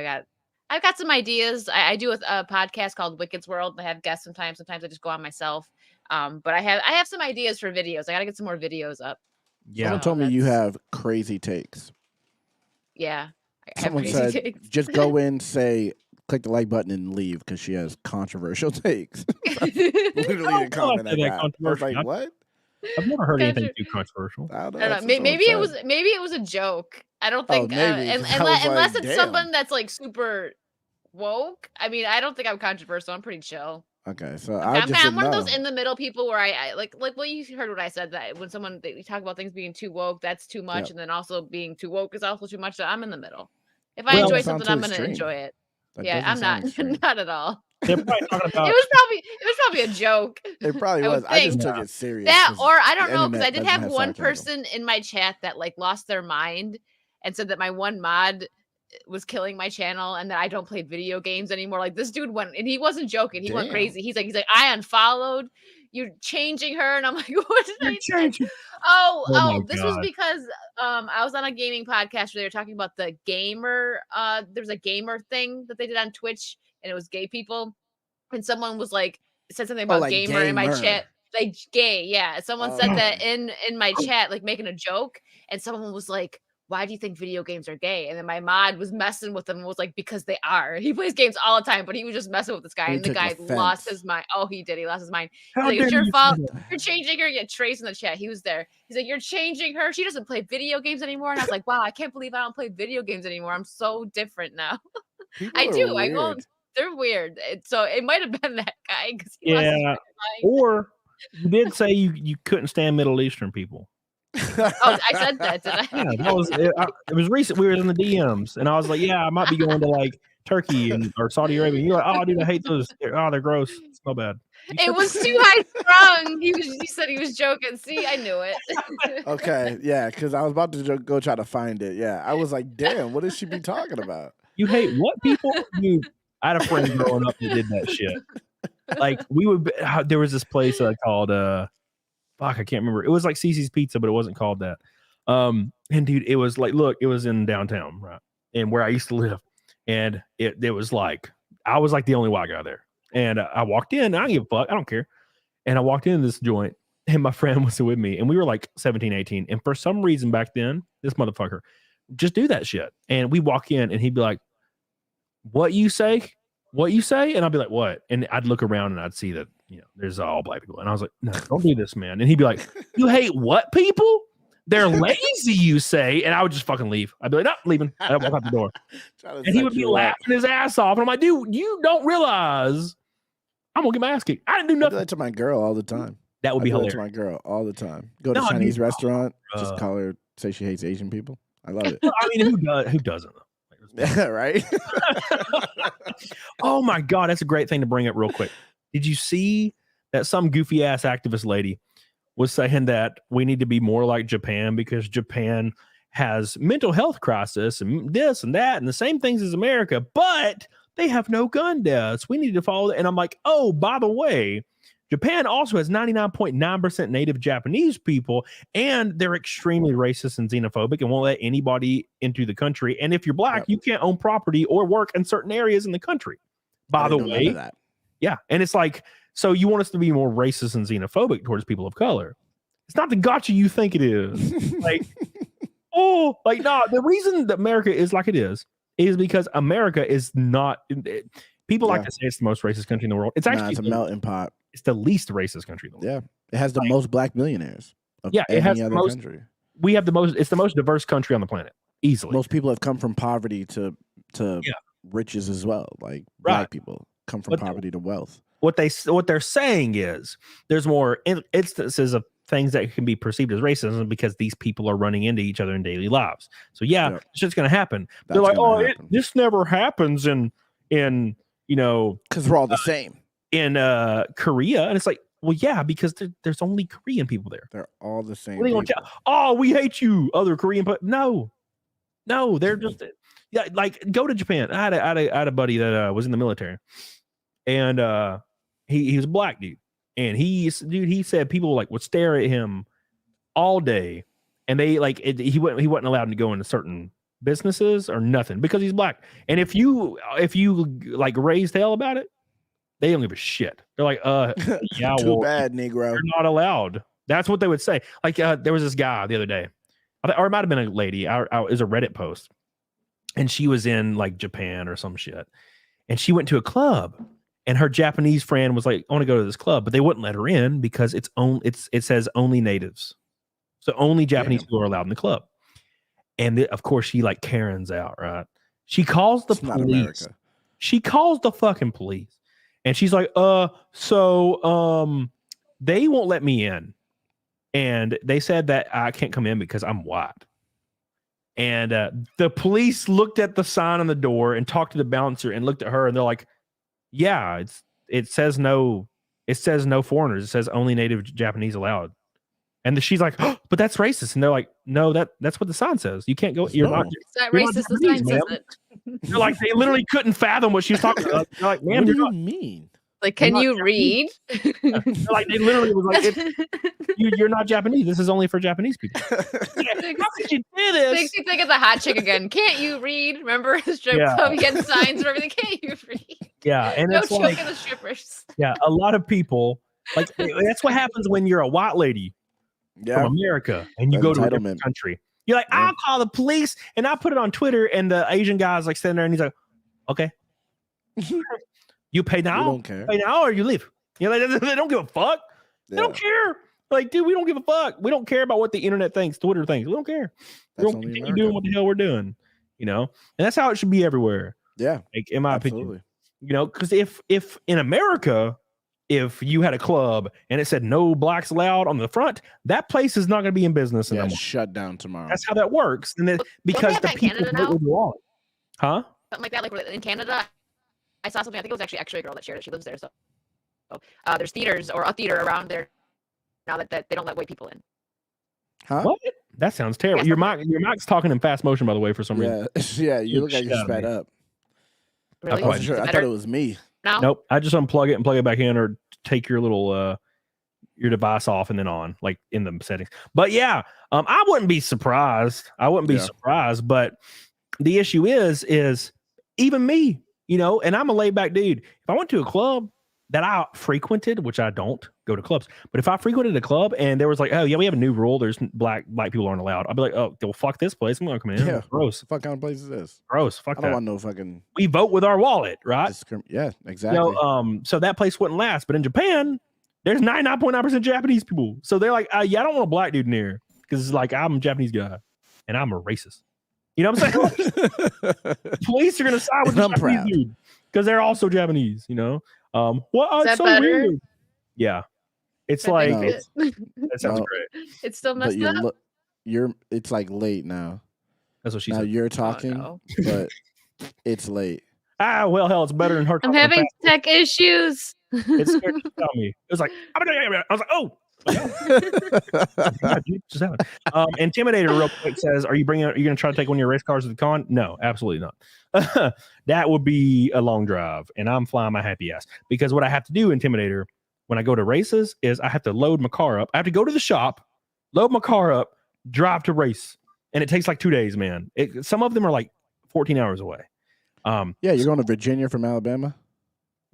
I've got some ideas. I do a podcast called Wicked's World. I have guests sometimes. Sometimes I just go on myself. But I have some ideas for videos. I got to get some more videos up. Yeah. Someone told me you have crazy takes. Yeah. Someone said, just go in, click the like button and leave because she has controversial takes. Literally a comment I got. I was like, what? I've never heard anything too controversial. I don't know. Maybe it was a joke. I don't think unless it's someone that's like super woke. I mean, I don't think I'm controversial. I'm pretty chill. Okay, so I'm one of those in the middle people where I like well, you heard what I said, that when we talk about things being too woke, that's too much, and then also being too woke is also too much. So I'm in the middle. If I enjoy something, I'm gonna enjoy it. I'm not at all. They're probably talking about it was probably a joke. It probably was. I just took it serious. That, or I don't know, because I did have one person in my chat that like lost their mind and said that my one mod was killing my channel and that I don't play video games anymore. Like, this dude went, and he wasn't joking. He went crazy. He's like, I unfollowed. You're changing her, and I'm like, what did I change? This was because I was on a gaming podcast where they were talking about the gamer. There's a gamer thing that they did on Twitch, and it was gay people, and someone was like said something about gamer in my chat, like gay. Yeah, someone said that in my chat, like making a joke, and someone was like, why do you think video games are gay? And then my mod was messing with him and was like, because they are. He plays games all the time, but he was just messing with this guy. And the guy lost his mind. Oh, he did. He lost his mind. He's like, it's your fault. You're changing her. Yeah, Trace in the chat. He was there. He's like, you're changing her. She doesn't play video games anymore. And I was like, wow, I can't believe I don't play video games anymore. I'm so different now. I do. Weird. I go, they're weird. So it might have been that guy. Yeah. Or you did say you couldn't stand Middle Eastern people. Oh, I said that, did I? Yeah, it was recent. We were in the DMs, and I was like, "Yeah, I might be going to like Turkey or Saudi Arabia." And you're like, "Oh, dude, I hate those. They're gross. It's so bad." It was too high strung. He said he was joking. See, I knew it. Okay, yeah, because I was about to go try to find it. Yeah, I was like, "Damn, what does she be talking about?" You hate what people? Dude, I had a friend growing up that did that shit. Like there was this place called fuck, I can't remember. It was like Cece's Pizza, but it wasn't called that. And dude, it was like, look, it was in downtown, right? And where I used to live. And it was like, I was like the only white guy there. And I walked in, I don't give a fuck, I don't care. And I walked into this joint, and my friend was with me, and we were like 17, 18. And for some reason back then, this motherfucker just do that shit. And we walk in, and he'd be like, what you say? What you say? And I'd be like, what? And I'd look around, and I'd see that, there's all black people. And I was like, no, don't do this, man. And he'd be like, you hate what people? They're lazy, you say. And I would just fucking leave. I'd be like, no, I'm leaving. I'd walk out the door. And he would be laughing his ass off. And I'm like, dude, you don't realize I'm going to get my ass kicked. I didn't do nothing. I do that to my girl all the time. That would be hilarious. To my girl all the time. Go to a Chinese restaurant, just call her, say she hates Asian people. I love it. I mean, who doesn't? Right? Oh my God, that's a great thing to bring up real quick. Did you see that some goofy ass activist lady was saying that we need to be more like Japan because Japan has mental health crisis and this and that and the same things as America, but they have no gun deaths. We need to follow that. And I'm like, oh, by the way, Japan also has 99.9% native Japanese people, and they're extremely racist and xenophobic and won't let anybody into the country. And if you're black, you can't own property or work in certain areas in the country. By the way, yeah. And it's like, so you want us to be more racist and xenophobic towards people of color. It's not the gotcha you think it is. Like, no, the reason that America is like it is because America is not, people like to say it's the most racist country in the world. It's actually it's a melting pot. It's the least racist country in the world. Yeah. It has the most black millionaires. It has the most country. We have the most, it's the most diverse country on the planet. Easily. Most people have come from poverty to riches as well. Like black people come from poverty to wealth. What they're saying is there's more instances of things that can be perceived as racism because these people are running into each other in daily lives. So it's just going to happen. They're like, this never happens in because we're all the same in Korea. And it's like, well, yeah, because there's only Korean people there. They're all the same. We hate you, other Korean, but no, they're just like go to Japan. I had a buddy that was in the military, and he was a black dude, and he said people would stare at him all day, and they he wasn't allowed to go into certain businesses or nothing because he's black. And if you raised hell about it, they don't give a shit. They're like, yeah, too bad, Negro. You're not allowed. That's what they would say. Like, there was this guy the other day, or it might have been a lady. It was a Reddit post, and she was in like Japan or some shit, and she went to a club, and her Japanese friend was like, I want to go to this club, but they wouldn't let her in because it says only natives, so only Japanese people are allowed in the club. And of course, she Karen's out, right? She calls the police. She calls the fucking police. And she's like, so they won't let me in. And they said that I can't come in because I'm white. And the police looked at the sign on the door and talked to the bouncer and looked at her, and they're like, yeah, it says no foreigners. It says only native Japanese allowed. And she's like, oh, but that's racist. And they're like, no, that's what the sign says. You can't go. You're not. It's not racist. The sign says it. They're like, they literally couldn't fathom what she was talking about. They're like, man, what do you mean? Like, can you read? Like, they literally was like, you're not Japanese. This is only for Japanese people. How could you do this? Makes you think of the hot chick again. Can't you read? Remember his strip club? He had signs for everything. Can't you read? Yeah, and no it's like, the strippers. Yeah, a lot of people that's what happens when you're a white lady from America and you go to a different country You're like, I'll call the police, and I put it on Twitter, and the Asian guy's like standing there, and he's like, okay, you pay now, We don't care. pay now, or you leave. You know, they don't give a fuck. They don't care. Like, dude, we don't give a fuck. We don't care about what the internet thinks, Twitter thinks. We don't care. We're going to continue doing what the hell we're doing. You know, and that's how it should be everywhere. Yeah, like, in my opinion. You know, because if in America, if you had a club and it said no blacks allowed on the front, that place is not going to be in business. Yeah, shut down tomorrow. That's how that works. And then because the people vote with law, huh? Something like that, like in Canada, I saw something. I think it was actually a girl that shared it. She lives there, so there's theaters or a theater around there now that they don't let white people in. Huh? What? That sounds terrible. Your mic's talking in fast motion, by the way, for some reason. Yeah, you look like you sped up. Really? I thought it was me. No? Nope. I just unplug it and plug it back in, or take your little your device off and then on, like in the settings. But yeah, I wouldn't be surprised. Surprised. But the issue is even me, you know, and I'm a laid back dude. If I went to a club that I frequented, which I don't go to clubs, but if I frequented a club and there was like, oh yeah, we have a new rule, there's black people aren't allowed, I'd be like, oh well, fuck this place, I'm gonna come in. Yeah, gross. What kind of place is this? Gross. Fuck I that. don't want no fucking. We vote with our wallet, right? Yeah, exactly. You know, so that place wouldn't last. But in Japan, there's 99.9% Japanese people, so they're like, yeah, I don't want a black dude in there because like I'm a Japanese guy and I'm a racist. You know what I'm saying? Police are gonna side with the Japanese dude because they're also Japanese. You know. What? It's so better? weird. Yeah, it's like that sounds great. It's still messed up. It's like late now. That's what she said. Now you're talking, but it's late. Ah, well, hell, it's better than her. I'm having tech issues. It's scared to tell me. It was like I was like, oh. Intimidator real quick says, are you going to try to take one of your race cars to the con? No, absolutely not. That would be a long drive, and I'm flying my happy ass, because what I have to do, Intimidator, when I go to races is I have to load my car up. I have to go to the shop, load my car up, drive to race, and it takes like 2 days, man. Some of them are like 14 hours away. Yeah, you're going to Virginia from Alabama?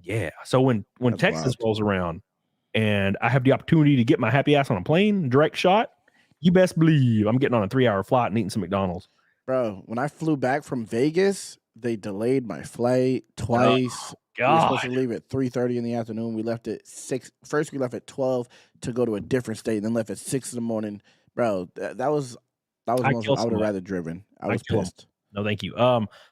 Yeah. So when Texas rolls around and I have the opportunity to get my happy ass on a plane, direct shot, you best believe I'm getting on a 3-hour flight and eating some McDonald's. Bro, when I flew back from Vegas, they delayed my flight twice. We were supposed to leave at 3:30 in the afternoon. We left at 6. First, we left at 12 to go to a different state, and then left at 6 in the morning. Bro, that was the most I would have rather driven. I was pissed. No, thank you.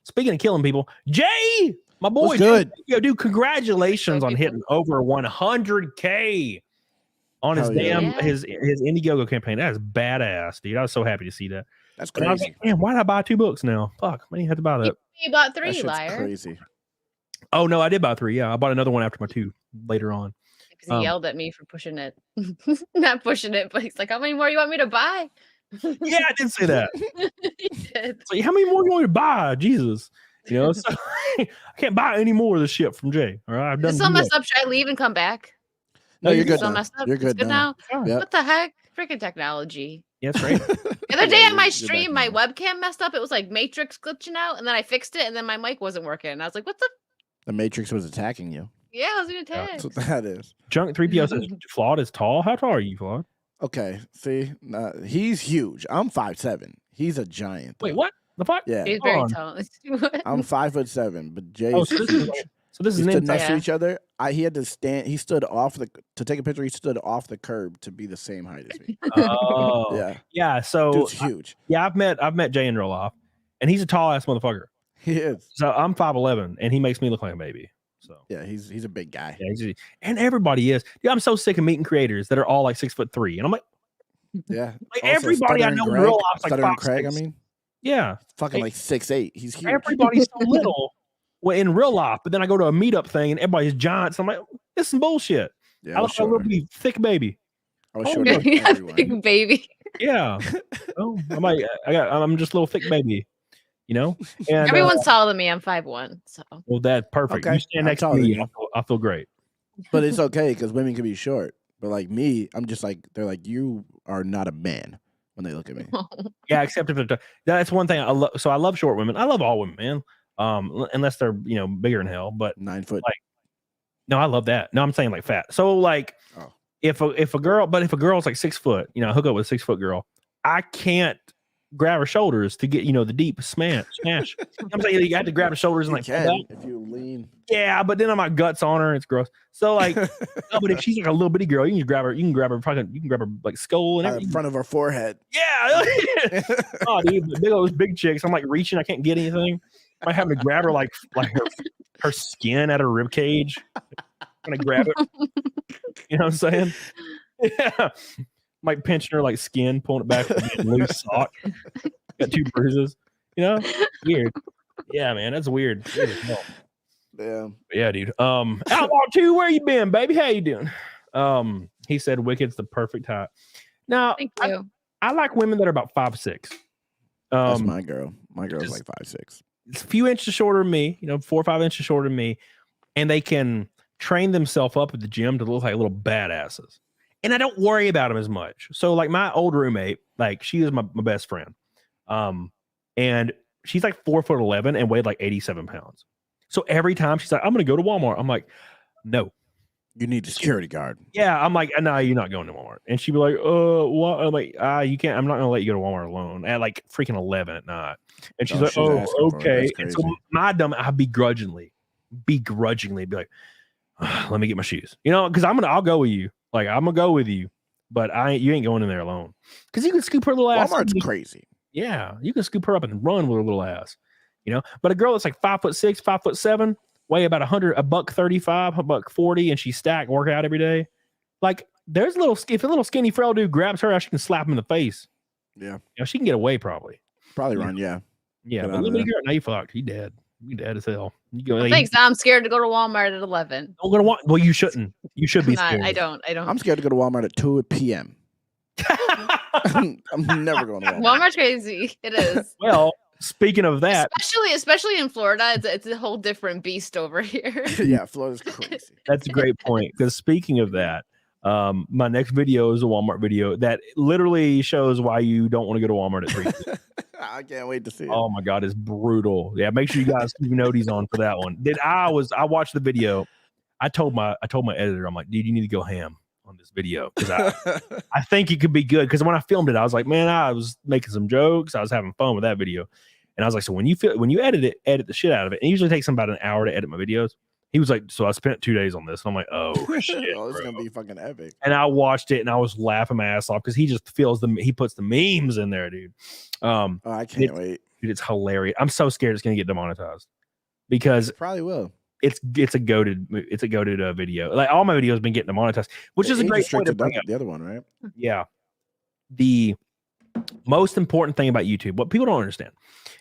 Speaking of killing people, Jay, my boy, what's good? Yo, dude, congratulations on hitting over 100K on his his Indiegogo campaign. That is badass, dude. I was so happy to see that. That's crazy. I was like, man, why did I buy 2 books now? Fuck, I didn't have to buy that. You bought 3, liar. Crazy. Oh no, I did buy 3. Yeah, I bought another one after my 2 later on. Because he yelled at me for pushing it. Not pushing it, but he's like, how many more you want me to buy? Yeah, I did say that. He did. Like, how many more do you want me to buy? Jesus. You know, so I can't buy any more of this shit from Jay. All right, I've done. It's so messed up. Should I leave and come back? No, you're good. So messed up. You're good, now. Yep. What the heck? Freaking technology. Yeah, that's right. The other day on my stream, my webcam messed up. It was like Matrix glitching out, and then I fixed it, and then my mic wasn't working. And I was like, "What the?" The Matrix was attacking you. Yeah, I was being attacked. That's what that is. Junk 3PO says, Flawed is tall. How tall are you, Flawed? Okay, see, he's huge. I'm 5'7". He's a giant. Wait, what? The fuck? Yeah, he's very tall. I'm 5'7", but Jay's huge. So this is stood next to each other. He had to stand. He stood off to take a picture. He stood off the curb to be the same height as me. Oh, yeah. So dude's huge. I've met Jay in real life, and he's a tall ass motherfucker. He is. So I'm 5'11", and he makes me look like a baby. So yeah, he's a big guy. Yeah, and everybody is. Dude, I'm so sick of meeting creators that are all like 6'3", and I'm like, yeah, like everybody I know in real life like 5'6". Craig, I mean, yeah, fucking like 6'8". He's huge. Everybody's so little. Well, in real life, but then I go to a meetup thing and everybody's giants. So I'm like, this is some bullshit. Yeah, I look a little thick baby. I was short big baby. Yeah. Oh, I'm just a little thick baby. You know? And everyone's taller than me. I'm 5'1". So well, that's perfect. Okay. You stand next to me, I feel great. But it's okay because women can be short. But like me, I'm just like, they're like, you are not a man when they look at me. Yeah, except if that's one thing I love. So I love short women. I love all women, man. Unless they're bigger than hell, but 9 foot. Like, no, I love that. No, I'm saying like fat. So like, if a girl's like 6 foot, hook up with a 6 foot girl, I can't grab her shoulders to get, the deep smash. I'm saying you got to grab her shoulders and like pull back. If you lean. Yeah, but then my guts on her. It's gross. So like, no, but if she's like a little bitty girl, you can grab her. You can grab her like skull and everything. In front of her forehead. Yeah. Oh, dude, big chicks. I'm like reaching. I can't get anything. I having to grab her like her skin at her rib cage. Trying to grab it. You know what I'm saying? Yeah. Like pinching her like skin, pulling it back with a loose sock. Got 2 bruises. Weird. Yeah, man, that's weird. Yeah, dude. Outlaw 2, where you been, baby? How you doing? He said Wicked's the perfect height. Now, thank you. I like women that are about 5'6". That's my girl. My girl's like 5'6". It's a few inches shorter than me, 4 or 5 inches shorter than me, and they can train themselves up at the gym to look like little badasses. And I don't worry about them as much. So like my old roommate, like she is my best friend. And she's like 4'11" and weighed like 87 pounds. So every time she's like, I'm going to go to Walmart. I'm like, no. You need a security guard. Yeah. I'm like, no, you're not going to Walmart. And she'd be like, what? I'm like, you can't, I'm not going to let you go to Walmart alone at like freaking 11 at night. And she's like, oh, okay. And so I'd begrudgingly be like, let me get my shoes, because I'll go with you. Like, I'm gonna go with you, but you ain't going in there alone. Because you can scoop her little ass. Walmart's crazy. Yeah, you can scoop her up and run with her little ass. But a girl that's like 5'6", 5'7", weigh about $135, $140, and she stacked, work out every day. Like, if a little skinny frail dude grabs her, she can slap him in the face. Yeah, she can get away probably. Run. Yeah. Yeah, but little girl, now you fucked. He dead. You dead as hell. You go. Thanks. Now I'm scared to go to Walmart at 11. Don't go to Walmart. Well, you shouldn't. You should be scared. I don't. I'm scared to go to Walmart at 2 p.m. I'm never going to Walmart. Walmart's crazy. It is. Well, speaking of that, especially in Florida, it's a whole different beast over here. Yeah, Florida's crazy. That's a great point. Because speaking of that, my next video is a Walmart video that literally shows why you don't want to go to Walmart at 3. I can't wait to see it. Oh my god, it's brutal. Yeah, make sure you guys keep noties on for that one. I watched the video. I told my editor, I'm like, dude, you need to go ham on this video because I think it could be good. Because when I filmed it, I was like, man, I was making some jokes. I was having fun with that video, and I was like, so when you edit it, edit the shit out of it. And it usually takes about an hour to edit my videos. He was like, so I spent 2 days on this. And I'm like, oh, shit. Oh, it's going to be fucking epic. And I watched it and I was laughing my ass off because he just he puts the memes in there, dude. I can't wait. Dude, it's hilarious. I'm so scared it's going to get demonetized because it probably will. It's a goated video. Like all my videos have been getting demonetized, which is a great point to bring up. The other one, right? Yeah. The most important thing about YouTube, what people don't understand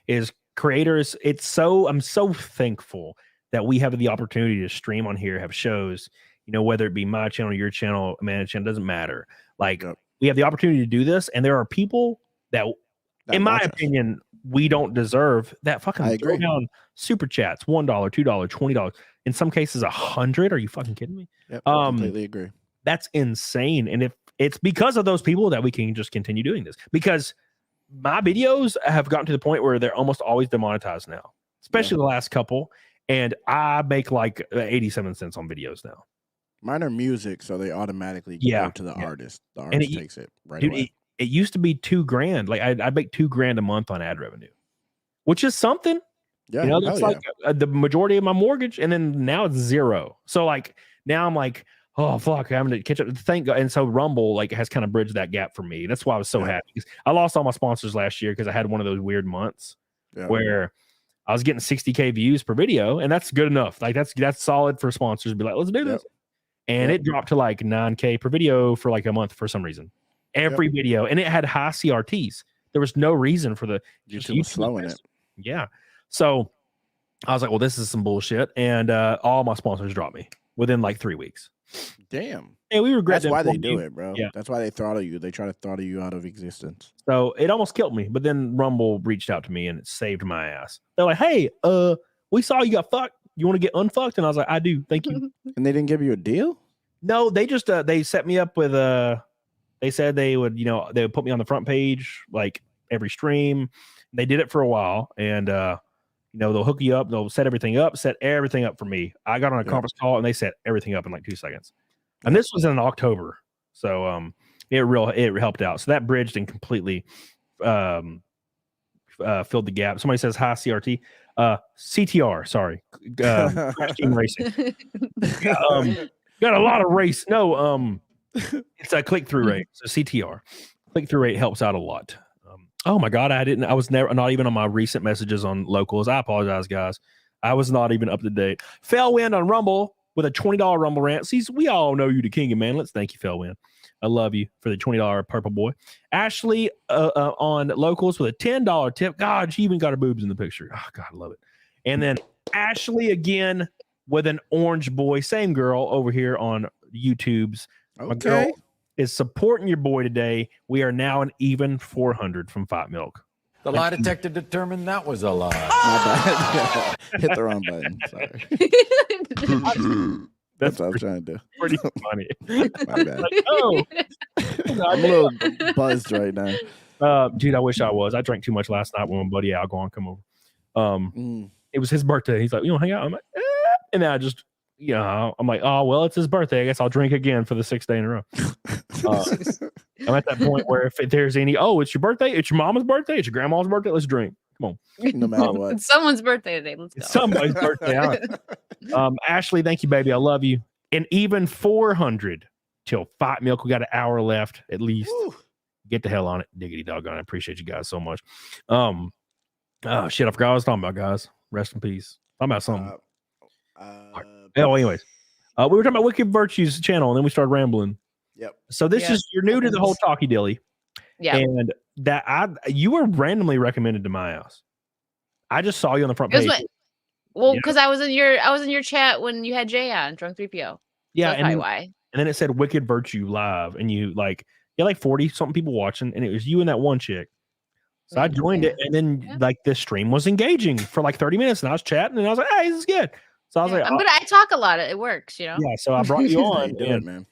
is creators. I'm so thankful that we have the opportunity to stream on here, have shows, whether it be my channel, your channel, Amanda's channel, doesn't matter. Like we have the opportunity to do this. And there are people that in my opinion, we don't deserve that fucking throw down super chats, $1, $2, $20, in some cases 100. Are you fucking kidding me? Yep, I completely agree. That's insane. And if it's because of those people that we can just continue doing this, because my videos have gotten to the point where they're almost always demonetized now, especially the last couple. And I make like 87 cents on videos now. Mine are music, so they automatically go to the artist. The artist takes it right away. It used to be $2,000. Like I'd make $2,000 a month on ad revenue, which is something. Yeah, that's like the majority of my mortgage, and then now it's 0. So like now I'm like, oh fuck, I'm gonna catch up. Thank God. And so Rumble like has kind of bridged that gap for me. That's why I was so happy. I lost all my sponsors last year because I had one of those weird months where I was getting 60K views per video, and that's good enough. Like that's solid for sponsors to be like, let's do this. And it dropped to like 9K per video for like a month for some reason. Every video, and it had high CRTs. There was no reason for the YouTube slowing it. Yeah. So I was like, well, this is some bullshit. And all my sponsors dropped me within like 3 weeks. Damn. And we regret That's why they do it, bro. Yeah. That's why they throttle you. They try to throttle you out of existence. So it almost killed me. But then Rumble reached out to me and it saved my ass. They're like, hey, we saw you got fucked. You want to get unfucked? And I was like, I do. Thank you. And they didn't give you a deal? No, they just they set me up with they said they would, they would put me on the front page like every stream. They did it for a while, and they'll hook you up, they'll set everything up for me. I got on a conference call and they set everything up in like 2 seconds. And this was in October. So it helped out. So that bridged and completely filled the gap. Somebody says hi, CRT. CTR, sorry. Crash Team Racing. Got a lot of race. No, it's a click-through rate. So CTR. Click-through rate helps out a lot. Oh my God, I was not even on my recent messages on locals. I apologize, guys. I was not even up to date. Fellwind on Rumble with a $20 Rumble rant. See, we all know you the king of manlets. Thank you, Fellwind. I love you for the $20 purple boy. Ashley on locals with a $10 tip. God, she even got her boobs in the picture. Oh, God, I love it. And then Ashley again with an orange boy. Same girl over here on YouTube's. Okay. My girl is supporting your boy today. We are now an even 400 from Fight Milk. The lie detector determined that was a lie. My bad. Hit the wrong button. Sorry. That's what I was trying to do. Pretty funny. My bad. Like, oh, I'm a little buzzed right now. Dude, I wish I was. I drank too much last night when my buddy Al Gone come over. It was his birthday. He's like, you know, hang out. I'm like, and then I just, you know, I'm like, oh well, it's his birthday. I guess I'll drink again for the 6th day in a row. I'm at that point where if there's any, it's your birthday, it's your mama's birthday, it's your grandma's birthday, let's drink. Come on. No matter what. It's someone's birthday today. Let's go. It's somebody's birthday. All right. Ashley, thank you, baby. I love you. And even 400 till Fight Milk. We got an hour left at least. Woo. Get the hell on it. Diggity doggone. I appreciate you guys so much. Oh shit, I forgot what I was talking about, guys. Rest in peace. Talking about something. Anyways. We were talking about Wicked Virtue's channel, and then we started rambling. Yep. So this is, you're new to the whole talkie dilly. Yeah. And you were randomly recommended to my house. I just saw you on the front page. Because I was in your chat when you had Jay on Drunk 3PO. Yeah, so that's probably why. And then it said Wicked Virtue live, and you like 40 something people watching, and it was you and that one chick. So I joined it, and then like the stream was engaging for like 30 minutes, and I was chatting, and I was like, "Hey, this is good." So I was like, I talk a lot. It works, you know. Yeah. So I brought you on, and man.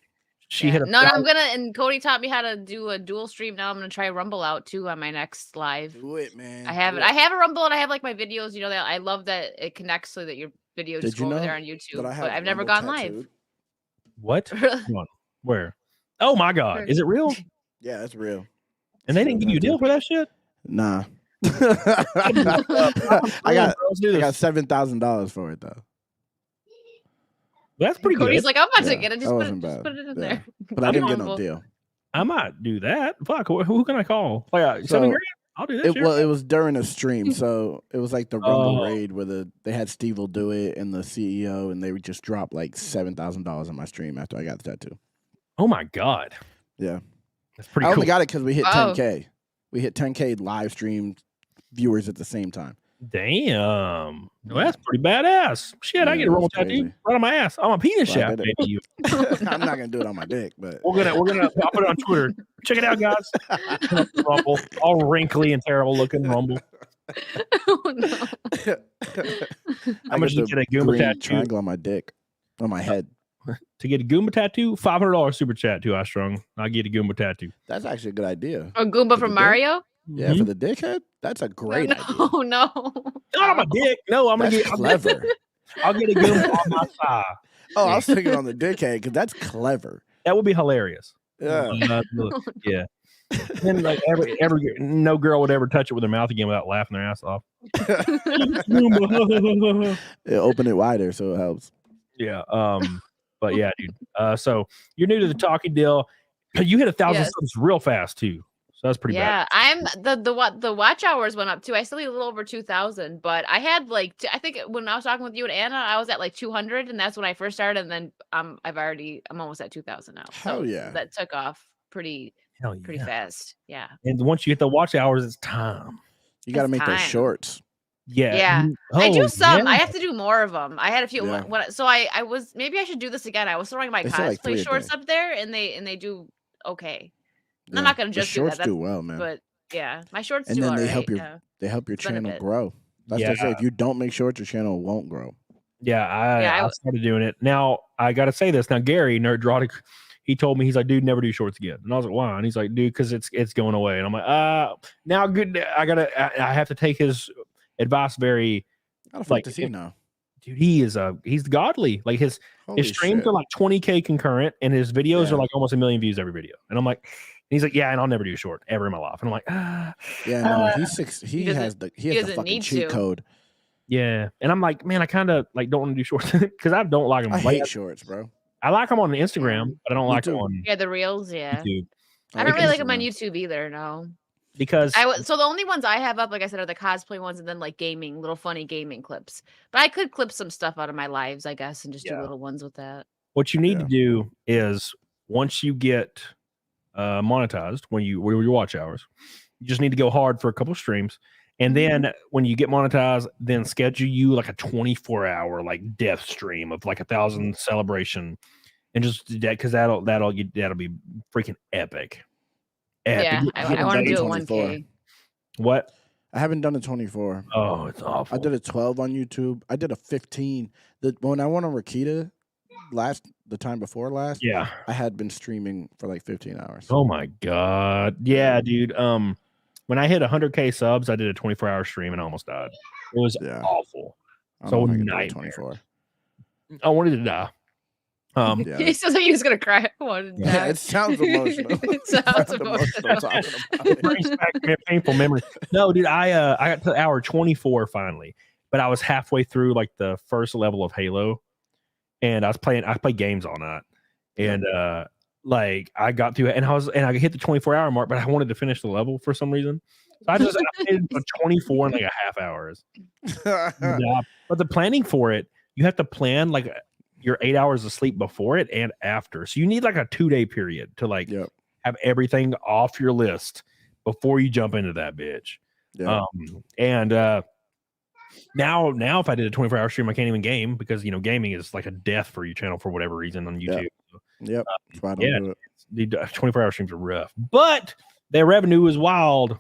She hit a. No, I'm gonna, and Cody taught me how to do a dual stream. Now I'm gonna try Rumble out too on my next live. Do it, man. I have it. I have a Rumble, and I have like my videos. You know that I love that it connects so that your video just go over there on YouTube. But I've never gone live. What? Come on. Where? Oh my God! Is it real? Yeah, it's real. And they didn't give you a deal for that shit? Nah. I got $7,000 for it though. That's pretty good. He's like, I'm about to get it. Just put it in there. But I didn't get no deal. I might do that. Fuck, who can I call? Like, $7 grand? I'll do that. Well, it was during a stream, so it was like the Rumble raid where they had Steve will do it and the CEO, and they would just drop like $7,000 on my stream after I got the tattoo. Oh my God. Yeah, that's pretty. I only got it because we hit 10K. We hit 10K live stream viewers at the same time. Damn, well, that's pretty badass. Shit, I get a Rumble tattoo right on my ass. I'm a penis shaft, baby. I'm not gonna do it on my dick, but we're gonna I'll put it on Twitter. Check it out, guys. Rumble, all wrinkly and terrible looking Rumble. Oh, no. How much you get a Goomba tattoo? Triangle on my dick, on my head. To get a Goomba tattoo, $500 super chat too. I strung. I get a Goomba tattoo. That's actually a good idea. A Goomba from Mario. Yeah, for the dickhead. That's a great idea. Oh no, not on my dick. No, I'm gonna get clever. I'll get a Goomba on my thigh. Oh, I was thinking on the dickhead because that's clever. That would be hilarious. Yeah, yeah. Then like every no girl would ever touch it with her mouth again without laughing their ass off. Open it wider so it helps. Yeah. But yeah, dude. So you're new to the talking deal. You hit 1,000 subs real fast too. So that's pretty bad. I'm the watch hours went up too. I still need a little over 2,000, but I had like I think when I was talking with you and Anna, I was at like 200, and that's when I first started. And then I'm almost at 2,000 now. Hell yeah, that took off pretty fast. Yeah. And once you hit the watch hours, it's time. You got to make those shorts. Yeah. I do some. Yeah. I have to do more of them. I had a few. So I was maybe I should do this again. I was throwing my cosplay shorts up there, and they do okay. I'm not gonna just shorts do that. Do well, man. But yeah, my shorts and do. And then they help your channel grow. That's what I say. If you don't make shorts, your channel won't grow. Yeah, I started doing it. Now I got to say this. Now Gary Nerddrotic, he told me, he's like, dude, never do shorts again. And I was like, why? And he's like, dude, because it's going away. And I'm like, now good. I have to take his advice very. How the fuck does he know? Dude, he's godly. Like his streams are like 20K concurrent, and his videos are like almost 1 million views every video. And I'm like, he's like, yeah, and I'll never do short ever in my life. And I'm like, yeah, no, he's 6. He has the fucking need cheat to. code. yeah. And I'm like, man, I kind of like don't want to do shorts because I don't like them. I hate shorts, bro. I like them on Instagram, but I don't like them on the reels. Yeah, YouTube. I don't really like them on YouTube either. No, because so the only ones I have up, like I said, are the cosplay ones, and then like gaming, little funny gaming clips. But I could clip some stuff out of my lives, I guess, and just do little ones with that. What you need to do is once you get monetized, when you your watch hours, you just need to go hard for a couple streams, and then when you get monetized, then schedule you like a 24-hour like death stream of like 1,000 celebration, and just do that because that'll be freaking epic. Yeah, I want to do a 1K. What? I haven't done a 24. Oh, it's awful. I did a 12 on YouTube. I did a 15. When I went on Rakita the time before last, I had been streaming for like 15 hours. Oh my god. Yeah, dude. When I hit 100K subs, I did a 24-hour stream and I almost died. It was awful. So nightmare. 24. I wanted to die. He sounds like he was gonna cry. Yeah, it sounds emotional. It sounds emotional. Talking about it. Brings back a painful memory. No, dude, I got to hour 24 finally, but I was halfway through like the first level of Halo, and I play games all night, and like I got through it, and I hit the 24-hour mark, but I wanted to finish the level for some reason. So I did 24 in like a half hours. But the planning for it, you have to plan like your 8 hours of sleep before it and after. So you need like a 2-day period to like have everything off your list before you jump into that bitch. Yeah. Now if I did a 24-hour stream, I can't even game because gaming is like a death for your channel for whatever reason on YouTube. Yep. That's why I don't do it. The 24-hour streams are rough, but their revenue is wild.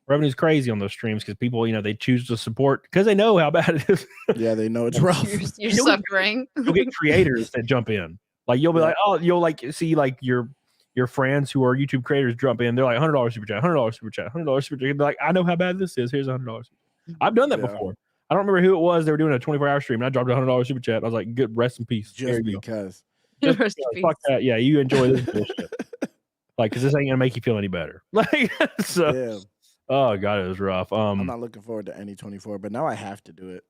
Revenue's crazy on those streams because people, they choose to support because they know how bad it is. Yeah, they know it's rough. You're suffering. You'll get creators that jump in. Like you'll be like, oh, you'll like see like your friends who are YouTube creators jump in. They're like $100 super chat, $100 super chat, $100 super chat. They're like, I know how bad this is. Here's $100. I've done that before. I don't remember who it was. They were doing a 24-hour stream, and I dropped $100 super chat. I was like, good, rest in peace. Just because. Fuck that. Yeah, you enjoy this bullshit. Like, because this ain't gonna make you feel any better. Like, so. Yeah. Oh god, it was rough. I'm not looking forward to any 24, but now I have to do it.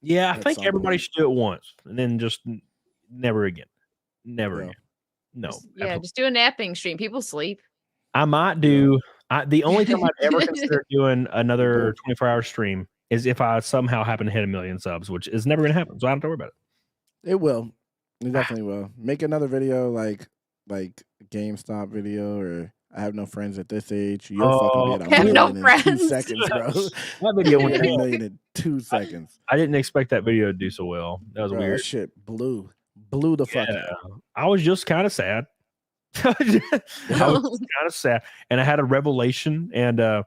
Yeah, I think everybody should do it once and then just never again. Never again. No. Just do a napping stream. People sleep. I might do. The only time I'd ever consider doing another 24-hour stream is if I somehow happen to hit 1 million subs, which is never gonna happen. So I don't have to worry about it. It will. It definitely will. Make another video like GameStop video or I have no friends at this age. You'll fucking get a million in 2 seconds, bro. That video went $1 million in 2 seconds. I didn't expect that video to do so well. That was weird. That shit blew the fuck out. I was just kind of sad. I was kind of sad, and I had a revelation, and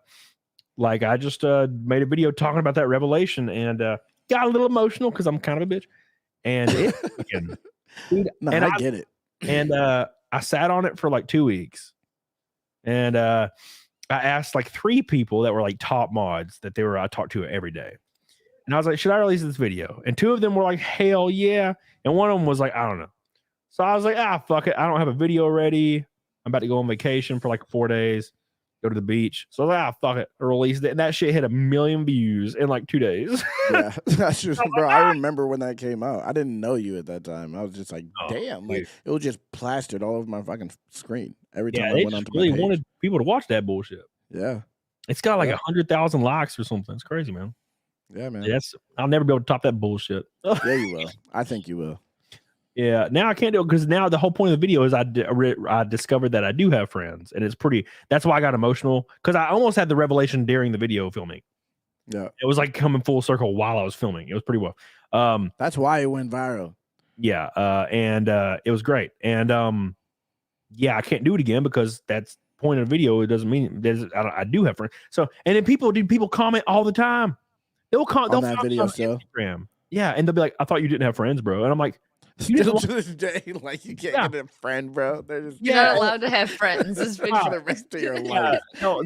like I just made a video talking about that revelation, and got a little emotional because I'm kind of a bitch, and dude, I get it, and I sat on it for like 2 weeks. And I asked like 3 people that were like top mods that I talked to every day. And I was like, should I release this video? And 2 of them were like, hell yeah. And one of them was like, I don't know. So I was like, fuck it. I don't have a video ready. I'm about to go on vacation for like 4 days, go to the beach. So I was like, fuck it. I released it. And that shit hit 1 million views in like 2 days. Yeah. That's just, bro, I remember when that came out. I didn't know you at that time. I was just like, damn. Like, it was just plastered all over my fucking screen. Every time I went onto my page. Wanted people to watch that bullshit. Yeah. It's got like 100,000 likes or something. It's crazy, man. Yeah, man. I'll never be able to top that bullshit. Yeah, you will. I think you will. Yeah. Now I can't do it because now the whole point of the video is I discovered that I do have friends, and it's pretty. That's why I got emotional because I almost had the revelation during the video filming. Yeah. It was like coming full circle while I was filming. It was pretty well. That's why it went viral. Yeah. And it was great. And yeah, I can't do it again because that's the point of the video. It doesn't mean I do have friends. So, and then people comment all the time. They'll comment on that video still. Instagram. Yeah, and they'll be like, "I thought you didn't have friends, bro." And I'm like, still to this day, like you can't get a friend, bro. They're just You're not allowed to have friends. This for the rest of your life. No,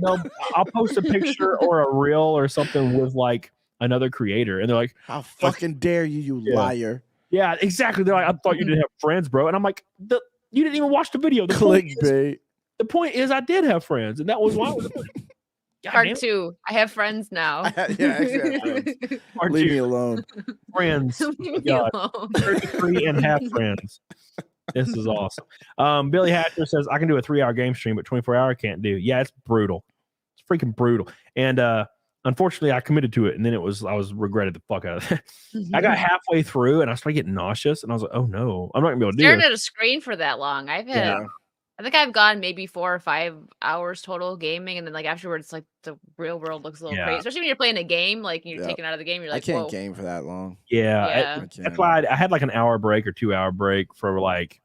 I'll post a picture or a reel or something with like another creator, and they're like, "How fucking dare you, you liar!" Yeah, exactly. They're like, "I thought you didn't have friends, bro," and I'm like, "You didn't even watch the video." Clickbait. The point is, I did have friends, and that was why I was doing it. Part 2. I have friends now. Yeah, I actually have friends. Part Leave 2. me alone. Friends. Leave me alone. 33 and have friends. This is awesome. Billy Hatcher says, I can do a 3-hour game stream, but 24-hour can't do. Yeah, it's brutal. It's freaking brutal. And unfortunately, I committed to it, and then I was regretted the fuck out of it. I got halfway through, and I started getting nauseous, and I was like, oh no, I'm not gonna be able to do Staring it. at a screen for that long. I think I've gone maybe 4 or 5 hours total gaming, and then like afterwards, like the real world looks a little crazy. Especially when you're playing a game, like you're taken out of the game, you're like, I can't whoa. game for that long. Yeah. That's why I had like an hour break or 2-hour break for like,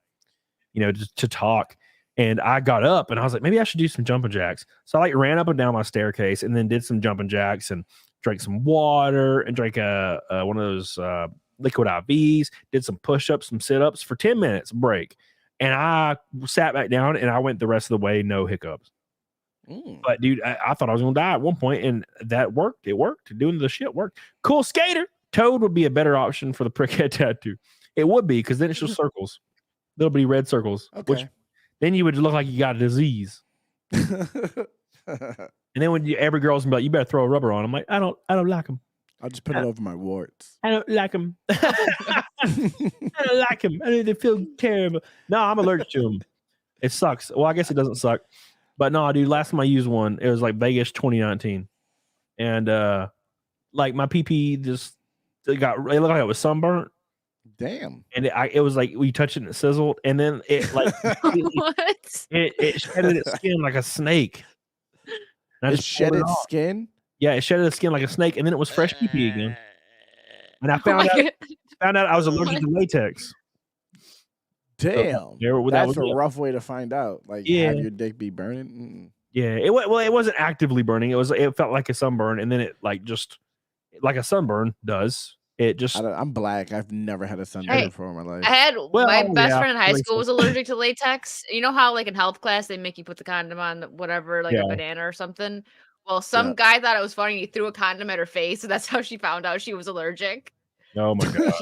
just to talk. And I got up and I was like, maybe I should do some jumping jacks. So I like ran up and down my staircase and then did some jumping jacks and drank some water and drank one of those liquid IVs, did some push-ups, some sit-ups for 10 minutes break. And I sat back down and I went the rest of the way, no hiccups. But dude, I thought I was gonna die at one point, and that worked. It worked. Doing the shit worked. Cool skater. Toad would be a better option for the prickhead tattoo. It would be, because then it's just circles, little bitty red circles. Okay. Which then you would look like you got a disease. And then when every girl's gonna be like, you better throw a rubber on. I'm like, I don't like them. I'll just put it over my warts. I don't like them. I don't like them. They feel terrible. No, I'm allergic to them. It sucks. Well, I guess it doesn't suck. But no, dude, last time I used one, it was like Vegas 2019. And like my PP it looked like it was sunburnt. Damn. And it was like we touched it and it sizzled. And then it like What? it shedded its skin like a snake. It shed its skin? Yeah, it shedded its skin like a snake, and then it was fresh PP again. And I found out I was allergic to latex. Damn, So, that's a rough way to find out. Like, have your dick be burning? Yeah, it wasn't actively burning. It felt like a sunburn, and then it like just like a sunburn does. It just I'm black. I've never had a sunburn before in my life. I had my best friend in high school was allergic to latex. You know how like in health class they make you put the condom on whatever, like a banana or something. Well, some guy thought it was funny. He threw a condom at her face, so that's how she found out she was allergic. Oh my god!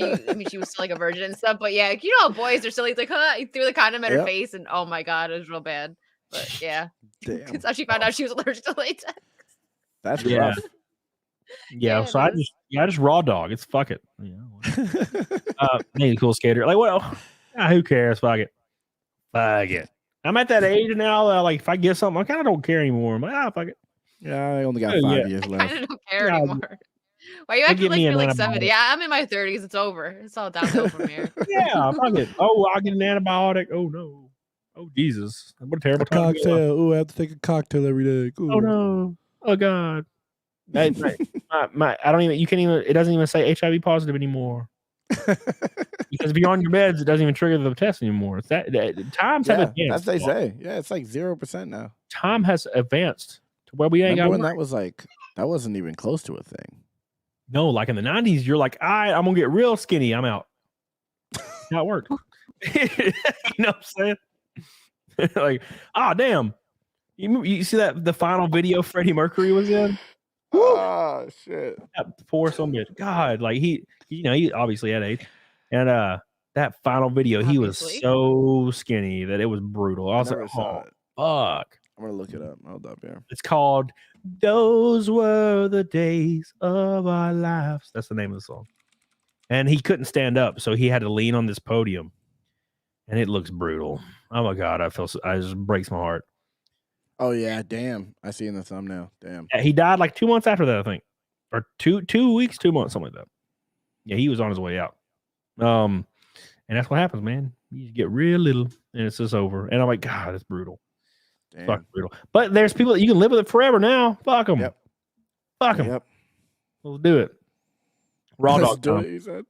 She was still like a virgin and stuff. But yeah, you know, boys are silly. It's like, he threw the condom at her face, and oh my god, it was real bad. But yeah, that's how she found out she was allergic to latex. That's rough. Yeah, so I just raw dog. It's fuck it. Maybe cool skater. Like, well, who cares? Fuck it. I'm at that age now. Like, if I get something, I kind of don't care anymore. I'm like, fuck it. Yeah, I only got 5 years left. I kind of don't care anymore. Why you acting like you're like 70? Yeah, I'm in my 30s. It's over. It's all downhill from here. Yeah, fuck it. Oh, I'll get an antibiotic. Oh no. Oh Jesus. What a terrible cocktail. Oh, I have to take a cocktail every day. Ooh. Oh no. Oh God. I don't even. You can't even. It doesn't even say HIV positive anymore. Because if you're on your beds, it doesn't even trigger the test anymore. It's that times have advanced. That's they say. Yeah, it's like 0% now. Time has advanced to where we ain't got. When that was like, that wasn't even close to a thing. No, like in the 90s, you're like, all right, I'm gonna get real skinny. I'm out. That worked. You know what I'm saying? Like, damn. You see that the final video Freddie Mercury was in? Oh shit! That poor son bitch. God, like he obviously had AIDS, and that final video he was so skinny that it was brutal. I was like, oh fuck! I'm gonna look it up. Hold up here. It's called "Those Were the Days of Our Lives." That's the name of the song. And he couldn't stand up, so he had to lean on this podium, and it looks brutal. Oh my god, it just breaks my heart. Oh yeah, damn! I see in the thumbnail. Damn. He died like 2 months after that, I think, or 2 weeks, 2 months, something like that. Yeah, he was on his way out. And that's what happens, man. You get real little, and it's just over. And I'm like, God, it's brutal. Damn. Fuck brutal. But there's people that you can live with it forever now. Fuck them. Yep. Fuck them. Yep. Let's do it. Raw dog. Do it, you said.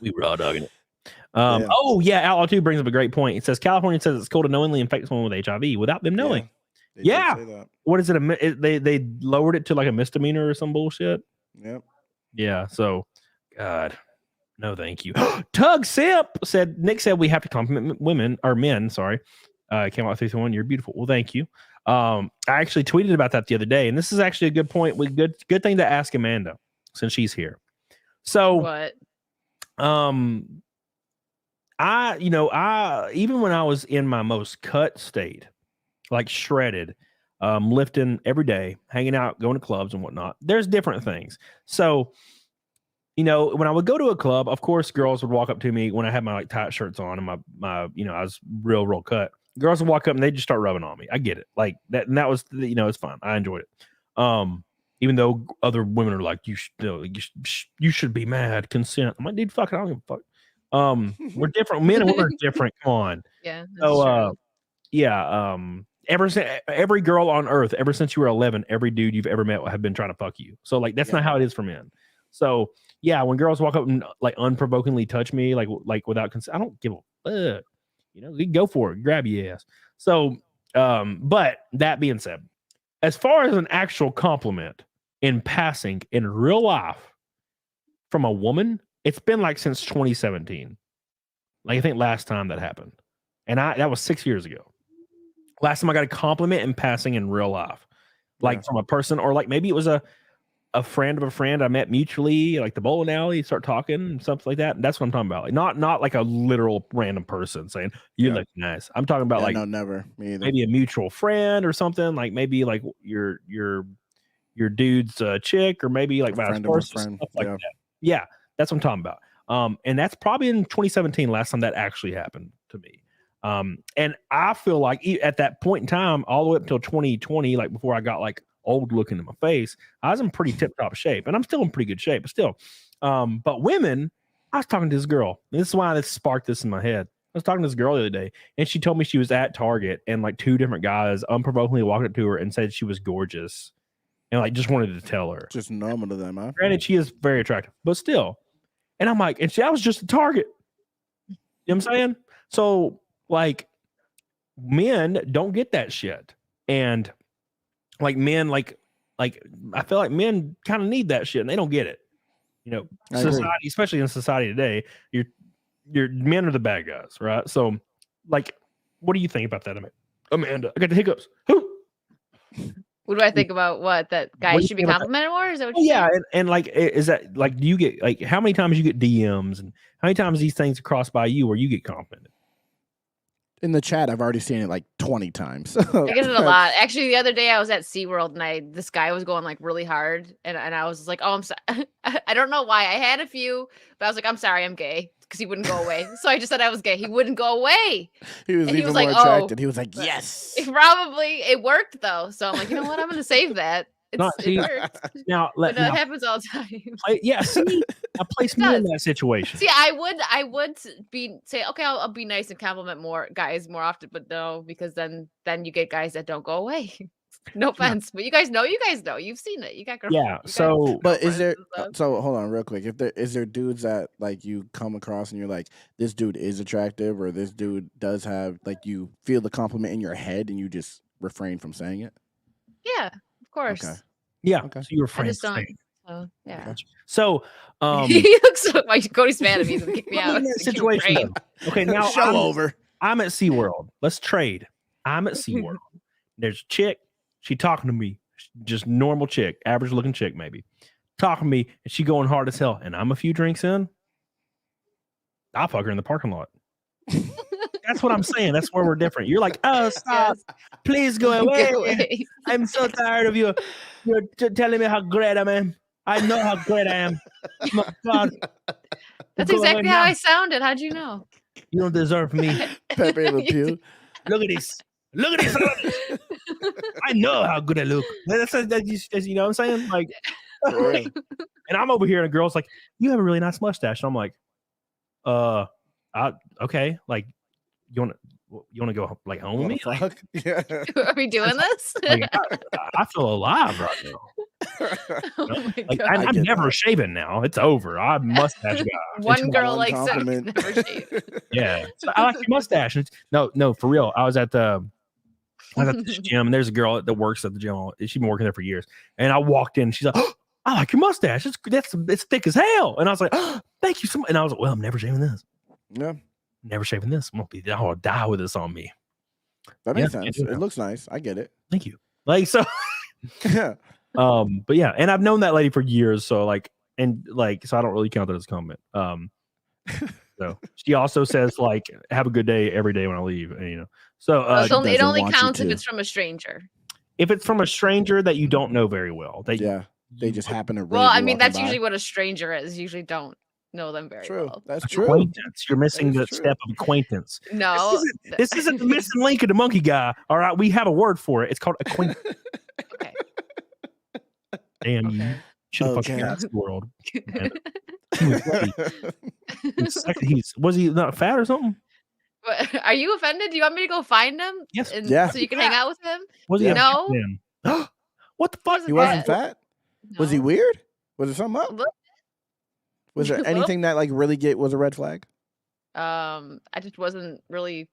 We raw dogging it. Oh yeah, Outlaw 2 brings up a great point. It says California says it's cool to knowingly infect someone with HIV without them knowing. Yeah. What is it? They lowered it to like a misdemeanor or some bullshit. Yep. Yeah. So, God, no, thank you. Tug Simp said Nick said we have to compliment women or men. Sorry, came out 321. You're beautiful. Well, thank you. I actually tweeted about that the other day, and this is actually a good point. Good thing to ask Amanda since she's here. So what? even when I was in my most cut state, like shredded, lifting every day, hanging out, going to clubs and whatnot, there's different things. So, when I would go to a club, of course, girls would walk up to me when I had my like tight shirts on and my I was real cut. Girls would walk up and they just start rubbing on me. I get it, like that, and that was it's fun. I enjoyed it. Even though other women are like, you should be mad, consent. I'm like, dude, fuck it, I don't give a fuck. We're different. Men and women are different. Come on. Yeah. So, every girl on earth, ever since you were 11, every dude you've ever met have been trying to fuck you. So like, that's not how it is for men. So yeah, when girls walk up and like unprovokingly touch me, like without consent, I don't give a fuck. You go for it, grab your ass. So, but that being said, as far as an actual compliment in passing in real life from a woman, it's been like since 2017. Like I think last time that happened, and that was 6 years ago. Last time I got a compliment in passing in real life, like from a person, or like maybe it was a friend of a friend I met mutually, like the bowling alley, start talking and stuff like that. And that's what I'm talking about. Like not like a literal random person saying you look nice. I'm talking about no, never. Me either. Maybe a mutual friend or something. Like maybe like your dude's chick, or maybe like vice versa, stuff like that. Yeah, that's what I'm talking about. And that's probably in 2017 last time that actually happened to me. And I feel like at that point in time, all the way up until 2020, like before I got like old looking in my face, I was in pretty tip-top shape, and I'm still in pretty good shape, but still. But women, I was talking to this girl, and this is why this sparked this in my head. I was talking to this girl the other day, and she told me she was at Target, and like two different guys unprovokingly walked up to her and said she was gorgeous, and like just wanted to tell her. Just normal to them, huh? Granted, she is very attractive, but still. And I'm like, and I was just a Target. You know what I'm saying? So like, men don't get that shit, and like men, like I feel like men kind of need that shit, and they don't get it. Society, especially in society today, your men are the bad guys, right? So, like, what do you think about that, Amanda? I got the hiccups. What do I think about what that guys should be complimented more? Is that what you're saying? And like, is that like, do you get like how many times you get DMs, and how many times these things cross by you where you get complimented? In the chat, I've already seen it like 20 times. I get it a lot. Actually, the other day I was at SeaWorld, and this guy was going like really hard, and I was like, oh, I'm sorry. I don't know why. I had a few, but I was like, I'm sorry, I'm gay, because he wouldn't go away. So I just said I was gay. He wouldn't go away. He was even more attracted. He was like, yes. Probably it worked though. So I'm like, you know what? I'm going to save that. It worked. Now, it happens all the time. See, I place me in that situation. See, I would say, okay, I'll be nice and compliment more guys more often, but no, because then you get guys that don't go away. No offense, but you guys know, you've seen it. You got girlfriends. Yeah. So, but is there? So hold on, real quick. Is there dudes that like you come across and you're like, this dude is attractive, or this dude does have like you feel the compliment in your head and you just refrain from saying it? Yeah. Of course. Okay. Yeah. Okay. So you were friends. So yeah. So he looks like Cody's mad at me. He's gonna kick me out. Situation. Okay, now over. I'm at SeaWorld. Let's trade. I'm at SeaWorld. There's a chick. She talking to me. Just normal chick, average looking chick, maybe. Talking to me, and she going hard as hell. And I'm a few drinks in. I'll fuck her in the parking lot. That's what I'm saying. That's where we're different. You're like, oh, stop. Yes. Please go away. I'm so tired of you. You're telling me how great I am. I know how great I am. My God. That's exactly how I sounded. How'd you know? You don't deserve me. Pepe Le Pew. Look at this. Look at this. I know how good I look. That's you know what I'm saying? Like, and I'm over here, and a girl's like, you have a really nice mustache. And I'm like, okay, like, you want to go like home with me? Like, yeah. Are we doing this? Like, I feel alive right now. Oh like, I'm never shaving now. It's over. I'm mustache guy. One girl likes it. Never shave. Yeah, so I like your mustache. No, for real. I was at this gym, and there's a girl that works at the gym. She's been working there for years. And I walked in. She's like, oh, I like your mustache. It's thick as hell. And I was like, oh, thank you so much. And I was like, well, I'm never shaving this. Yeah. Never shaving this. I'll die with this on me. That makes sense. It looks nice. I get it. Thank you. Like, so yeah. But yeah, and I've known that lady for years, so so I don't really count that as a comment. So she also says like, "Have a good day every day when I leave." And, you know, so it only doesn't want you counts if to. it's from a stranger. If it's from a stranger that you don't know very well, they just happen to. Well, I mean, that's usually what a stranger is. You usually don't know them very well. That's true. Acquaintance. You're missing the step of acquaintance. No, this isn't the missing link of the monkey guy. All right, we have a word for it. It's called acquaintance. Okay. Damn you! Should have fucking got the world. Was he not fat or something? But are you offended? Do you want me to go find him? Yes. So you can hang out with him? Was he no? What the fuck? He wasn't fat? No. Was he weird? Was there something up? Was there anything that like really was a red flag? I just wasn't really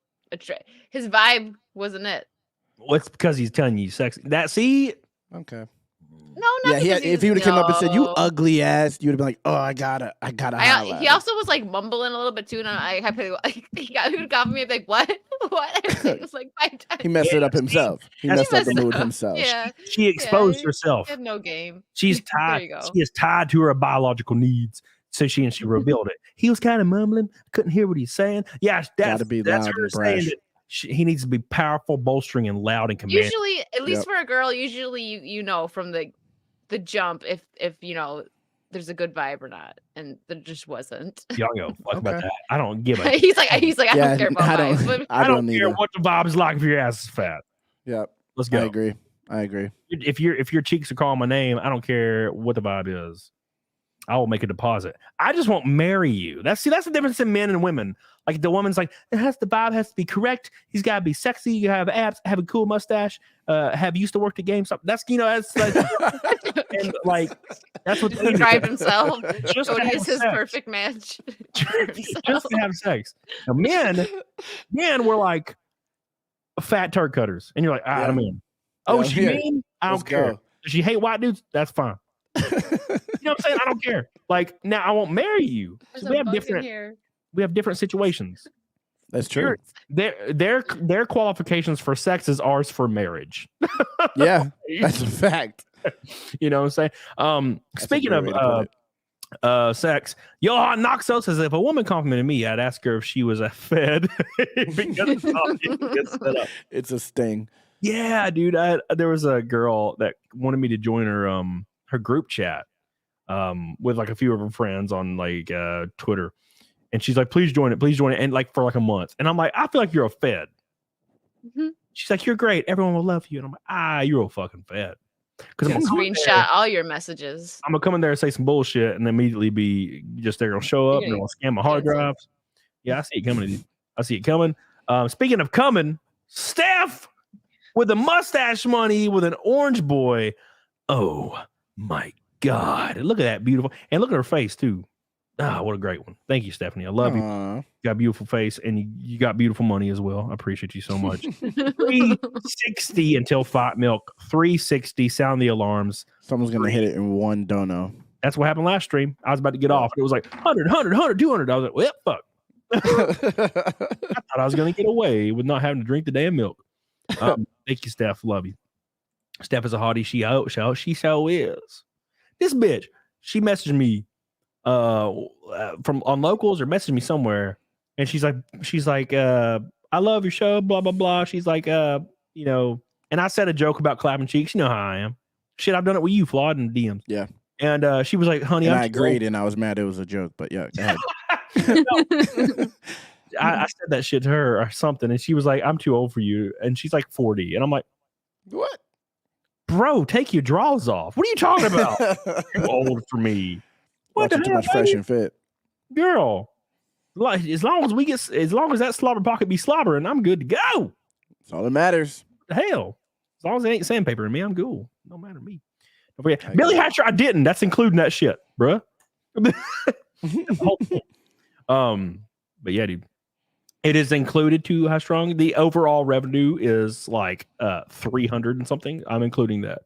his vibe wasn't it. Well, it's because he's telling you sexy. Okay. No, not if he would have came up and said, "You ugly ass," you would have been like, "Oh, I gotta." He also was like mumbling a little bit too, and I like he would call me like, "What? What?" It was like 5 times. He messed it up himself. He messed up the mood himself. Yeah, she exposed herself. He had no game. She's tied. She is tied to her biological needs. So she revealed it. He was kind of mumbling. Couldn't hear what he's saying. Yeah, that's her saying that he needs to be powerful, bolstering, and loud and commanding. Usually, at least for a girl, usually you know from the jump if you know there's a good vibe or not, and there just wasn't. Y'all go fuck about that. I don't give a. he's like I don't care about vibes. I don't care what the vibe's like if your ass is fat. Yep. Let's go. I agree. If your cheeks are calling my name, I don't care what the vibe is. I will make a deposit. I just won't marry you. That's the difference in men and women. Like the woman's like, the vibe has to be correct. He's got to be sexy. You have abs, have a cool mustache, have used to work at GameStop. That's like, and like that's what they drive himself. Just Cody is his perfect match. Just to have sex. Now, men were like fat turd cutters, and you're like, I'm in. Oh, she mean? I don't care. Does she hate white dudes? That's fine. You know what I'm saying? I don't care. Like now, I won't marry you. So we have different situations. That's true. Their qualifications for sex is ours for marriage. Yeah, that's a fact. You know what I'm saying? Speaking of sex, Yo Hot Noxo says if a woman complimented me, I'd ask her if she was a fed because it's a sting. Yeah, dude. There was a girl that wanted me to join her group chat with like a few of her friends on like Twitter, and she's like, please join it, and like for like a month, and I'm like, I feel like you're a fed. Mm-hmm. She's like, you're great, everyone will love you, and I'm like, you're a fucking fed, because I'm gonna screenshot all your messages. I'm gonna come in there and say some bullshit and immediately be just they're gonna show up and they're gonna scan my hard drives. Yeah, I see it coming. Dude. I see it coming. Speaking of coming, Steph with the mustache money with an orange boy. Oh my God. Look at that beautiful. And look at her face too. Ah, what a great one. Thank you, Stephanie. I love you. You got a beautiful face and you got beautiful money as well. I appreciate you so much. 360 until Fight Milk. 360. Sound the alarms. Someone's going to hit it in one dono. That's what happened last stream. I was about to get off. It was like 100, 200. I was like, well, fuck. I thought I was going to get away with not having to drink the damn milk. Thank you, Steph. Love you. Steph is a hottie. She so is. This bitch, she messaged me from on locals or messaged me somewhere, and she's like, I love your show, blah blah blah. She's like, you know, and I said a joke about clapping cheeks. You know how I am. Shit, I've done it with you, Flawed, in DMs. Yeah. And she was like, honey, I agreed, and I was mad it was a joke, but yeah, go ahead. I said that shit to her or something, and she was like, I'm too old for you, and she's like 40, and I'm like, what? Bro, take your drawers off. What are you talking about? Too old for me. What the hell, too much fresh and fit, girl. Like as long as that slobber pocket be slobbering, I'm good to go. That's all that matters. What the hell, as long as it ain't sandpaper in me, I'm cool. Don't matter to me. Don't forget, Billy Hatcher, I didn't. That's including that shit, bruh. But yeah, dude. It is included to how strong the overall revenue is, like 300 and something. I'm including that.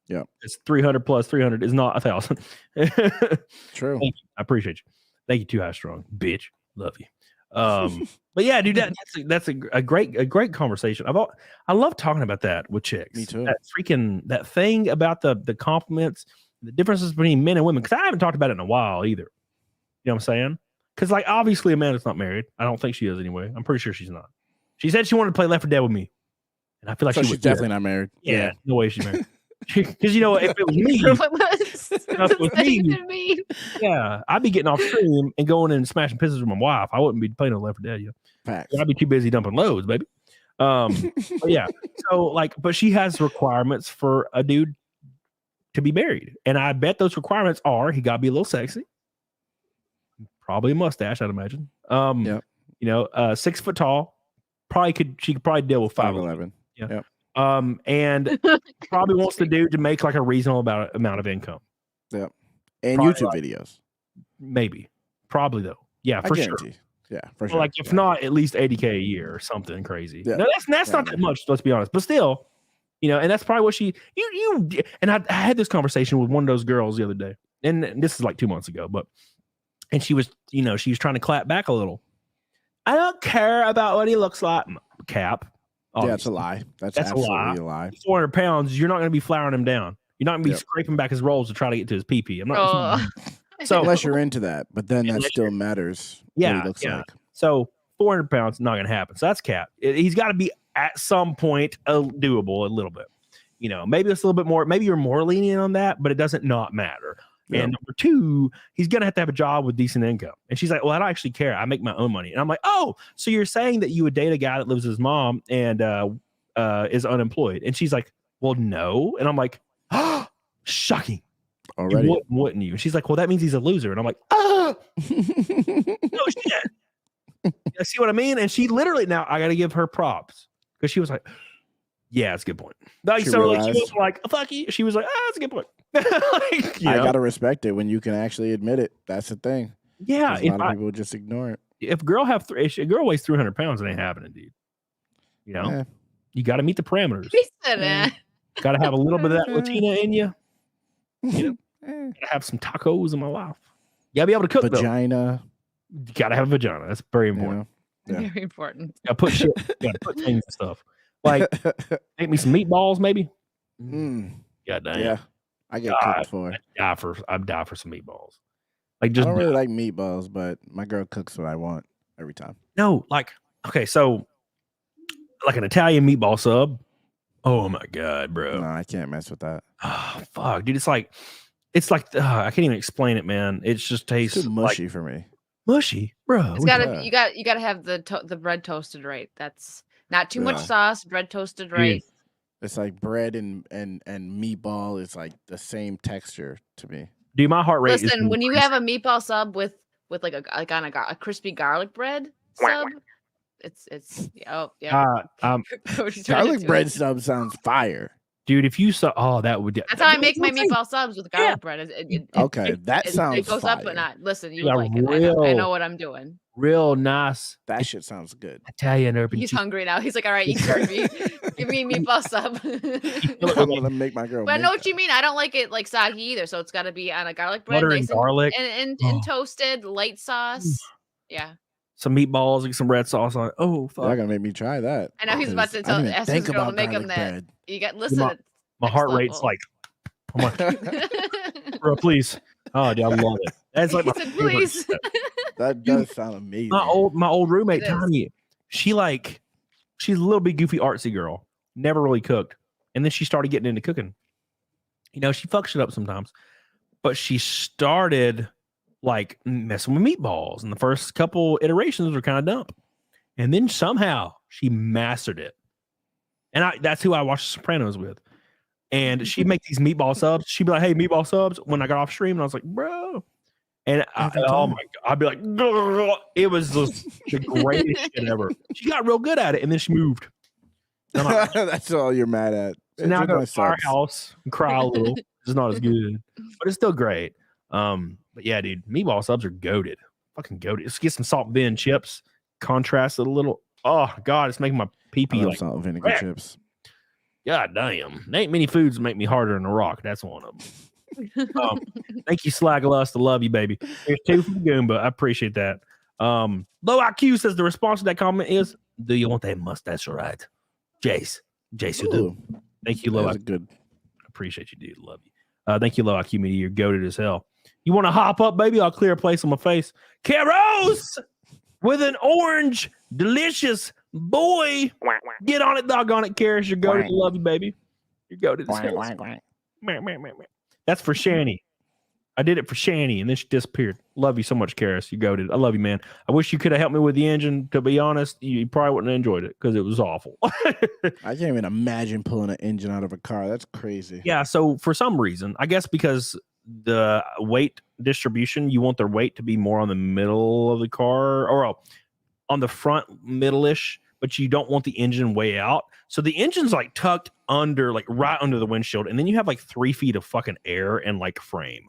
Yeah, it's 300 plus 300 is not 1,000. True. Thank you. I appreciate you. Thank you too, High Strong, bitch. Love you. But yeah, dude, that's a great conversation. I love talking about that with chicks. Me too. That thing about the compliments, the differences between men and women. Because I haven't talked about it in a while either. You know what I'm saying? because like obviously Amanda's not married. I don't think she is anyway. I'm pretty sure she's not. She said she wanted to play Left 4 Dead with me, and I feel like So she she's was definitely not married. Yeah, no way she's married. Because you know, if it was me, yeah, I'd be getting off stream and going and smashing pistols with my wife. I wouldn't be playing no Left 4 Dead. Facts. I'd be too busy dumping loads, baby. But yeah. So like, but she has requirements for a dude to be married, and I bet those requirements are he got to be a little sexy, probably a mustache, I'd imagine. You know, 6 foot tall. She could probably deal with 5'11". Yeah. Yep. And probably wants the dude to make like a reasonable amount of income. Yep. And probably YouTube like, videos. Maybe. Probably though. Yeah, for sure. Yeah, for sure. Like if not at least 80K a year or something crazy. Yeah. No, that's not that much, let's be honest. But still, you know, and that's probably what she you and I had this conversation with one of those girls the other day. And this is like 2 months ago, and she was, you know, she was trying to clap back a little. I don't care about what he looks like. Cap. Yeah, it's a lie. That's absolutely a lie. 400 pounds, you're not going to be flowering him down. You're not going to be scraping back his rolls to try to get to his pee-pee. I'm not. So unless you're into that, but then that still matters. Yeah, what he looks like. So 400 pounds not going to happen. So that's cap. He's got to be at some point doable a little bit. You know, maybe it's a little bit more. Maybe you're more lenient on that, but it doesn't not matter. Yeah. And number 2, he's going to have a job with decent income. And she's like, well, I don't actually care. I make my own money. And I'm like, oh, so you're saying that you would date a guy that lives with his mom and is unemployed? And she's like, well, no. And I'm like, oh, shocking. Already. Wouldn't you? And she's like, well, that means he's a loser. And I'm like, oh, no shit. You see what I mean? And she literally, now I got to give her props because she was like, yeah, that's a good point. Like, she was like, fuck you. She was like, that's a good point. Like, I gotta respect it when you can actually admit it. That's the thing. Yeah, a lot of people just ignore it. If a girl weighs 300 pounds, it ain't happening, dude. You know, you got to meet the parameters. Got to have a little bit of that Latina in you. You know, gotta have some tacos in my life. You gotta be able to cook. Vagina. You gotta have a vagina. That's very important. Yeah. Very important. Gotta put shit. Gotta put things and stuff. Like, make me some meatballs, maybe. God damn. Yeah. I get cooked for. I'd die for some meatballs. Like, just I don't really like meatballs, but my girl cooks what I want every time. No, like, okay, so like an Italian meatball sub. Oh my god, bro! No, I can't mess with that. Oh fuck, dude! It's like I can't even explain it, man. It just tastes too mushy for me. Mushy, bro. It's gotta you gotta have the bread toasted right. That's not too much sauce. Bread toasted right. It's like bread and meatball is like the same texture to me. Dude, my heart rate. Listen, when you have a meatball sub with like a crispy garlic bread sub, it's garlic bread sub sounds fire, dude. If you saw, that would. That's how I make my meatball subs with garlic bread. That sounds. It goes fire. up, but not. Listen, you like it. I know what I'm doing. Real nice. That shit sounds good. Italian urban. He's hungry now. He's like, all right, you serve me. Give me a meatball sub. I'm gonna make my girl. But I know what you mean. I don't like it like soggy either, so it's got to be on a garlic bread, butter nice and garlic, and toasted, light sauce. Yeah. Some meatballs and some red sauce on it. Oh, fuck. You're gonna make me try that. I know he's about to ask his girl to make him that. Bread. You got My heart rate's like, oh my, bro, please. Oh, dude, I love it. That's like my please. That does sound amazing. My old roommate Tanya, she's a little bit goofy artsy girl. Never really cooked, and then she started getting into cooking. You know, she fucks it up sometimes, but she started like messing with meatballs, and the first couple iterations were kind of dumb, and then somehow she mastered it. And that's who I watched The Sopranos with. And she'd make these meatball subs. She'd be like, hey, meatball subs. When I got off stream, and I was like, bro. And oh my God, I'd be like, it was the greatest shit ever. She got real good at it, and then she moved. That's all you're mad at. So now I go to Firehouse and cry a little. It's not as good, but it's still great. But yeah, dude, meatball subs are goated. Fucking goated. Let's get some salt and vinegar chips. Contrast it a little. Oh God, it's making my pee-pee like salt and vinegar chips. God damn. There ain't many foods that make me harder than a rock. That's one of them. Thank you, Slaglust. I love you, baby. Here's 2 from Goomba. I appreciate that. Low IQ says the response to that comment is, do you want that mustache right? Jace, you do. Thank you, Low IQ. Good. Appreciate you, dude. Love you. Thank you, Low IQ Media. You're goated as hell. You want to hop up, baby? I'll clear a place on my face. Caros with an orange, delicious boy. Get on it, doggone it, Karis. You're goated. I love you, baby. You're goated. That's for Shani. I did it for Shani, and then she disappeared. Love you so much, Karis. You goated. I love you, man. I wish you could have helped me with the engine. To be honest, you probably wouldn't have enjoyed it because it was awful. I can't even imagine pulling an engine out of a car. That's crazy. Yeah, so for some reason, I guess because the weight distribution, you want their weight to be more on the middle of the car, or on the front middle-ish, but you don't want the engine way out. So the engine's like tucked under, like right under the windshield, and then you have like 3 feet of fucking air and like frame.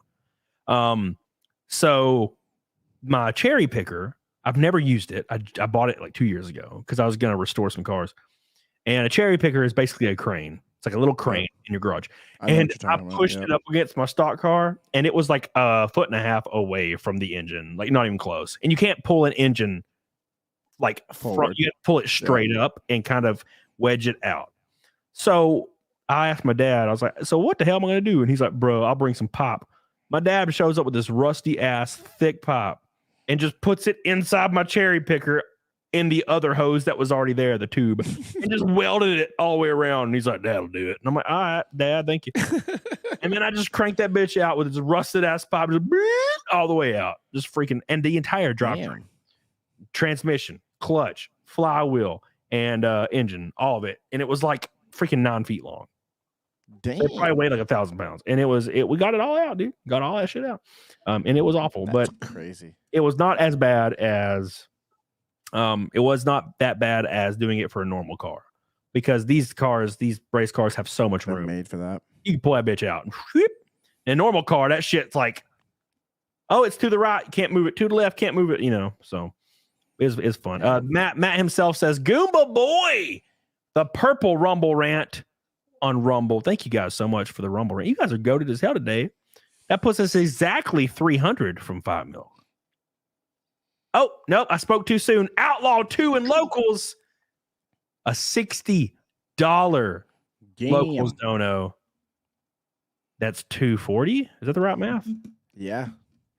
So my cherry picker, I've never used it. I bought it like 2 years ago because I was going to restore some cars. And a cherry picker is basically a crane. It's like a little crane in your garage. And I pushed it up against my stock car, and it was like 1.5 feet away from the engine, like not even close. And you can't pull an engine like front, you have to pull it straight up and kind of wedge it out. So I asked my dad, I was like, so what the hell am I going to do? And he's like, bro, I'll bring some pop. My dad shows up with this rusty ass thick pipe and just puts it inside my cherry picker in the other hose that was already there, the tube, and just welded it all the way around. And he's like, that'll do it. And I'm like, all right, Dad, thank you. And then I just cranked that bitch out with its rusted ass pipe, just all the way out. Just freaking, and the entire drivetrain, transmission, clutch, flywheel, and engine, all of it. And it was like freaking 9 feet long. Damn. It probably weighed like 1,000 pounds, and we got it all out, dude. Got all that shit out, and it was awful. That's but crazy. It was not as bad as, it was not that bad as doing it for a normal car, because these race cars have so much room. Made for that. You can pull that bitch out, and in a normal car, that shit's like, oh, it's to the right, can't move it. To the left, can't move it. You know, so it's fun. Matt himself says, Goomba boy, the purple Rumble rant on Rumble. Thank you guys so much for the Rumble rant. You guys are goated as hell today. That puts us exactly 300 from 5 mil. Oh, nope, I spoke too soon. Outlaw 2 and locals. A $60 locals dono. That's 240. Is that the right math? Yeah.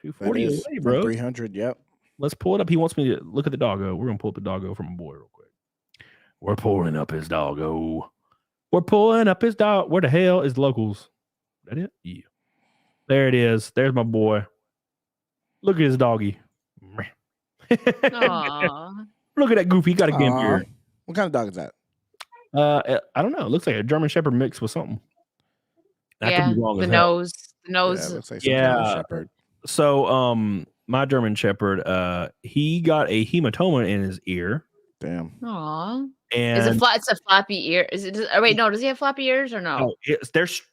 240 away, bro. 300, yep. Let's pull it up. He wants me to look at the doggo. We're going to pull up the doggo from a boy real quick. We're pulling up his doggo. We're pulling up his dog. Where the hell is locals? Is that it? Yeah. There it is. There's my boy. Look at his doggy. Look at that goofy. He got a game here. What kind of dog is that? I don't know. It looks like a German Shepherd mixed with something. I could be wrong. The nose. Yeah, looks like some kind of shepherd. So, my German Shepherd, he got a hematoma in his ear. Damn. Aww. And it's a floppy ear. Is it? Wait, no. Does he have floppy ears or no? No,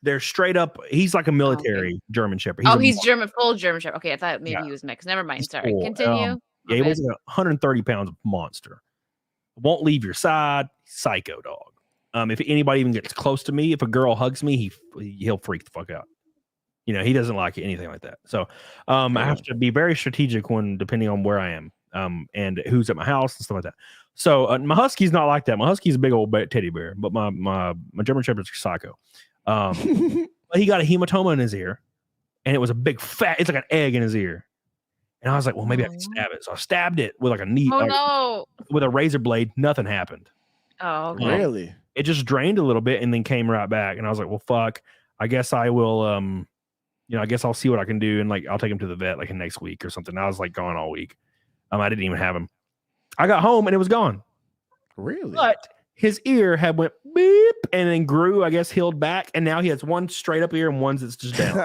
they're straight up. He's like a military German Shepherd. He's German, full German Shepherd. Okay, I thought maybe he was mixed. Never mind. Sorry. Cool. Continue. Yeah, he weighs 130 pounds of monster. Won't leave your side. Psycho dog. If anybody even gets close to me, if a girl hugs me, he'll freak the fuck out. You know, he doesn't like anything like that. So I have to be very strategic depending on where I am and who's at my house and stuff like that. So my husky's not like that. My husky's a big old teddy bear, but my German Shepherd's psycho. But he got a hematoma in his ear, and it was a big fat. It's like an egg in his ear. And I was like, well, maybe I can stab it. So I stabbed it with like a needle, with a razor blade. Nothing happened. Oh, okay. Really? It just drained a little bit and then came right back. And I was like, well, fuck. I guess I will. I guess I'll see what I can do, and like I'll take him to the vet like next week or something. I was like gone all week. I didn't even have him. I got home and it was gone. Really? But his ear had went beep and then grew, I guess, healed back, and now he has one straight up ear and one that's just down.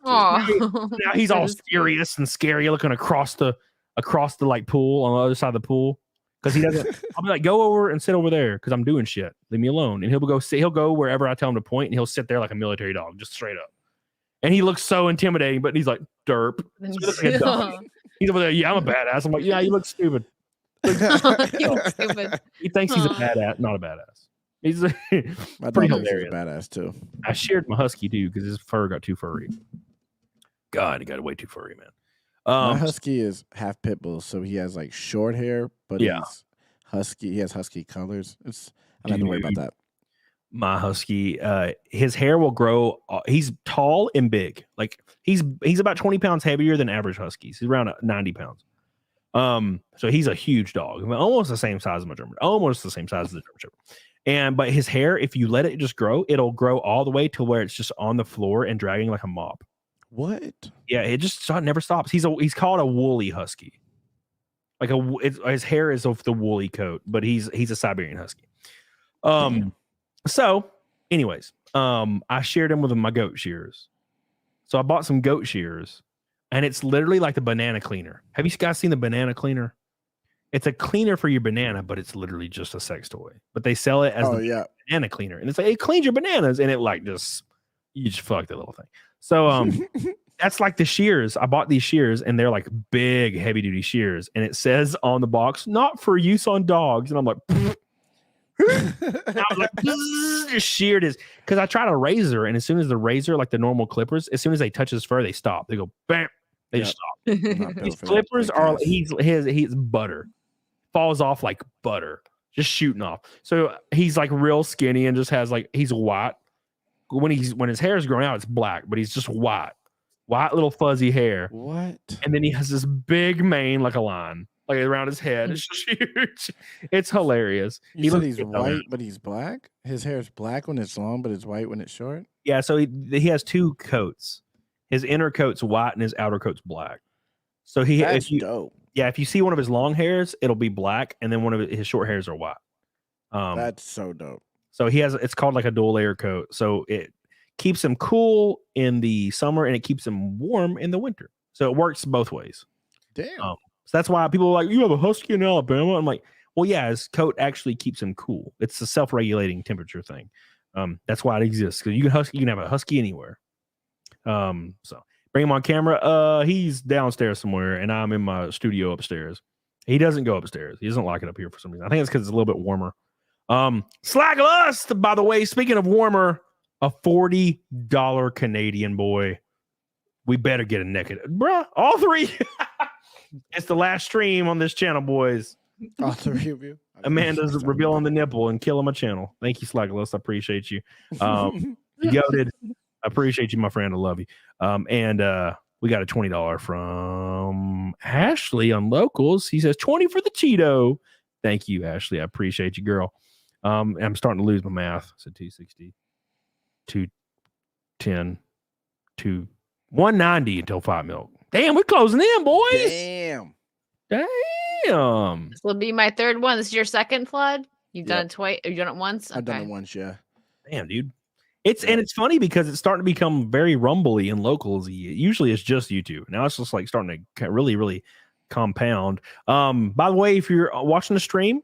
Now he's all serious and scary, looking across the like pool on the other side of the pool because he doesn't. I'll be like, go over and sit over there because I'm doing shit. Leave me alone. And he'll go wherever I tell him to point, and he'll sit there like a military dog, just straight up. And he looks so intimidating, but he's like derp. He's over there. Yeah, I'm a badass. I'm like, yeah, you look stupid. You look stupid. He thinks he's a badass, not a badass. He's my pretty dog hilarious. Is a badass too. I shared my husky too because his fur got too furry. God, he got way too furry, man. My husky is half pit bull, so he has like short hair, but he's husky. He has husky colors. I don't have to worry about that. my husky, his hair will grow. He's tall and big. Like he's about 20 pounds heavier than average huskies. He's around 90 pounds. So he's a huge dog, almost the same size as my German, almost the same size as the German Shepherd. But his hair, if you let it just grow, it'll grow all the way to where it's just on the floor and dragging like a mop. What? Yeah, it just never stops. He's called a woolly husky. Like his hair is of the woolly coat, but he's a Siberian husky. So, anyways, I shared him with my goat shears. So I bought some goat shears, and it's literally like the banana cleaner. Have you guys seen the banana cleaner? It's a cleaner for your banana, but it's literally just a sex toy. But they sell it as banana cleaner, and it's like it cleans your bananas, and it like you just fuck that little thing. So that's like the shears. I bought these shears, and they're like big, heavy duty shears, and it says on the box, "Not for use on dogs." And I'm like. I was like, just sheared his, because I tried a razor, and as soon as the razor, like the normal clippers, as soon as they touch his fur, they stop. They go bam, they just stop. His clippers are he's butter, falls off like butter, just shooting off. So he's like real skinny and just has like he's white. When his hair is growing out, it's black, but he's just white little fuzzy hair. What? And then he has this big mane like a lion. Like around his head. It's just huge. It's hilarious. You said he's white, but he's black? His hair is black when it's long, but it's white when it's short? Yeah, so he has two coats. His inner coat's white and his outer coat's black. So That's dope. Yeah, if you see one of his long hairs, it'll be black, and then one of his short hairs are white. That's so dope. So it's called like a dual layer coat. So it keeps him cool in the summer, and it keeps him warm in the winter. So it works both ways. Damn. So that's why people are like, you have a husky in Alabama. I'm like, well, yeah, his coat actually keeps him cool. It's a self-regulating temperature thing. That's why it exists. Because you can have a husky anywhere. So bring him on camera. He's downstairs somewhere, and I'm in my studio upstairs. He doesn't go upstairs. He doesn't like it up here for some reason. I think it's because it's a little bit warmer. Slag Lust, by the way, speaking of warmer, a $40 Canadian boy. We better get a naked, bruh. All three. It's the last stream on this channel, boys. All three of you. Amanda's revealing the nipple and killing my channel. Thank you, Slackless. I appreciate you. Goated. I appreciate you, my friend. I love you. And we got a $20 from Ashley on Locals. He says 20 for the Cheeto. Thank you, Ashley. I appreciate you, girl. I'm starting to lose my math. So 260, 210, 190 until 5 milk. Damn, we're closing in, boys. Damn. This will be my third one. This is your second flood? You've done it twice. You've done it once? I've done it once, yeah. Damn, dude. And it's funny because it's starting to become very rumbly in Locals. Usually it's just YouTube. Now it's just like starting to really, really compound. By the way, if you're watching the stream,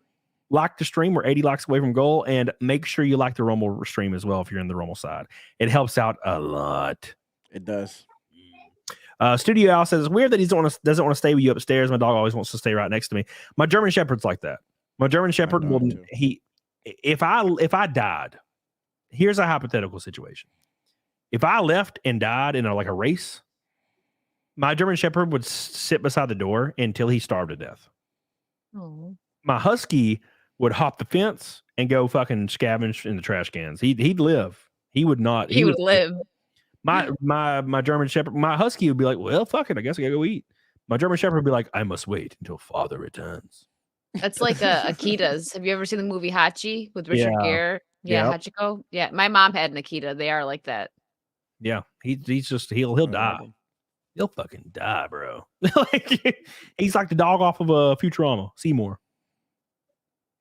like the stream. We're 80 likes away from goal. And make sure you like the Rumble stream as well if you're in the Rumble side. It helps out a lot. It does. Studio Al says it's weird that he doesn't want to stay with you upstairs. My dog always wants to stay right next to me. My German Shepherd's like that. My German Shepherd will if I died, here's a hypothetical situation. If I left and died in a race, my German Shepherd would sit beside the door until he starved to death. Oh. My husky would hop the fence and go fucking scavenge in the trash cans. He'd live. He would not. He would live. My German Shepherd, my husky would be like, well, fuck it. I guess I gotta go eat. My German Shepherd would be like, I must wait until father returns. That's like Akitas. Have you ever seen the movie Hachi with Richard Gere? Yeah, Hachiko. Yeah, my mom had an Akita. They are like that. Yeah, he'll die. He'll fucking die, bro. He's like the dog off of Futurama, Seymour.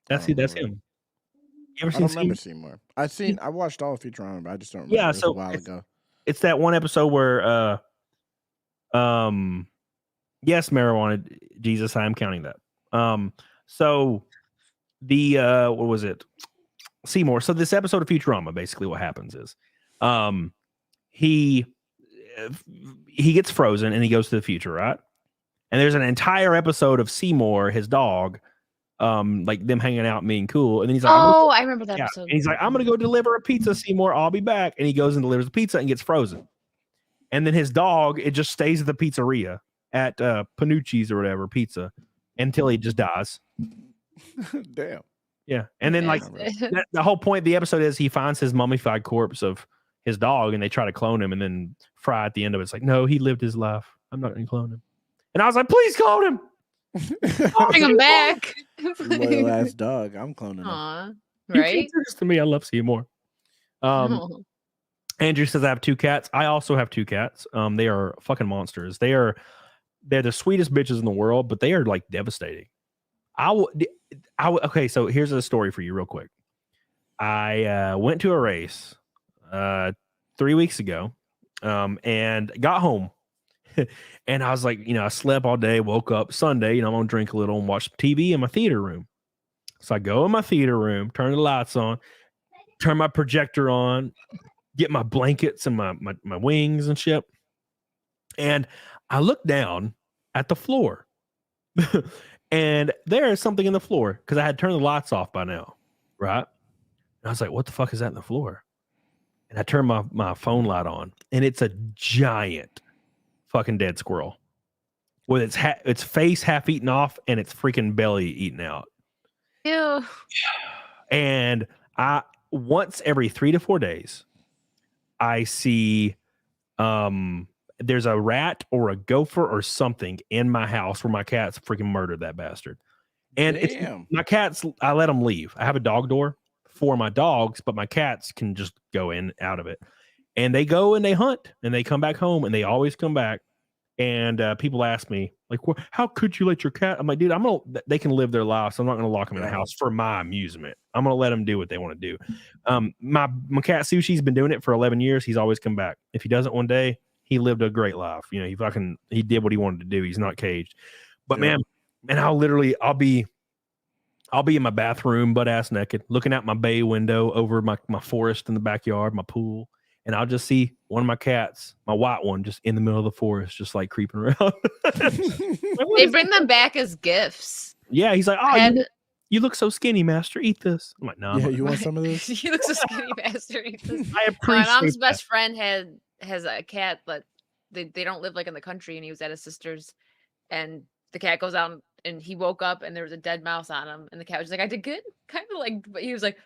That's him. You ever seen Seymour? I watched all of Futurama, but I just don't remember. Yeah, it was a while ago. It's that one episode where yes, marijuana, Jesus, I am counting that. So the what was it? Seymour. So this episode of Futurama, basically what happens is he gets frozen and he goes to the future, right? And there's an entire episode of Seymour, his dog, like them hanging out and being cool. And then he's like, I remember that episode. And he's like, I'm gonna go deliver a pizza, Seymour. I'll be back. And he goes and delivers the pizza and gets frozen. And then his dog, it just stays at the pizzeria at Panucci's or whatever pizza until he just dies. Damn. Yeah, and then like the whole point of the episode is he finds his mummified corpse of his dog, and they try to clone him, and then Fry at the end of it's like, no, he lived his life. I'm not going to clone him. And I was like, please clone him. Bring him back. Loyal ass dog. I'm cloning him. Aw, You right? can't do this to me. I love Seymour. Andrew says I have 2 cats. I also have 2 cats. They are fucking monsters. They're the sweetest bitches in the world, but they are like devastating. Okay, so here's a story for you real quick. I went to a race 3 weeks ago and got home. And I was like, I slept all day, woke up Sunday, I'm going to drink a little and watch TV in my theater room. So I go in my theater room, turn the lights on, turn my projector on, get my blankets and my wings and shit. And I look down at the floor and there is something in the floor because I had turned the lights off by now. Right. And I was like, what the fuck is that in the floor? And I turned my phone light on and it's a giant fucking dead squirrel with its face half eaten off and its freaking belly eaten out. Ew. And I once every 3 to 4 days, I see there's a rat or a gopher or something in my house where my cats freaking murdered that bastard. And it's my cats, I let them leave. I have a dog door for my dogs, but my cats can just go in out of it. And they go and they hunt and they come back home and they always come back. And people ask me, like, well, how could you let your cat? I'm like, dude, they can live their lives. So I'm not going to lock them in the house for my amusement. I'm going to let them do what they want to do. My cat Sushi's been doing it for 11 years. He's always come back. If he doesn't one day, he lived a great life. He did what he wanted to do. He's not caged. But man, I'll be in my bathroom, butt ass naked, looking out my bay window over my forest in the backyard, my pool. And I'll just see one of my cats, my white one, just in the middle of the forest, just like creeping around. They bring them back as gifts. Yeah, he's like, oh, you look so skinny, master. Eat this. I'm like, no. Yeah, you want some of this? You look so skinny, master. Eat this. I appreciate my mom's that. best friend has a cat, but they don't live like in the country, and he was at his sister's, and the cat goes out and he woke up and there was a dead mouse on him, and the cat was just like, I did good, kind of like, but he was like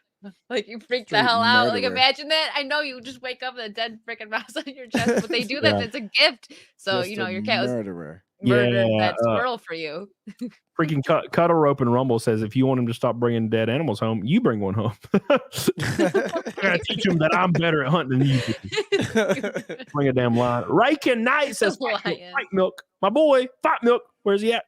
you freaked the hell out. Like, imagine that. I know you just wake up with a dead freaking mouse on your chest, but they do that. It's a gift. So Just your cat was murdered that squirrel for you. Freaking cut a rope and Rumble says if you want him to stop bringing dead animals home, you bring one home. I gotta teach him that I'm better at hunting than you do. Bring a damn line. Riken Knight says fight milk. My boy, fight milk. Where's he at?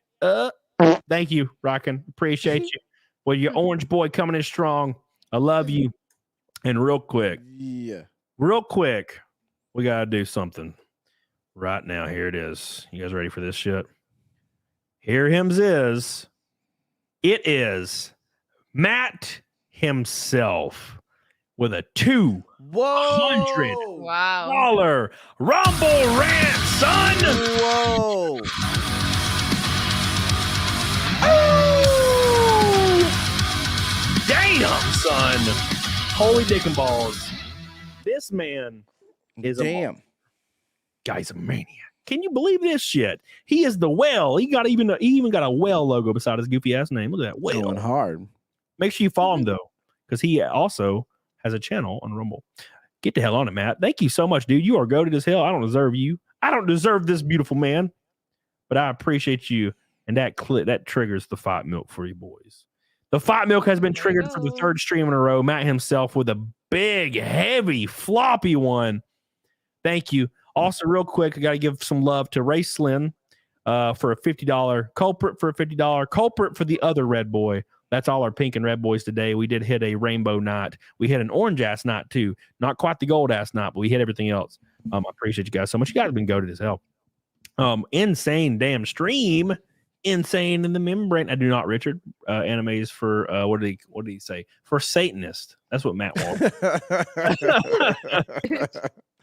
Thank you, Riken. Appreciate you. Well, your orange boy coming in strong. I love you. And real quick, we got to do something right now. Here it is. You guys ready for this shit? Here hims is. It is Matt himself with a $200 Rumble rant, son. Whoa. Damn, son. Holy dick and balls. This man is damn. Guy's a maniac. Can you believe this shit? He is the whale. He even got a whale logo beside his goofy ass name. Look at that whale. Going hard. Make sure you follow him though, because he also has a channel on Rumble. Get the hell on it, Matt. Thank you so much, dude. You are goated as hell. I don't deserve you. I don't deserve this beautiful man, but I appreciate you. And that triggers the fight milk for you boys. The fight milk has been triggered for the third stream in a row. Matt himself with a big, heavy, floppy one. Thank you. Also, real quick, I got to give some love to Ray Slynn for a $50 culprit for a $50 culprit for the other red boy. That's all our pink and red boys today. We did hit a rainbow knot. We hit an orange ass knot too. Not quite the gold ass knot, but we hit everything else. I appreciate you guys so much. You guys have been goated as hell. Insane damn stream. Insane in the membrane. I do not, Richard. Animes for what did he say? For Satanist. That's what Matt wants.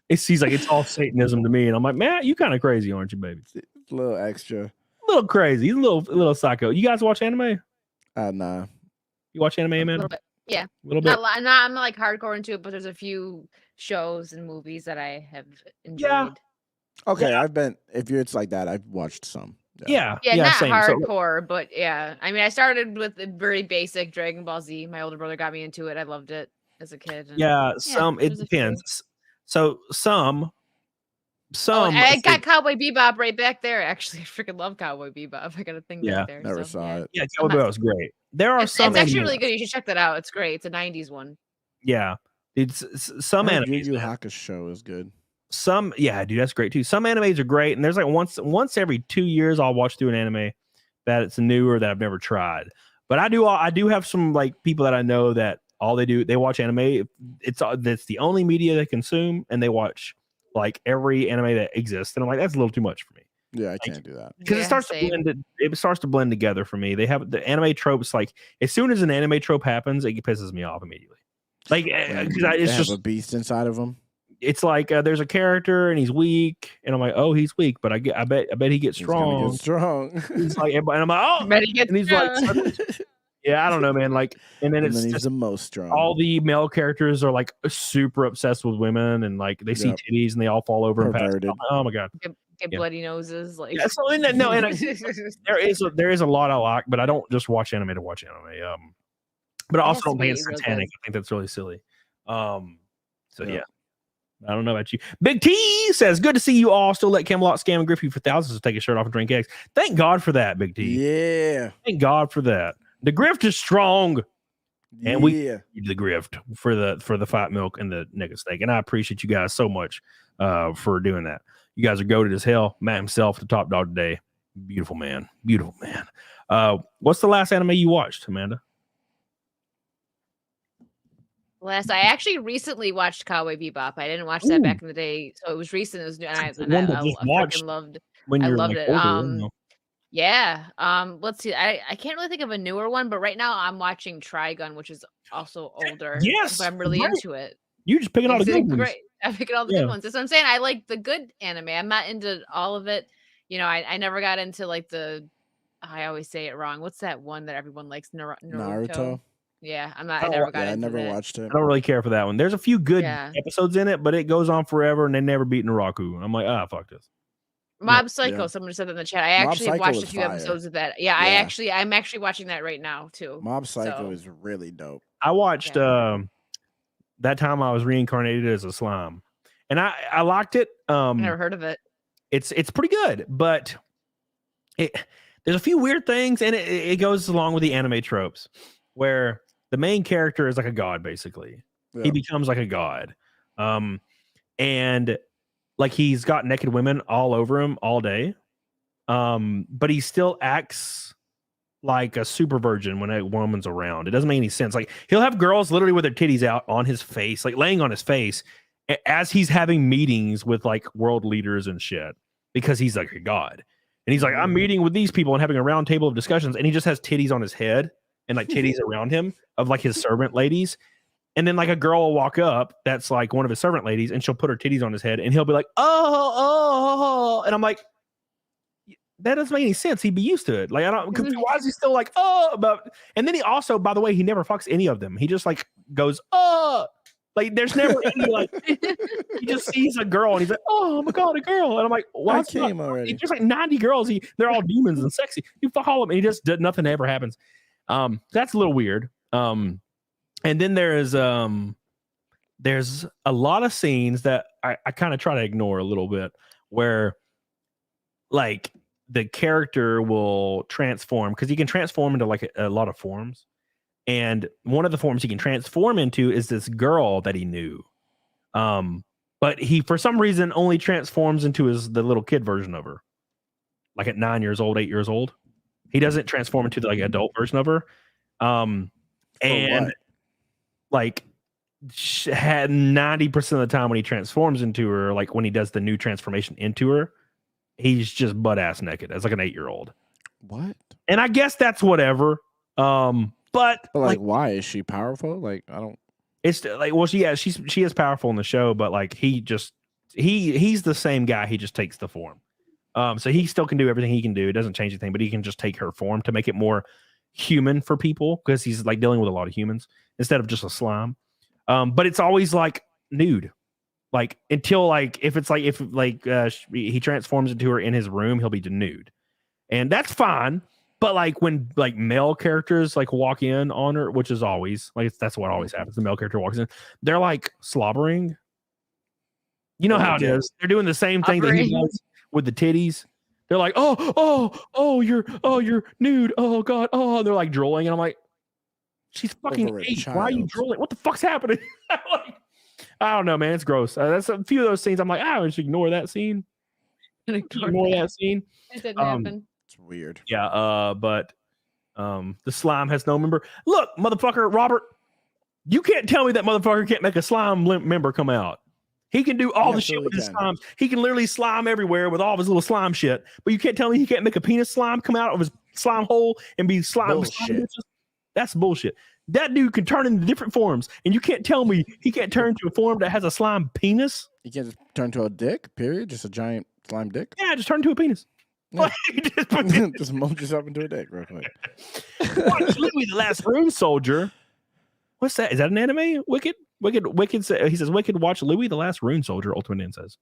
He's like, it's all Satanism to me. And I'm like, Matt, you kind of crazy, aren't you, baby? A little extra. A little crazy. He's a little psycho. You guys watch anime? Nah. You watch anime, man? A little bit. Yeah. A little bit. I'm not like hardcore into it, but there's a few shows and movies that I have enjoyed. Yeah. Okay, it's like that. I've watched some. Yeah, not same. hardcore, but yeah. I mean, I started with the very basic Dragon Ball Z. My older brother got me into it. I loved it as a kid. And it depends. So some. I got Cowboy Bebop right back there. Actually, I freaking love Cowboy Bebop. I got a thing back there. Never saw it. Yeah, Cowboy Bebop was great. There are some. It's actually really good. You should check that out. It's great. It's a '90s one. Yeah, it's some anime. Yu Yu Hakusho is good. Some, dude, that's great too. Some animes are great, and there's like once every 2 years I'll watch through an anime that it's newer that I've never tried. But I do have some like people that I know that all they watch anime. That's the only media they consume, and they watch like every anime that exists. And I'm like, that's a little too much for me. Yeah, I can't do that because it starts to blend together for me. They have the anime tropes. Like as soon as an anime trope happens, it pisses me off immediately. Like it's just a beast inside of them. It's like there's a character and he's weak, and I'm like, oh, he's weak, but I bet he gets strong. He's strong. He's like, and I'm like, oh, bet he gets and he's strong. like, yeah, I don't know, man. Like, and then he's just the most strong. All the male characters are like super obsessed with women, and like they see titties and they all fall over and pass. Like, oh my god, get bloody noses. Like, so there is a lot I like, but I don't just watch anime to watch anime. But I also don't think it's satanic. I think that's really silly. Yeah. I don't know about you. Big T says, good to see you all still let Camelot scam and grift you for thousands to take a shirt off and drink eggs. Thank God for that, Big T. Yeah. Thank God for that. The grift is strong. And we need the grift for the fat milk and the nigga steak. And I appreciate you guys so much for doing that. You guys are goated as hell. Matt himself, the top dog today. Beautiful man. Beautiful man. What's the last anime you watched, Amanda? I actually recently watched Cowboy Bebop. I didn't watch that back in the day, so it was recent. It was new, and I freaking loved. I loved it. Older, yeah. Let's see. I can't really think of a newer one, but right now I'm watching Trigun, which is also older. Yes, but I'm really into it. You just picking all the good ones. Great. I'm picking all the good ones. That's what I'm saying. I like the good anime. I'm not into all of it. You know, I never got into like I always say it wrong. What's that one that everyone likes? Naruto. Yeah, I never got into it. I never watched it. I don't really care for that one. There's a few good episodes in it, but it goes on forever and they never beat Naraku. I'm like, fuck this. Mob Psycho, someone said that in the chat. I actually watched a few episodes of that. Yeah, I'm actually watching that right now too. Mob Psycho is really dope. I watched that time I was reincarnated as a slime. And I liked it. I never heard of it. It's pretty good, but there's a few weird things, and it goes along with the anime tropes where the main character is like a god, basically. Yeah. He becomes like a god. And like he's got naked women all over him all day. But he still acts like a super virgin when a woman's around. It doesn't make any sense. Like he'll have girls literally with their titties out on his face, like laying on his face as he's having meetings with like world leaders and shit, because he's like a god. And he's like, I'm meeting with these people and having a round table of discussions. And he just has titties on his head and like titties around him of like his servant ladies. And then like a girl will walk up that's like one of his servant ladies, and she'll put her titties on his head, and he'll be like, oh. And I'm like, that doesn't make any sense. He'd be used to it. Like, I don't, why is he still like, and then he also, by the way, he never fucks any of them. He just like goes, like there's never any like, he just sees a girl and he's like, oh my God, a girl. And I'm like, why already? There's like 90 girls. They're all demons and sexy. You fuck all of them. And he just nothing ever happens. That's a little weird. And then there's a lot of scenes that I kind of try to ignore a little bit, where like the character will transform, because he can transform into like a lot of forms. And one of the forms he can transform into is this girl that he knew. But he, for some reason, only transforms into the little kid version of her. Like at 9 years old, 8 years old. He doesn't transform into the like adult version of her. And like had 90% of the time when he transforms into her, like when he does the new transformation into her, he's just butt ass naked as like an 8-year-old. What? And I guess that's whatever. But like, why is she powerful? Like, I don't. It's like, well, she is powerful in the show, but like he's the same guy. He just takes the form. So he still can do everything he can do. It doesn't change anything, but he can just take her form to make it more human for people, because he's like dealing with a lot of humans instead of just a slime. But it's always like nude, like until like if he transforms into her in his room, he'll be nude. and that's fine. But like when like male characters like walk in on her, which is always like that's what always happens. The male character walks in, they're like slobbering. You know how it is. They're doing the same thing that he does with the titties. They're like, you're nude. Oh God. Oh, they're like drooling, and I'm like, she's fucking 8. Why are you drooling? What the fuck's happening? Like, I don't know, man. It's gross. That's a few of those scenes. I'm like, I just ignore that scene. Ignore that scene. It didn't happen. It's weird. Yeah, but the slime has no member. Look, motherfucker, Robert, you can't tell me that motherfucker can't make a slime member come out. He can do all the shit with his slime. He can literally slime everywhere with all of his little slime shit. But you can't tell me he can't make a penis slime come out of his slime hole and be slime. Bullshit. That's bullshit. That dude can turn into different forms, and you can't tell me he can't turn into a form that has a slime penis. He can't just turn to a dick. Period. Just a giant slime dick. Yeah, just turn into a penis. Yeah. Just mulch yourself into a dick real quick. Watch Louis the Last Room Soldier. What's that? Is that an anime? Wicked. He says Wicked. Watch Louis the Last Rune Soldier. Ultimate End says.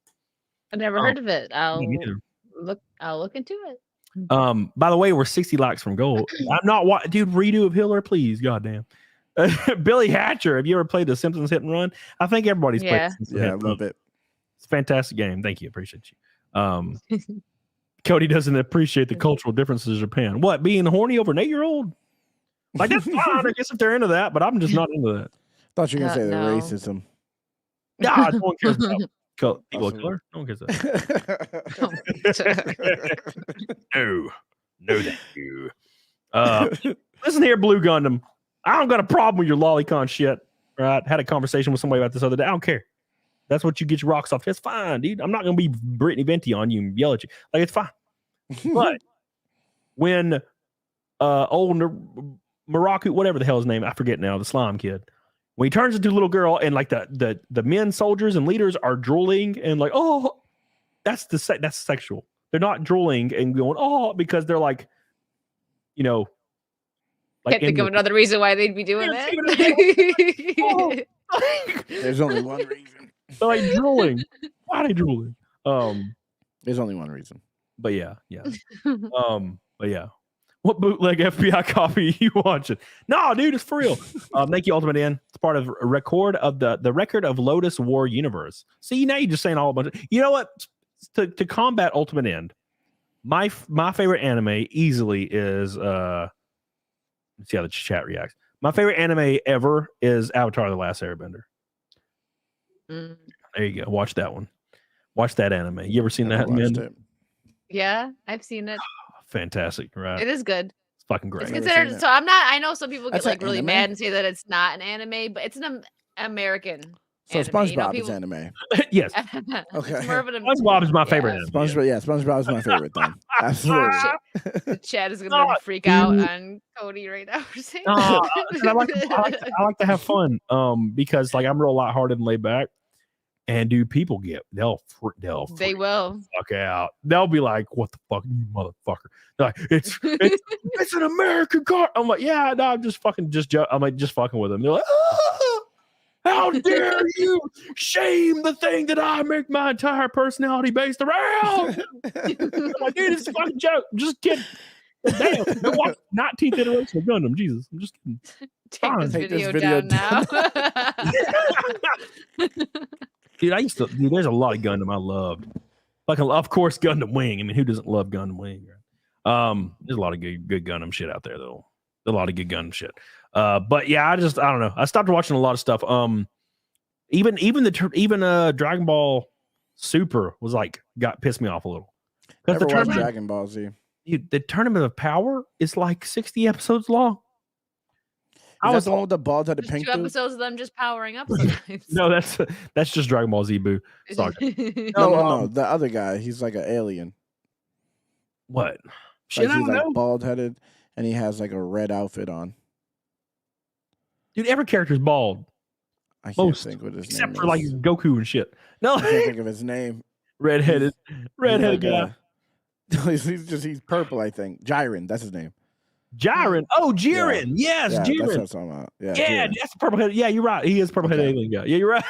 I never heard of it. I'll look into it. By the way, we're 60 likes from gold. I'm not dude. Redo of Hitler, please. Goddamn. Billy Hatcher. Have you ever played the Simpsons Hit and Run? I think everybody's played. Yeah, a little bit. It's a fantastic game. Thank you. Appreciate you. Cody doesn't appreciate the cultural differences of Japan. What, being horny over an 8-year-old? Like, that's fine, I guess, if they're into that, but I'm just not into that. Thought you were going to say the racism. Nah, no one cares about people of color. No one cares about No, thank you. Listen here, Blue Gundam. I don't got a problem with your lolicon shit. Right? Had a conversation with somebody about this other day. I don't care. That's what you get your rocks off. It's fine, dude. I'm not going to be Brittany Venti on you and yell at you. Like, it's fine. But when old Maraku, whatever the hell his name, I forget now, the slime kid, when he turns into a little girl and like the men soldiers and leaders are drooling and like, oh, that's sexual. They're not drooling and going, oh, because they're like, you know, like can't think of another reason why they'd be doing that. There's only one reason. They're like drooling. Why are they drooling? There's only one reason. But yeah. But yeah. What bootleg FBI copy are you watching? No, dude, it's for real. Thank you, Ultimate End. It's part of a record of the record of Lotus War Universe. See, now you're just saying all a bunch of, you know what? To combat Ultimate End, my favorite anime easily is let's see how the chat reacts. My favorite anime ever is Avatar: The Last Airbender. There you go. Watch that one. Watch that anime. You ever seen that? Yeah, I've seen it. Fantastic, right? It is good. It's fucking great. It's considered, so I'm not. I know some people get like really mad and say that it's not an anime, but it's an American. So anime. SpongeBob is anime. Yes. Okay. SpongeBob is my favorite anime. SpongeBob is my favorite then. Absolutely. The chat is gonna freak out on Cody right now. I like to have fun. Because like I'm real lighthearted and laid back. And dude, people they'll fuck out. They'll be like, "What the fuck, you motherfucker?" They're like, it's an American car. I'm like, yeah, no, I'm just fucking fucking with them. They're like, how dare you shame the thing that I make my entire personality based around? I'm like, dude, it's a fucking joke. I'm just kidding. Damn, watch 19th iteration of Gundam. Jesus, I'm just kidding. Take this video down now. Dude, there's a lot of Gundam I loved. Like, of course, Gundam Wing. I mean, who doesn't love Gundam Wing? Right? There's a lot of good Gundam shit out there, though. A lot of good Gundam shit. But yeah, I don't know. I stopped watching a lot of stuff. Even Dragon Ball Super was like pissed me off a little. Never watched Dragon Ball Z. Dude, the Tournament of Power is like 60 episodes long. Is that the one with the bald-headed pink 2 episodes of them just powering up sometimes. No, that's just Dragon Ball Z, boo. No, the other guy. He's like an alien. What? Like he's like bald-headed, and he has like a red outfit on. Dude, every character's bald. I can't think what his name is. Except for like Goku and shit. No, I can't think of his name. Redheaded guy. He's purple, I think. Jiren, that's his name. Jiren. Oh, Jiren. Yes, Jiren. That's what I'm talking about. Yeah, that's purple head. Yeah, you're right. He is purple headed alien guy. Yeah, you're right.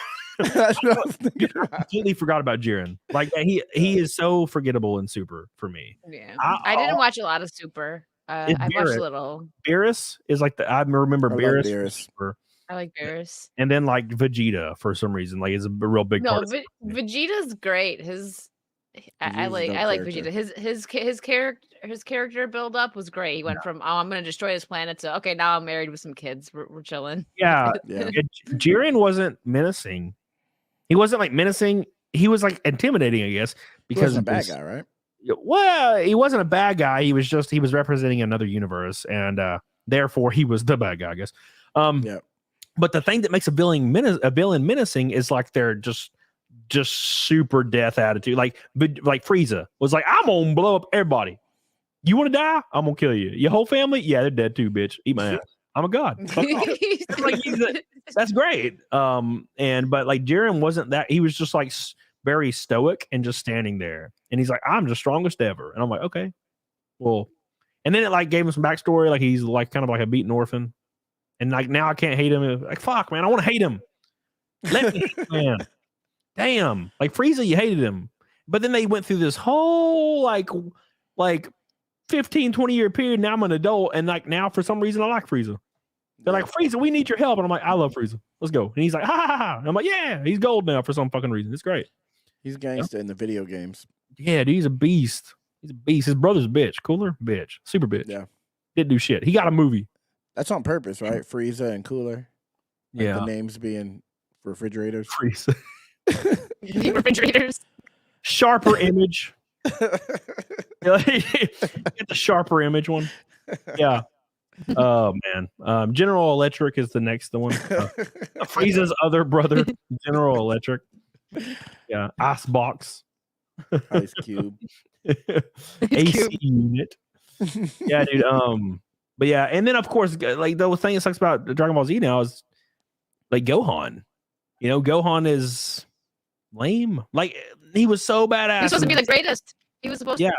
That's what I was thinking I completely forgot about Jiren. Like he is so forgettable in Super for me. Yeah, I didn't watch a lot of Super. I watched a little. Beerus is like I remember I love Beerus. Beerus. I like Beerus. And then like Vegeta for some reason, like is a real big part. No, Vegeta's great. I like Vegeta. His character build up was great. He went from I'm gonna destroy this planet to okay, now I'm married with some kids. We're chilling. Yeah. Jiren wasn't menacing. He wasn't like menacing. He was like intimidating, I guess, because he wasn't a bad guy, right? Well, he wasn't a bad guy. He was representing another universe, and therefore he was the bad guy, I guess. But the thing that makes a villain menacing is like they're just super death attitude. Like Frieza was like, I'm gonna blow up everybody. You want to die? I'm gonna kill you. Your whole family? Yeah, they're dead too, bitch. Eat my ass. I'm a god. That's great. But like Jiren wasn't that. He was just like very stoic and just standing there. And he's like, I'm the strongest ever. And I'm like, okay, well. And then it like gave him some backstory. Like he's like kind of like a beaten orphan. And like now I can't hate him. Like fuck, man, I want to hate him. Let me hate him, man. Damn, like Frieza, you hated him. But then they went through this whole like 15, 20 year period. Now I'm an adult, and like now for some reason I like Frieza. They're like, Frieza, we need your help. And I'm like, I love Frieza. Let's go. And he's like, ha ha ha. And I'm like, yeah, he's gold now for some fucking reason. It's great. He's gangster in the video games. Yeah, dude, he's a beast. He's a beast. His brother's a bitch. Cooler, bitch. Super bitch. Yeah. Didn't do shit. He got a movie. That's on purpose, right? Frieza and Cooler. Like yeah. The names being refrigerators. Frieza. Refrigerators. Sharper image. Get the sharper image one. Yeah. Oh man. General Electric is the next one. Frieza's other brother, General Electric. Yeah. Icebox. Ice Cube. AC unit. Yeah, dude. But yeah, and then of course, like the thing that sucks about Dragon Ball Z now is like Gohan. You know, Gohan is lame. Like he was so badass. He was supposed to be the greatest. He was supposed to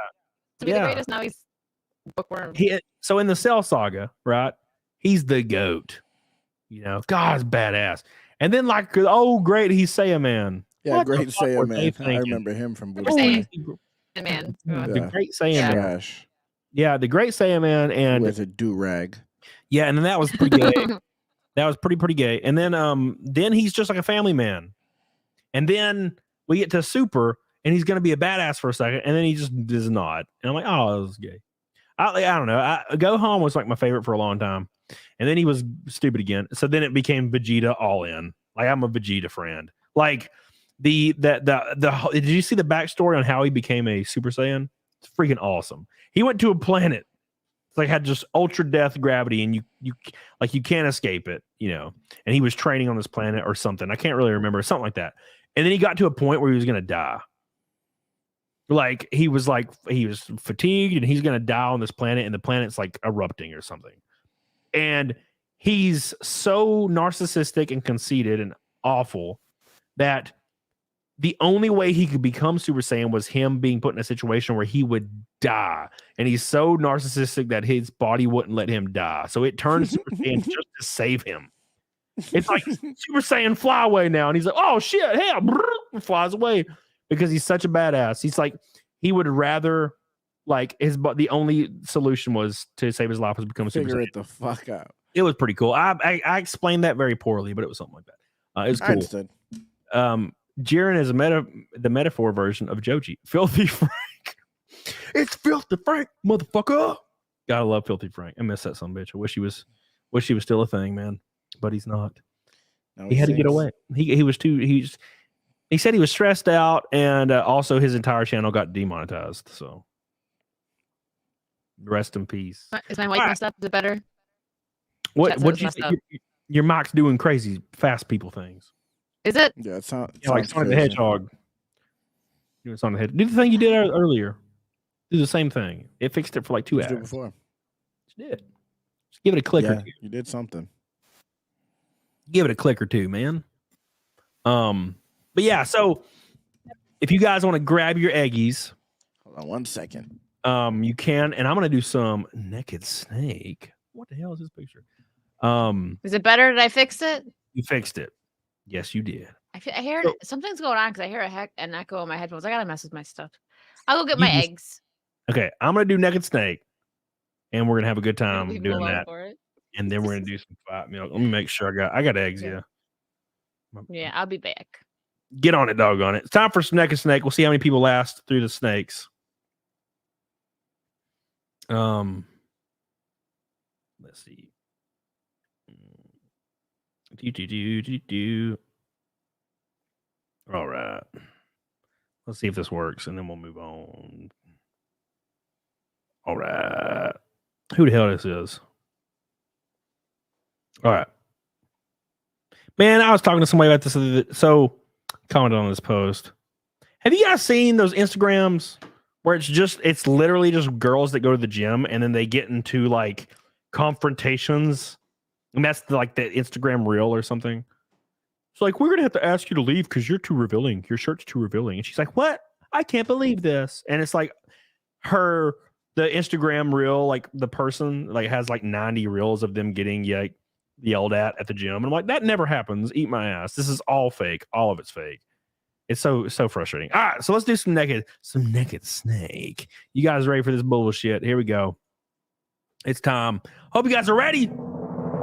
be the greatest. Now he's bookworm. So in the Cell Saga, right? He's the GOAT. You know, God's badass. And then like, oh great, he's Saiyaman. Yeah, What great the fuck were they Saiyaman. I thinking? remember him from Super Bluey. Saiyan. Man. The great Saiyaman. Trash. Yeah, the great Saiyaman, and With a do-rag. yeah, and then that was pretty gay. That was pretty gay. And then he's just like a family man. And then we get to Super, and he's gonna be a badass for a second, and then he just is not. And I'm like, oh, that was gay. I don't know. Gohan was like my favorite for a long time, and then he was stupid again. So then it became Vegeta all in. Like I'm a Vegeta friend. Like the did you see the backstory on how he became a Super Saiyan? It's freaking awesome. He went to a planet. It's like had just ultra death gravity, and you can't escape it, you know. And he was training on this planet or something. I can't really remember, something like that. And then he got to a point where he was gonna die. Like he was fatigued, and he's gonna die on this planet, and the planet's like erupting or something. And he's so narcissistic and conceited and awful that the only way he could become Super Saiyan was him being put in a situation where he would die. And he's so narcissistic that his body wouldn't let him die. So it turns Super Saiyan just to save him. It's like Super Saiyan fly away now. And he's like, oh shit, hell, and flies away because he's such a badass. He's like, he would rather like the only solution was to save his life was become a Super Saiyan. Figure it the fuck out. It was pretty cool. I explained that very poorly, but it was something like that. It was cool. I understood. Jiren is the metaphor version of Joji. Filthy Frank. It's Filthy Frank, motherfucker. Gotta love Filthy Frank. I miss that son of a bitch. I wish he was still a thing, man. But he's not. No, He had to get away. He said he was stressed out, and also his entire channel got demonetized. So rest in peace. Is my mic messed up? Is it better? What you say? Your mic's doing crazy fast people things. Is it? Yeah, it sounds Like Sonic the Hedgehog. Do the thing you did earlier. Do the same thing. It fixed it for like 2 hours. Did it before. Just did. Just give it a click or two. You did something. Give it a click or two, man. But yeah, so if you guys want to grab your eggies, Hold on 1 second. you can, and I'm gonna do some naked snake. What the hell is this picture? Is it better? Did I fix it? You fixed it. Yes, you did. I hear something's going on because I hear an echo in my headphones. I gotta mess with my stuff. I'll go get my eggs. Okay, I'm gonna do naked snake, and we're gonna have a good time doing that. And then we're gonna do some fight milk. Let me make sure I got eggs. Yeah. Yeah, I'll be back. Get on it, doggone it. It's time for some naked snake. We'll see how many people last through the snakes. Let's see. All right. Let's see if this works, and then we'll move on. All right. Who the hell this is? All right. Man, I was talking to somebody about this. So, commented on this post. Have you guys seen those Instagrams where it's literally just girls that go to the gym and then they get into like confrontations? And that's the Instagram reel or something. It's like, we're going to have to ask you to leave because you're too revealing. Your shirt's too revealing. And she's like, what? I can't believe this. And it's like the Instagram reel, like the person like has like 90 reels of them getting yelled at the gym. And I'm like, that never happens. Eat my ass. This is all fake. All of it's fake. It's so frustrating. All right, so let's do some naked snake. You guys ready for this bullshit? Here we go. It's time. Hope you guys are ready.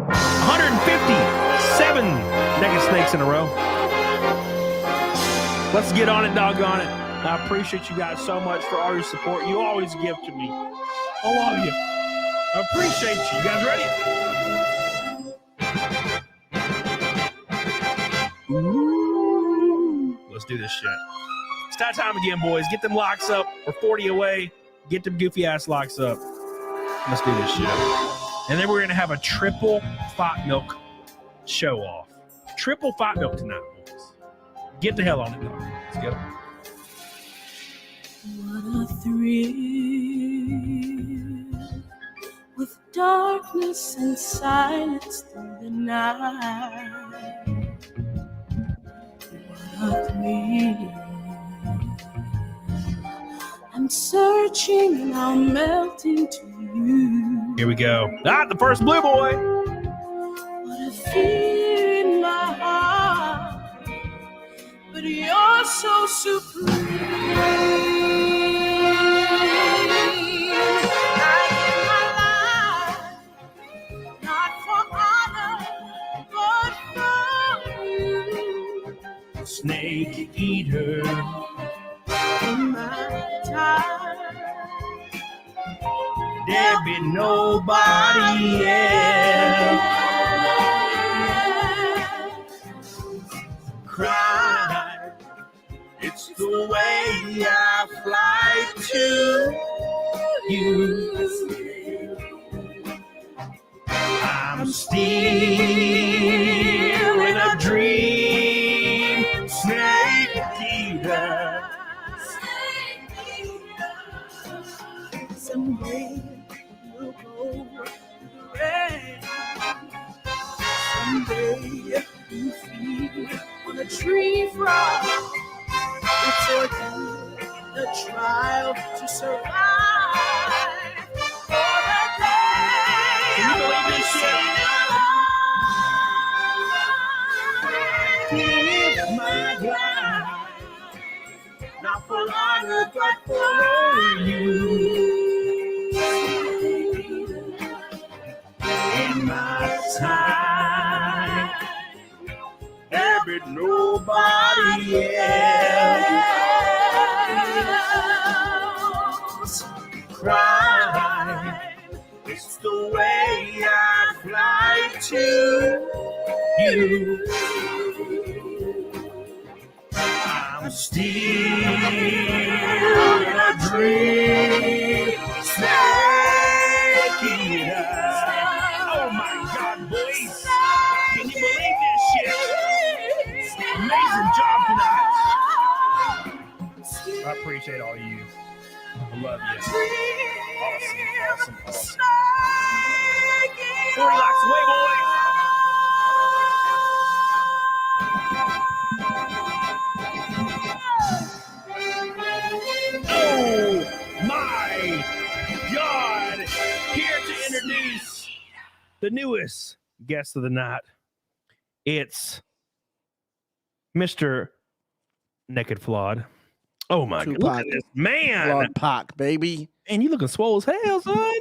157 naked snakes in a row. Let's get on it, doggone it. I appreciate you guys so much for all your support. You always give to me. I love you. I appreciate you. You guys ready? Ooh. Let's do this shit. It's that time again, boys. Get them locks up. We're 40 away. Get them goofy ass locks up. Let's do this shit. And then we're going to have a triple fight milk show off. Triple fight milk tonight, boys. Get the hell on it, dog. Let's go. What a thrill with darkness and silence through the night. What a thrill. I'm searching and I'm melting to you. Here we go. The first blue boy. What a fear in my heart, but you're so supreme. I give my life, not for honor, but for you. Snake eater. In my time, there be nobody else. Cry, it's the way I fly to you. I'm still in a dream, snake eater. Someday we'll go through the rain. Someday you feed on a tree frog. It's a trial to survive. For the day Can you believe this shit? give my life, not for honor, but for you. In my time, there be nobody else. Cry, it's the way I fly to you. I'm still in a dream, snake eater. Oh my God, boys! Can you believe this shit? Amazing job tonight. I appreciate all you. I love you. Awesome. 40 locks away, boys. Oh my God! Here to introduce the newest guest of the night. It's Mr. Naked Flawed. Oh my god, look Tupac. at this man! Flawed Pac, baby. Man, you looking swole as hell, son.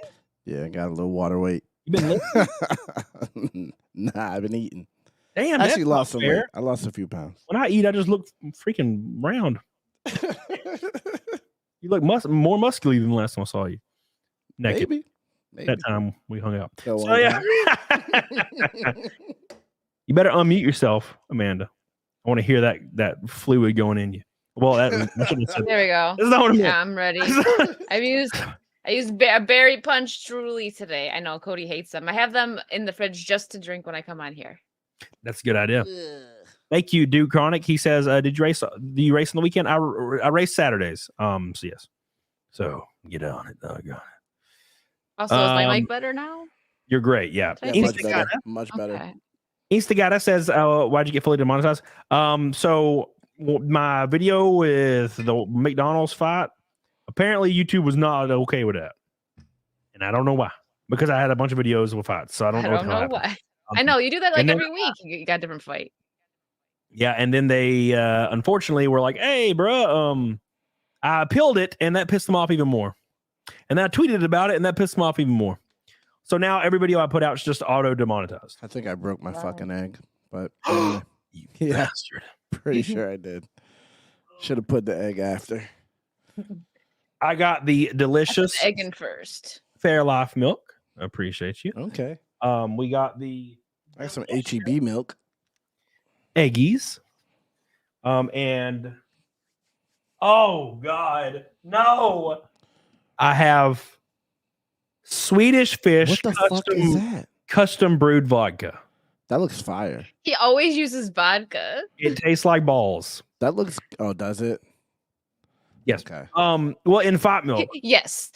Yeah, I got a little water weight. You been lifting? Nah, I've been eating. Damn, I actually that's lost not some fair. weight. I lost a few pounds. When I eat, I just look freaking round. You look more muscular than the last time I saw you. Naked. Maybe. That time we hung out. Go So on, yeah. You better unmute yourself, Amanda. I want to hear that fluid going in you. Well, I shouldn't have said There we go. That's not what I meant. Yeah, I'm ready. I used Berry Punch Truly today. I know Cody hates them. I have them in the fridge just to drink when I come on here. That's a good idea. Thank you, Duke Chronic. He says, "Do you race on the weekend?" I race Saturdays. So yes. So get on it, doggone. Also, is my mic better now? You're great. Yeah. Yeah, much better. Much better. Okay. Instagata says, "Why'd you get fully demonetized?" So my video with the McDonald's fight, apparently YouTube was not okay with that, and I don't know why. Because I had a bunch of videos with fights, so I don't know why. I know you do that like every week. You got a different fight. Yeah, and then they unfortunately were like, "Hey, bro, I appealed it, and that pissed them off even more." And then I tweeted about it, and that pissed them off even more. So now every video I put out is just auto demonetized. I think I broke my fucking egg, but You yeah, bastard. pretty sure I did. Should have put the egg after. I got the delicious Egg in first. Fairlife milk. I appreciate you. Okay. We got the I got some HEB milk. eggies. And oh god, no. I have Swedish fish What the fuck is that? custom brewed vodka. That looks fire. He always uses vodka. It tastes like balls. That looks. Oh, does it? Yes. Okay. Well, in fight milk. Yes.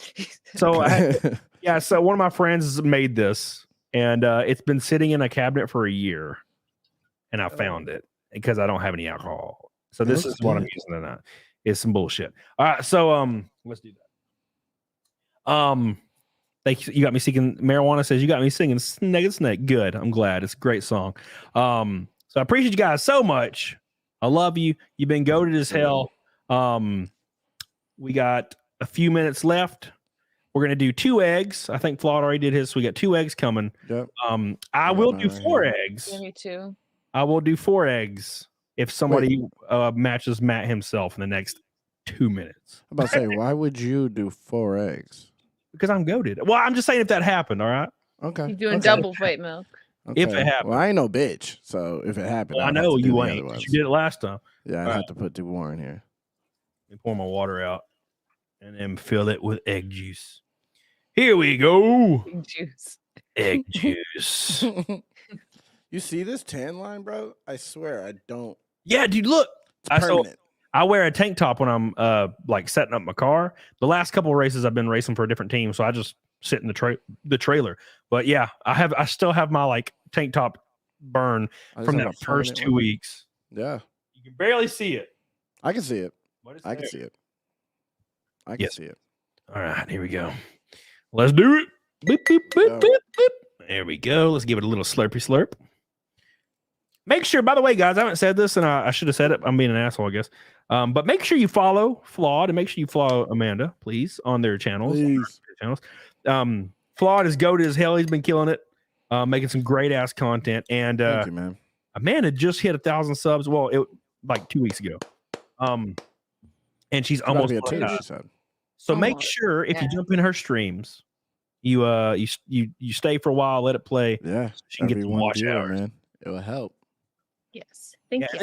So yeah, so one of my friends made this, and it's been sitting in a cabinet for a year, and I found it because I don't have any alcohol. So this is what I'm using tonight. It's some bullshit. All right, so let's do that. Thank you. You got me singing. Marijuana says you got me singing "Snake Snake." Good. I'm glad. It's a great song. So I appreciate you guys so much. I love you. You've been goated as hell. We got a few minutes left. We're gonna do 2 eggs. I think Flawed already did his. So we got 2 eggs coming. Yep. I will do 4 eggs. Yeah, me too. I will do 4 eggs if somebody matches Matt himself in the next 2 minutes. I'm about to say, why would you do 4 eggs? Because I'm goated. Well, I'm just saying if that happened, all right? Okay. He's doing double fight milk. Okay. If it happened. Well, I ain't no bitch. So if it happened, Well, I I'd have know to do you the ain't. other 'Cause ones. You did it last time. Yeah, I have to put 2 more in here. Let me pour my water out and then fill it with egg juice. Here we go. Juice. Egg juice. You see this tan line, bro? I swear I don't. Yeah, dude, look. It's permanent. I wear a tank top when I'm like setting up my car. The last couple of races I've been racing for a different team, so I just sit in the trailer. But yeah, I still have my like tank top burn from that first 2 weeks. Yeah. You can barely see it. I can see it. But it's I can there. see it. I can see it. All right, here we go. Let's do it. Boop, boop, boop, boop, boop. There we go. Let's give it a little slurpy slurp. Make sure, by the way, guys, I haven't said this, and I should have said it. I'm being an asshole, I guess. But make sure you follow Flawed, and make sure you follow Amanda, please, on their channels. Flawed is goated as hell. He's been killing it, making some great ass content. And Thank you, man. Amanda just hit 1,000 subs. Well, it like 2 weeks ago. And she's almost Be a 2, she said. so make sure if you jump in her streams, you stay for a while, let it play. Yeah, so she can get the watch viewer, hours. man. It will help. Yes. Thank you.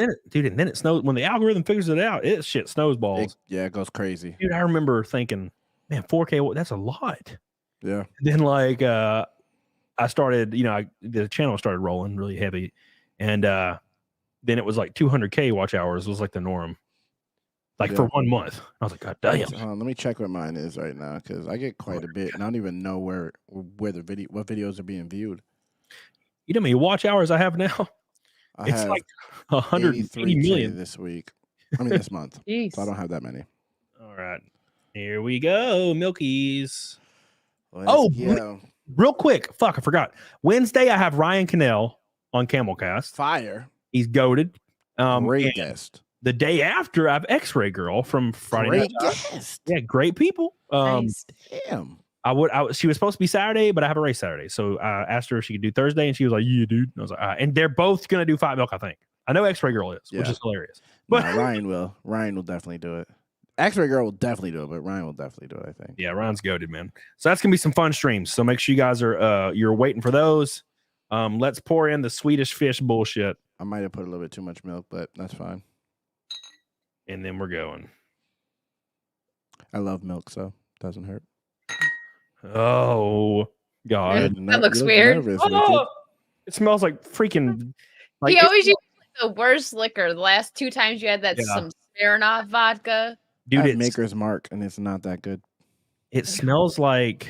And then it snows when the algorithm figures it out. It shit snowballs. It goes crazy. Dude, I remember thinking, man, 4K, that's a lot. Yeah. Then like I started, the channel started rolling really heavy, and then it was like 200K watch hours was like the norm. Like for 1 month. I was like, God damn. Let me check what mine is right now, because I get quite a bit, and I don't even know where what videos are being viewed. You know how many watch hours I have now? It's like 180 million this week. I mean this month. So I don't have that many. All right. Here we go. Milkies. Let's real quick. Fuck, I forgot. Wednesday I have Ryan Cannell on CAMELCAST. Fire. He's goated. Great guest. The day after, I have X-Ray Girl from Friday Great Night. guest. Yeah, great people. Nice. Damn. She was supposed to be Saturday, but I have a race Saturday. So I asked her if she could do Thursday, and she was like, "Yeah, dude." And I was like, and they're both gonna do Fight Milk, I think. I know X-Ray Girl is, which is hilarious. But Ryan will. Ryan will definitely do it. X-Ray Girl will definitely do it, but Ryan will definitely do it, I think. Yeah, Ryan's goated, man. So that's gonna be some fun streams. So make sure you guys are you're waiting for those. Let's pour in the Swedish fish bullshit. I might have put a little bit too much milk, but that's fine. And then we're going. I love milk, so it doesn't hurt. Oh God, that looks weird. It smells like freaking. He always uses the worst liquor. The last 2 times you had that some Smirnoff vodka. Dude, it's Maker's Mark, and it's not that good. It smells like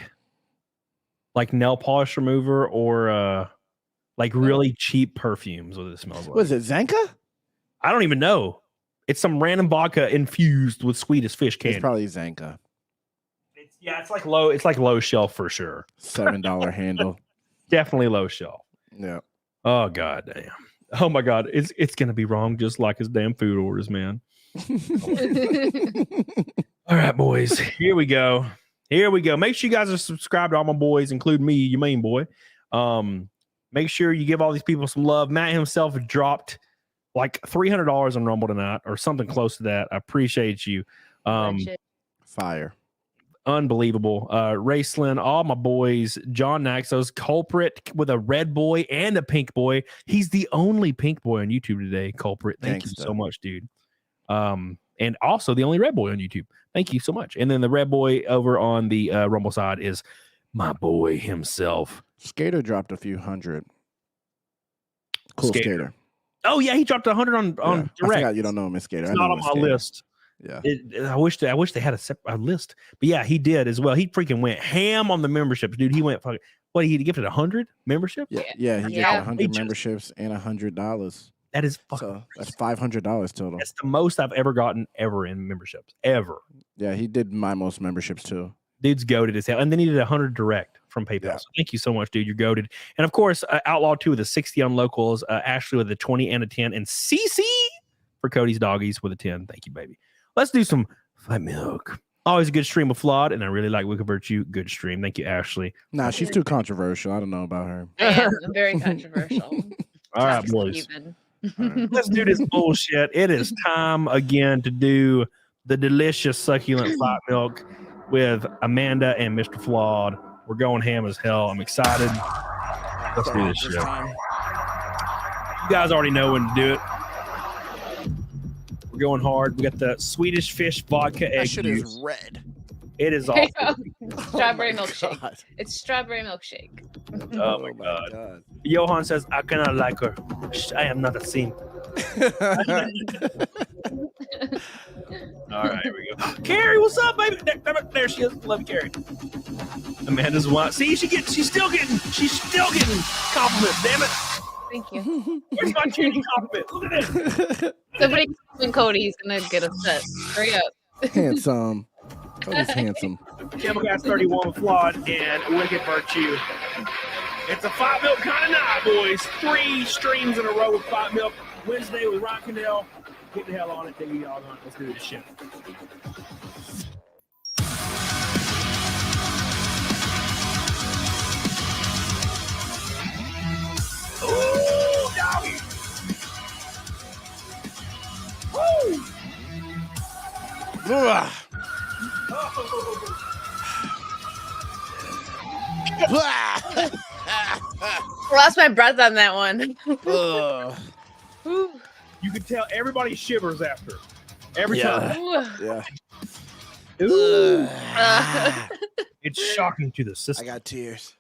nail polish remover or like really cheap perfumes. What it smells like. Was it Zenka? I don't even know. It's some random vodka infused with Swedish fish candy. It's probably Zenka. It's like low. It's like low shelf for sure. $7 handle. Definitely low shelf. Yeah. Oh God damn. Oh my God. It's gonna be wrong just like his damn food orders, man. All right, boys. Here we go. Make sure you guys are subscribed to all my boys, including me, your main boy. Make sure you give all these people some love. Matt himself dropped like $300 on Rumble tonight or something close to that. I appreciate you. Fire. Unbelievable. Raceland, all my boys, John Naxos, Culprit with a red boy and a pink boy. He's the only pink boy on YouTube today, Culprit. Thank you so much, dude. And also the only red boy on YouTube. Thank you so much. And then the red boy over on the Rumble side is my boy himself. Skater dropped a few hundred. Cool Skater. Oh yeah, he dropped 100 on I direct. forgot you don't know him as Skater. It's not on my list. Yeah, I wish they had a list, but yeah, he did as well. He freaking went ham on the memberships, dude. He went fucking. What, he gifted 100 memberships? Yeah, he gifted 100 memberships and $100. That is fucking. So that's $500 total. That's the most I've ever gotten ever in memberships ever. Yeah, he did my most memberships too. Dude's goated as hell, and then he did 100 direct from PayPal. Yeah. So thank you so much, dude. You're goated, and of course, Outlaw 2 with a 60 on locals, Ashley with a 20 and a 10, and CC for Cody's doggies with a 10. Thank you, baby. Let's do some Fight Milk. Always a good stream of Flawed, and I really like Wicked Virtue. Good stream. Thank you, Ashley. Nah, she's too controversial. I don't know about her. I'm very controversial. All right, boys. Right. Let's do this bullshit. It is time again to do the delicious, succulent Fight Milk with Amanda and Mr. Flawed. We're going ham as hell. I'm excited. Let's do this shit. You guys already know when to do it. We're going hard. We got the Swedish fish vodka egg. That shit is red. It is awesome. Strawberry milkshake. It's strawberry milkshake. Oh my god. Johan says, I cannot like her. I am not a simp. All right, here we go. Carrie, what's up, baby? There she is. Love you, Carrie. Amanda's one. See, she's still getting compliments. Damn it. Thank you. Where's my Carrie compliment? Look at this. Somebody calling Cody. He's gonna get upset. Hurry up. Handsome. Cody's handsome. CAMELCAST 31 with Flawed and Wicked Virtue. It's a Fight Milk kind of night, boys. 3 streams in a row with Fight Milk. Wednesday with Rockandale. Get the hell on it, baby. Y'all on. Let's do this shit. Ooh, doggy. Woo! I lost my breath on that one. You can tell everybody shivers after. Every time. Yeah. Ooh. It's shocking to the system. I got tears.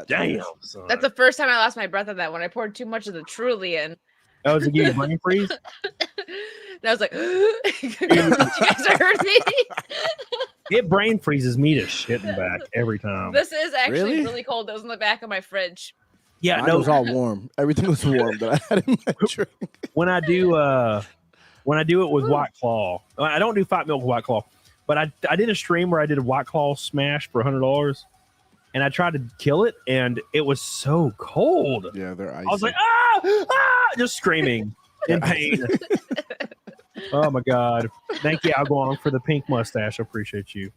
Damn. Son. That's the first time I lost my breath on that one. I poured too much of the Truly in. Oh, was it give you brain freeze? And I was like, you guys heard me? It brain freezes me to shit and back every time. This is actually really cold. That was in the back of my fridge. Yeah, Mine was all warm. Everything was warm that I had in my drink. When I do it with White Claw, I don't do Fight Milk with White Claw, but I did a stream where I did a White Claw smash for $100, and I tried to kill it, and it was so cold. Yeah, they're icy. I was like, just screaming. in pain. Oh my God! Thank you, Algon, for the pink mustache. I appreciate you.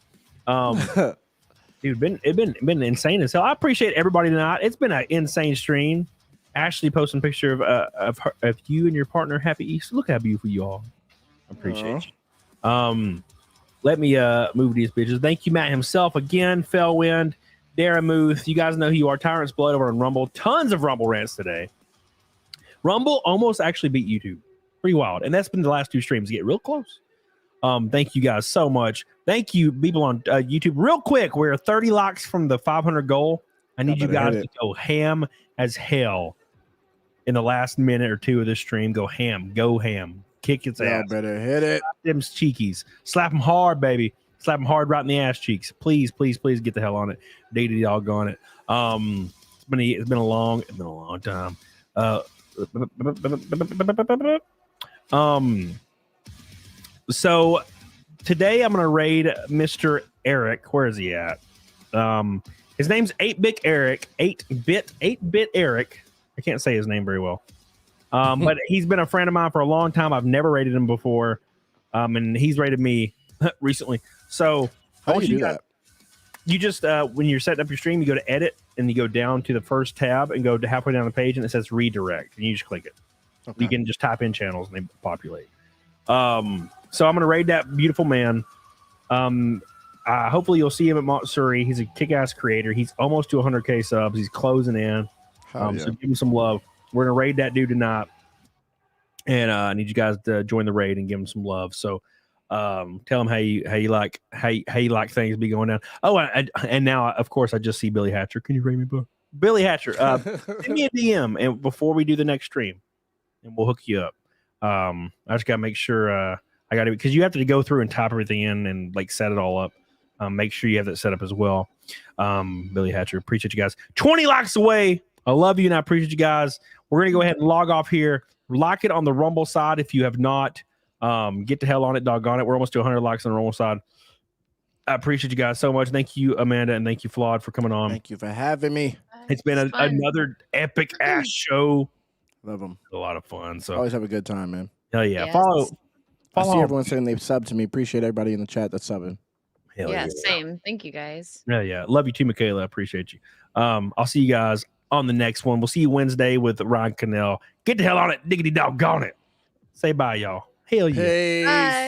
Dude, been insane as hell. I appreciate everybody tonight. It's been an insane stream. Ashley posting a picture of you and your partner. Happy Easter. Look how beautiful you are. I appreciate you. Let me move these bitches. Thank you, Matt himself again. Fellwind, Darren Muth. You guys know who you are. Tyrant's Blood over on Rumble. Tons of Rumble rants today. Rumble almost actually beat YouTube. Pretty wild. And that's been the last two streams. Get real close. Thank you guys so much. Thank you, people on YouTube. Real quick, we're 30 likes from the 500 goal. I need you guys to go ham as hell in the last minute or two of this stream. Go ham. Go ham. Kick its ass. Better hit it. Slap them cheekies. Slap them hard, baby. Slap them hard right in the ass cheeks. Please, please, please get the hell on it. Dated doggone it. It's been a long time. So today I'm gonna raid Mr. Eric. Where is he at? His name's 8-Bit Eric. 8-Bit Eric. I can't say his name very well. But he's been a friend of mine for a long time. I've never raided him before. And he's raided me recently. So how do you do that? You just when you're setting up your stream, you go to edit and you go down to the first tab and go to halfway down the page and it says redirect and you just click it. Okay. You can just type in channels and they populate. So I'm gonna raid that beautiful man. Hopefully you'll see him at Montsuri. He's a kick-ass creator. He's almost to 100K subs. He's closing in. So give him some love. We're gonna raid that dude tonight, and I need you guys to join the raid and give him some love. So tell him how you like things to be going down. Oh, and now of course I just see Billy Hatcher. Can you raid me, bro? Billy Hatcher, send me a DM and before we do the next stream, and we'll hook you up. I just gotta make sure I gotta, because you have to go through and type everything in and like set it all up. Make sure you have that set up as well. Billy Hatcher, appreciate you guys. 20 likes away. I love you and I appreciate you guys. We're gonna go ahead and log off here. Like it on the Rumble side if you have not. Get the hell on it, doggone it. We're almost to 100 likes on the Rumble side. I appreciate you guys so much. Thank you, Amanda, and thank you, Flawed, for coming on. Thank you for having me. It's been another epic ass show. Love them. A lot of fun. So always have a good time, man. Hell yeah. Yes. Follow I see everyone saying they've subbed to me. Appreciate everybody in the chat that's subbing. Hell yeah, same. Thank you guys. Yeah. Love you too, Michaela. Appreciate you. I'll see you guys on the next one. We'll see you Wednesday with Ryan Cannell. Get the hell on it. Diggity doggone it. Say bye, y'all. Hell yeah. Hey.